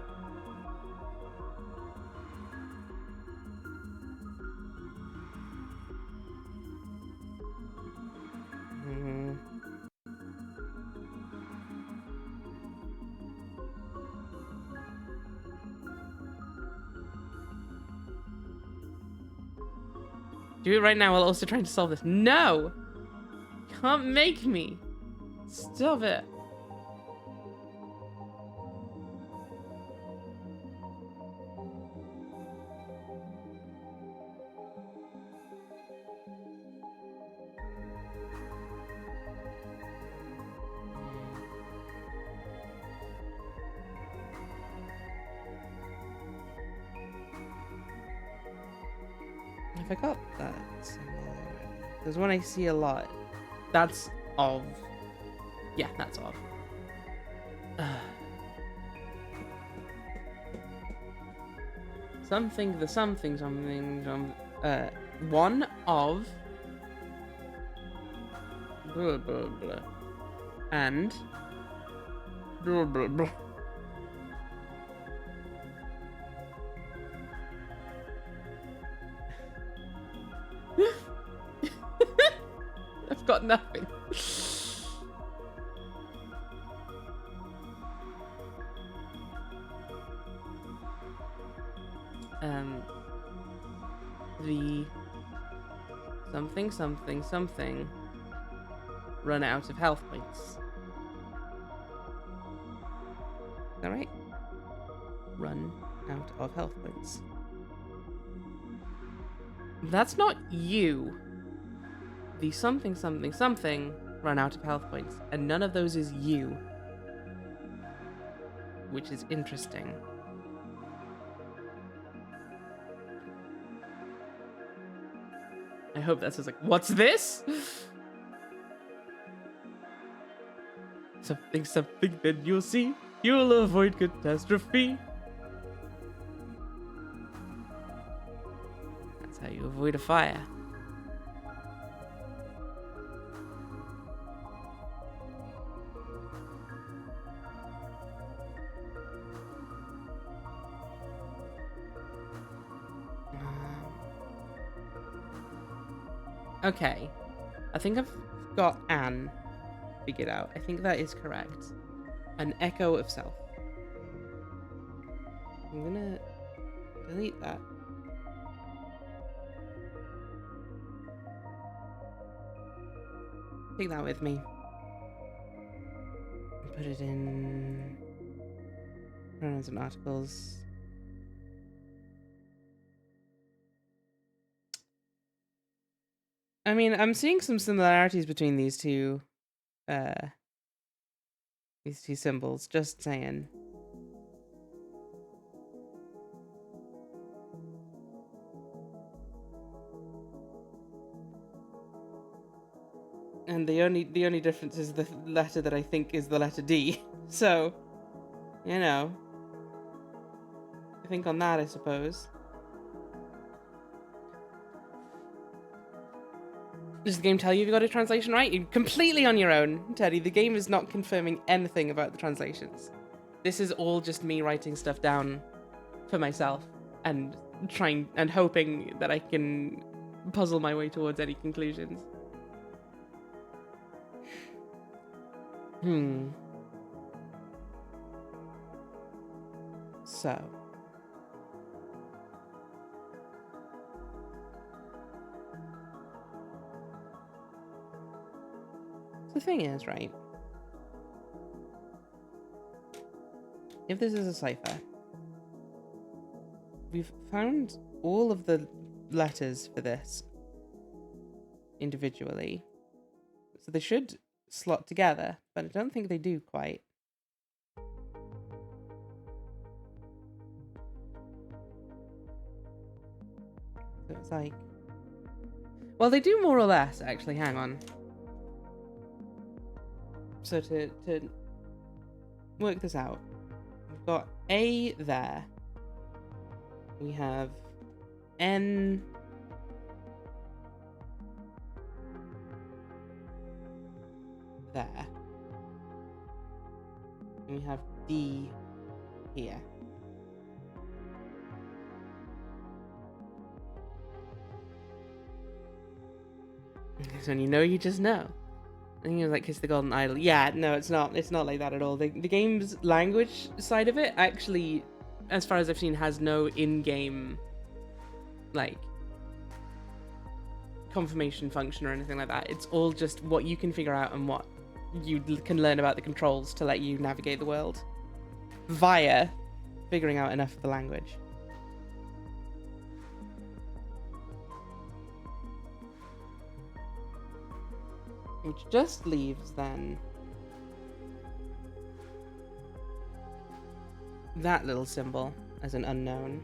Do it right now while also trying to solve this. No! Can't make me. Stop it. Have I got that symbol already? There's one I see a lot. That's of. Yeah, that's of. Something, the something, one of. Blah, blah, blah. And. Blah, blah, blah. I've got nothing. The something something something run out of health points. Is that right? Run out of health points. That's not you. The something something something run out of health points, and none of those is you, which is interesting. I hope that says like, what's this? Something something, then you'll see. You'll avoid catastrophe. That's how you avoid a fire. Okay, I think I've got Anne figured out. I think that is correct. An echo of self. I'm gonna delete that. Take that with me. Put it in pronouns and articles. I mean, I'm seeing some similarities between these two symbols, just saying. And the only difference is the letter that I think is the letter D. So, you know, I think on that, I suppose. Does the game tell you if you got a translation right? You're completely on your own, Teddy. The game is not confirming anything about the translations. This is all just me writing stuff down for myself and trying and hoping that I can puzzle my way towards any conclusions. So. The thing is, right, if this is a cipher, we've found all of the letters for this individually, so they should slot together, but I don't think they do quite. So it's like, well, they do more or less, actually. Hang on. So to work this out, we've got A there. We have N there. And we have D here. So when you know, you just know. I think it was like Kiss the Golden Idol. Yeah, no, it's not. It's not like that at all. The game's language side of it, actually, as far as I've seen, has no in-game, like, confirmation function or anything like that. It's all just what you can figure out and what you can learn about the controls to let you navigate the world via figuring out enough of the language. Which just leaves then that little symbol as an unknown,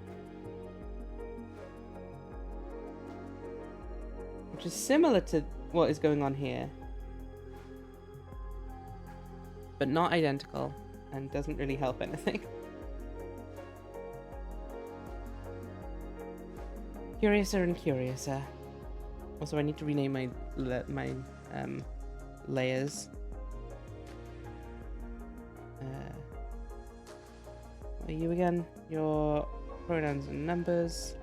which is similar to what is going on here, but not identical and doesn't really help anything. Curiouser and curiouser. Also, I need to rename my layers. What are you again? Your pronouns and numbers.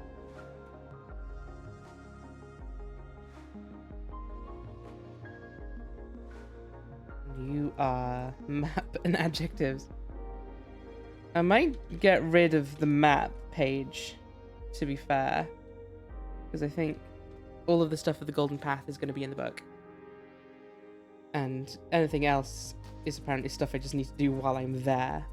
You are map and adjectives. I might get rid of the map page, to be fair, because I think all of the stuff with the golden path is going to be in the book. And anything else is apparently stuff I just need to do while I'm there.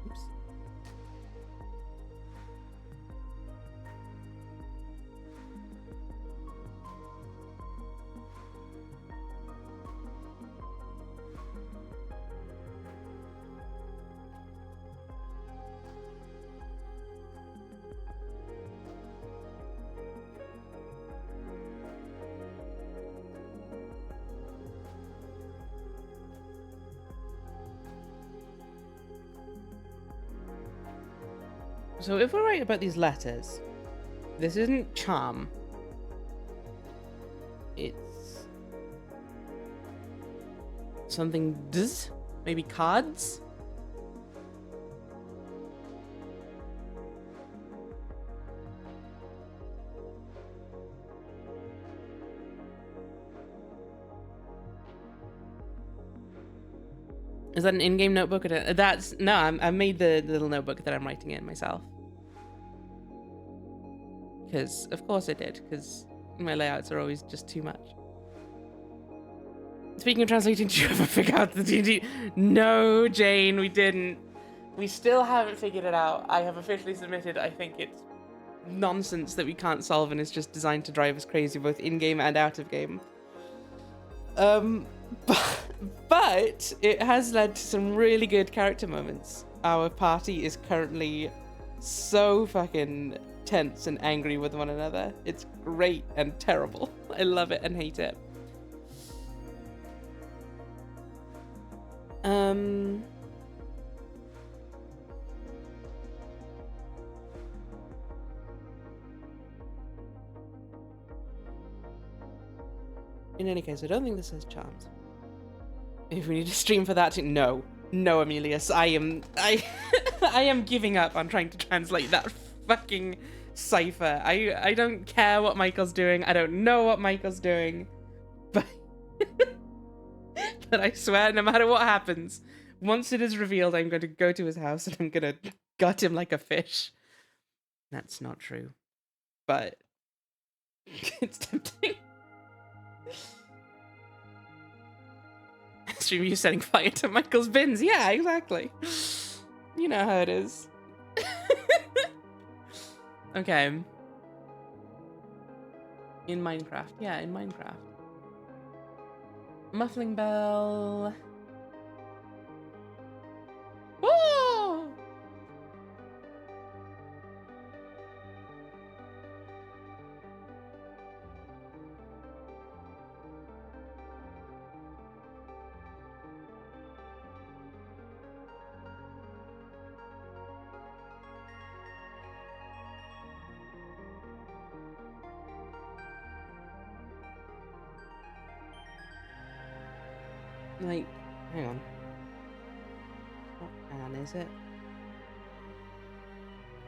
Oops. So if we're right about these letters, this isn't charm. It's something does, maybe cards? Is that an in-game notebook? That's no. I made the little notebook that I'm writing in myself. Because of course I did. Because my layouts are always just too much. Speaking of translating, did you ever figure out the D&D? No, Jane, we didn't. We still haven't figured it out. I have officially submitted. I think it's nonsense that we can't solve, and it's just designed to drive us crazy, both in-game and out of game. But it has led to some really good character moments. Our party is currently so fucking tense and angry with one another. It's great and terrible. I love it and hate it. In any case, I don't think this has charms. If we need to stream for that, no, Emilius, I am giving up on trying to translate that fucking cipher. I don't care what Michael's doing. I don't know what Michael's doing, but but I swear, no matter what happens, once it is revealed, I'm going to go to his house and I'm gonna gut him like a fish. That's not true, but it's tempting. Stream you setting fire to Michael's bins. Yeah, exactly. You know how it is. Okay. In Minecraft. Yeah, in Minecraft. Muffling bell. Whoa! Like, hang on. It's not Anne, is it?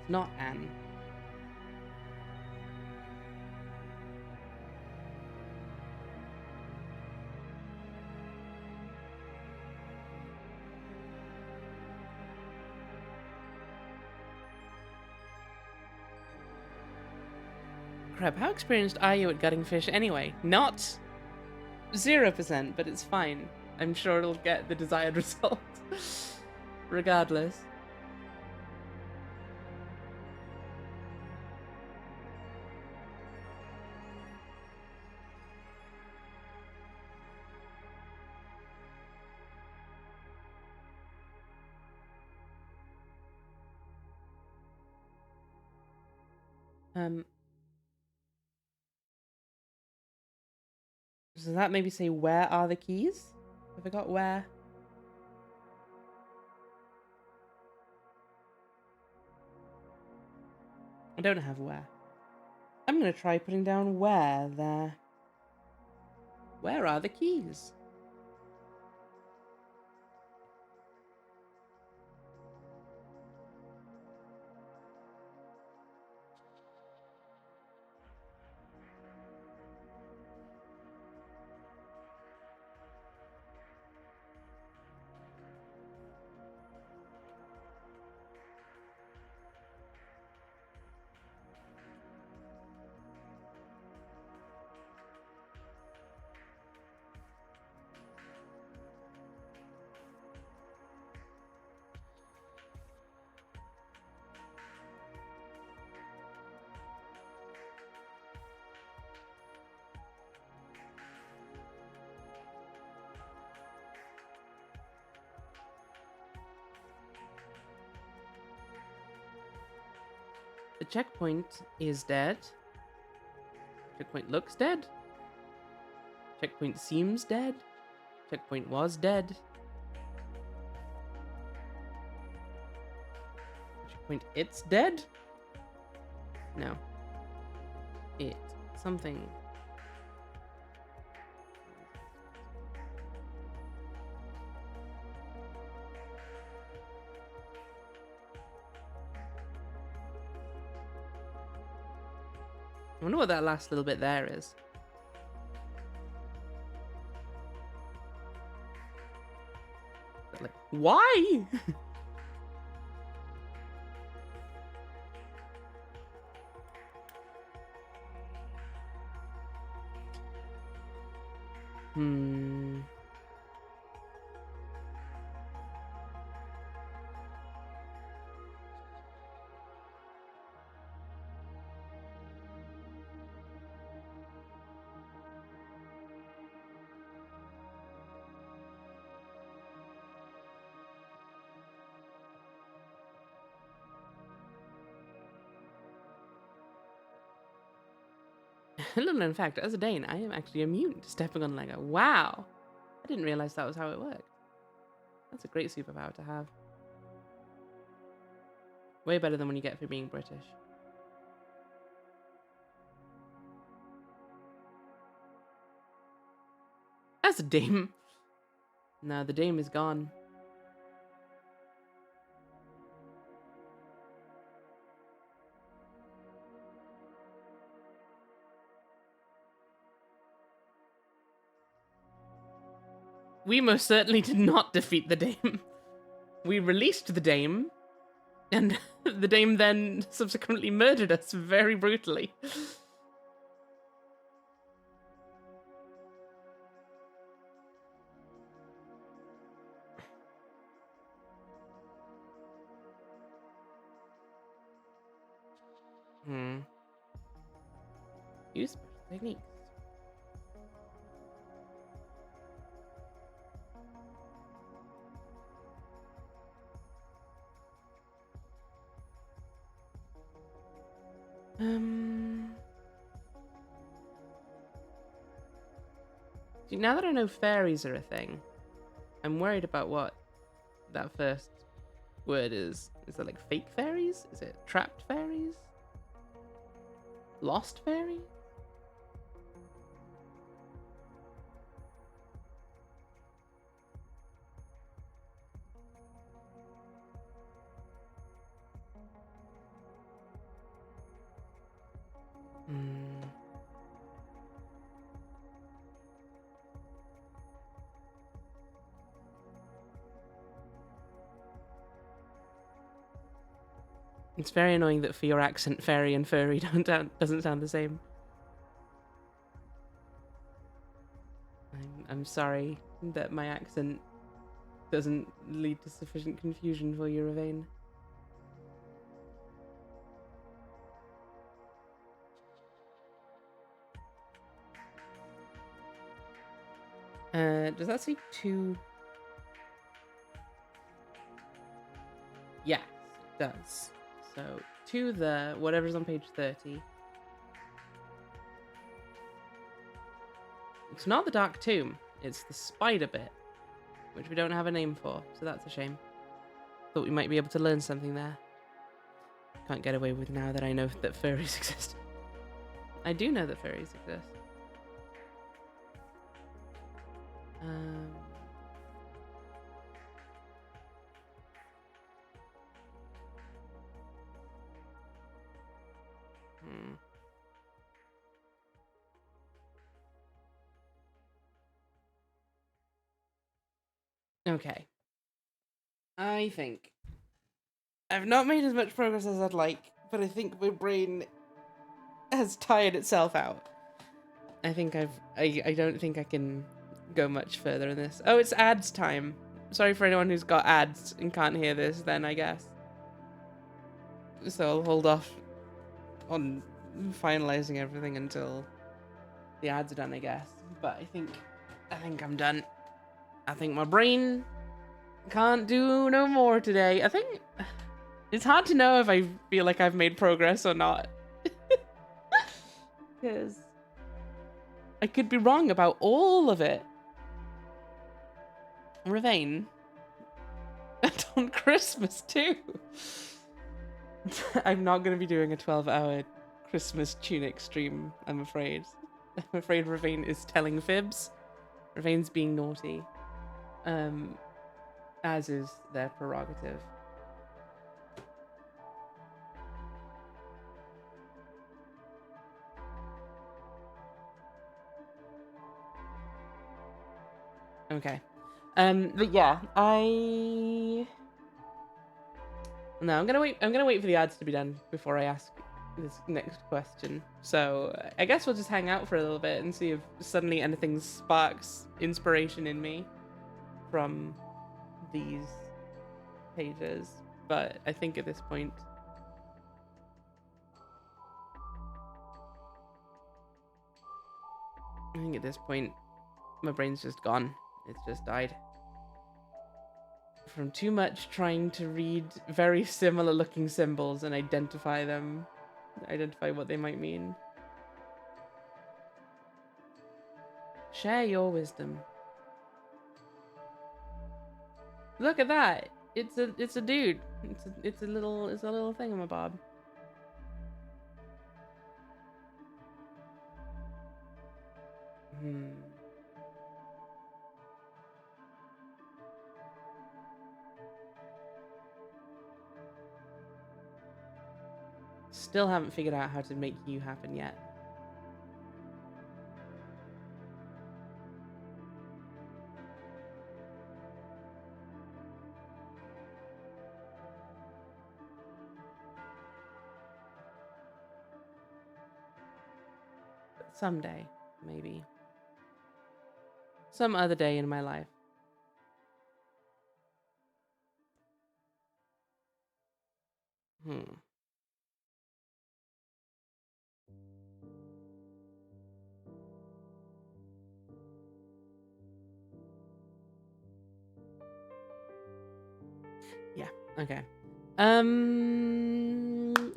It's not Anne. Crap, how experienced are you at gutting fish anyway? Not 0%, but it's fine. I'm sure it'll get the desired result. Regardless. Does that maybe say where are the keys? Have I got where? I don't have where. I'm gonna try putting down where there. Where are the keys? The checkpoint is dead. Checkpoint looks dead. Checkpoint seems dead. Checkpoint was dead. Checkpoint it's dead? No. It. Something. I wonder what that last little bit there is. But like, why? Little known fact, as a Dane, I am actually immune to stepping on Lego. Wow! I didn't realize that was how it worked. That's a great superpower to have. Way better than when you get for being British. That's a dame. No, the dame is gone. We most certainly did not defeat the dame. We released the dame, and the dame then subsequently murdered us very brutally. Use special techniques. See, now that I know fairies are a thing, I'm worried about what that first word is. Is it like fake fairies? Is it trapped fairies? Lost fairy? It's very annoying that for your accent, fairy and furry doesn't sound the same. sorry that my accent doesn't lead to sufficient confusion for you, Ravane. Does that say 2? Yes, it does. So, to the whatever's on page 30. It's not the Dark Tomb, it's the spider bit, which we don't have a name for, so that's a shame. Thought we might be able to learn something there. Can't get away with now that I know that furries exist. I do know that furries exist. Okay. I think I've not made as much progress as I'd like, but I think my brain has tired itself out. I think I don't think I can go much further in this. Oh, it's ads time. Sorry for anyone who's got ads and can't hear this then, I guess. So I'll hold off on finalizing everything until the ads are done, I guess. But I think I'm done. I think my brain can't do no more today. I think it's hard to know if I feel like I've made progress or not. Because I could be wrong about all of it. Ravane. And on Christmas too. I'm not going to be doing a 12-hour Christmas Tunic stream, I'm afraid. I'm afraid Ravane is telling fibs. Ravane's being naughty. As is their prerogative. Okay. But yeah, No, I'm gonna wait for the ads to be done before I ask this next question. So I guess we'll just hang out for a little bit and see if suddenly anything sparks inspiration in me from these pages. But I think at this point, my brain's just gone. It's just died. From too much trying to read very similar looking symbols and identify what they might mean. Share your wisdom. Look at that. It's a dude. It's a little thingamabob. Still haven't figured out how to make you happen yet. But someday, maybe. Some other day in my life. Yeah, okay. Are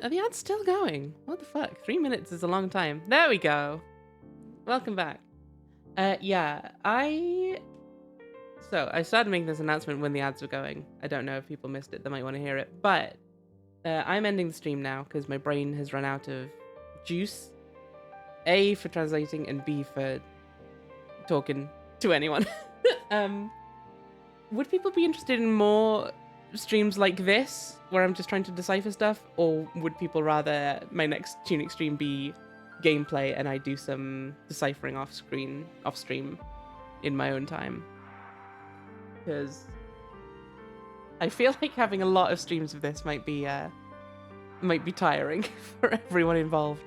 the ads still going? What the fuck? 3 minutes is a long time. There we go. Welcome back. Yeah, So, I started making this announcement when the ads were going. I don't know if people missed it. They might want to hear it. But I'm ending the stream now because my brain has run out of juice. A, for translating, and B, for talking to anyone. Would people be interested in more streams like this, where I'm just trying to decipher stuff? Or would people rather my next Tunic stream be gameplay and I do some deciphering off stream in my own time? Because I feel like having a lot of streams of this might be tiring for everyone involved.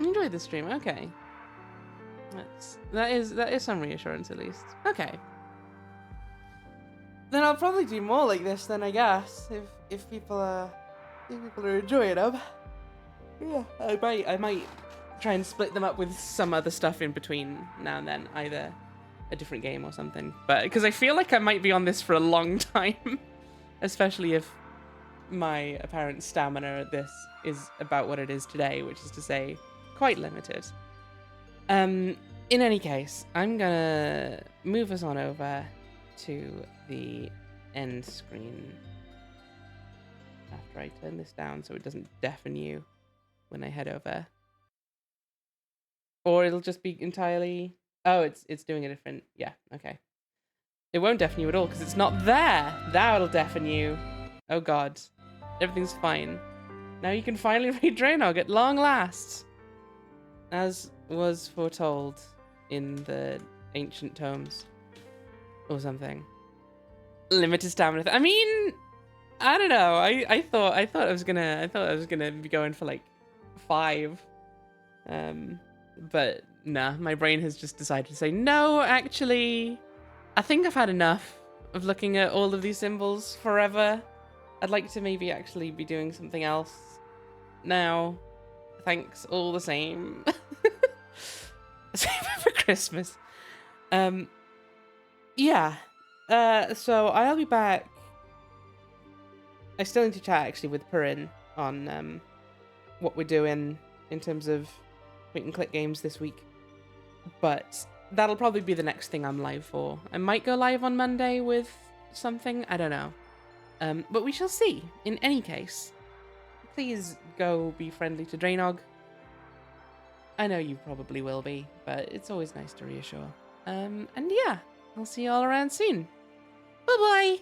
Enjoyed the stream, okay. That is some reassurance at least. Okay. Then I'll probably do more like this then, I guess, if people are enjoying them. Yeah, I might try and split them up with some other stuff in between now and then, either a different game or something. But because I feel like I might be on this for a long time, especially if my apparent stamina at this is about what it is today, which is to say, quite limited. In any case, I'm gonna move us on over to the end screen after I turn this down so it doesn't deafen you when I head over. Or it'll just be entirely... Oh, it's doing a different... Yeah, okay. It won't deafen you at all because it's not there. That'll deafen you. Oh god. Everything's fine. Now you can finally read Draenog at long last. As was foretold in the ancient tomes. Or something. Limited stamina. I mean, I don't know. I thought I was gonna be going for like 5. But nah, my brain has just decided to say, no, actually, I think I've had enough of looking at all of these symbols forever. I'd like to maybe actually be doing something else now. Thanks all the same. Save it for Christmas. Yeah. So I'll be back. I still need to chat actually with Purin on what we're doing in terms of point and click games this week. But that'll probably be the next thing I'm live for. I might go live on Monday with something. I don't know. But we shall see. In any case, please go be friendly to Draenog. I know you probably will be, but it's always nice to reassure. And yeah, I'll see you all around soon. Bye-bye!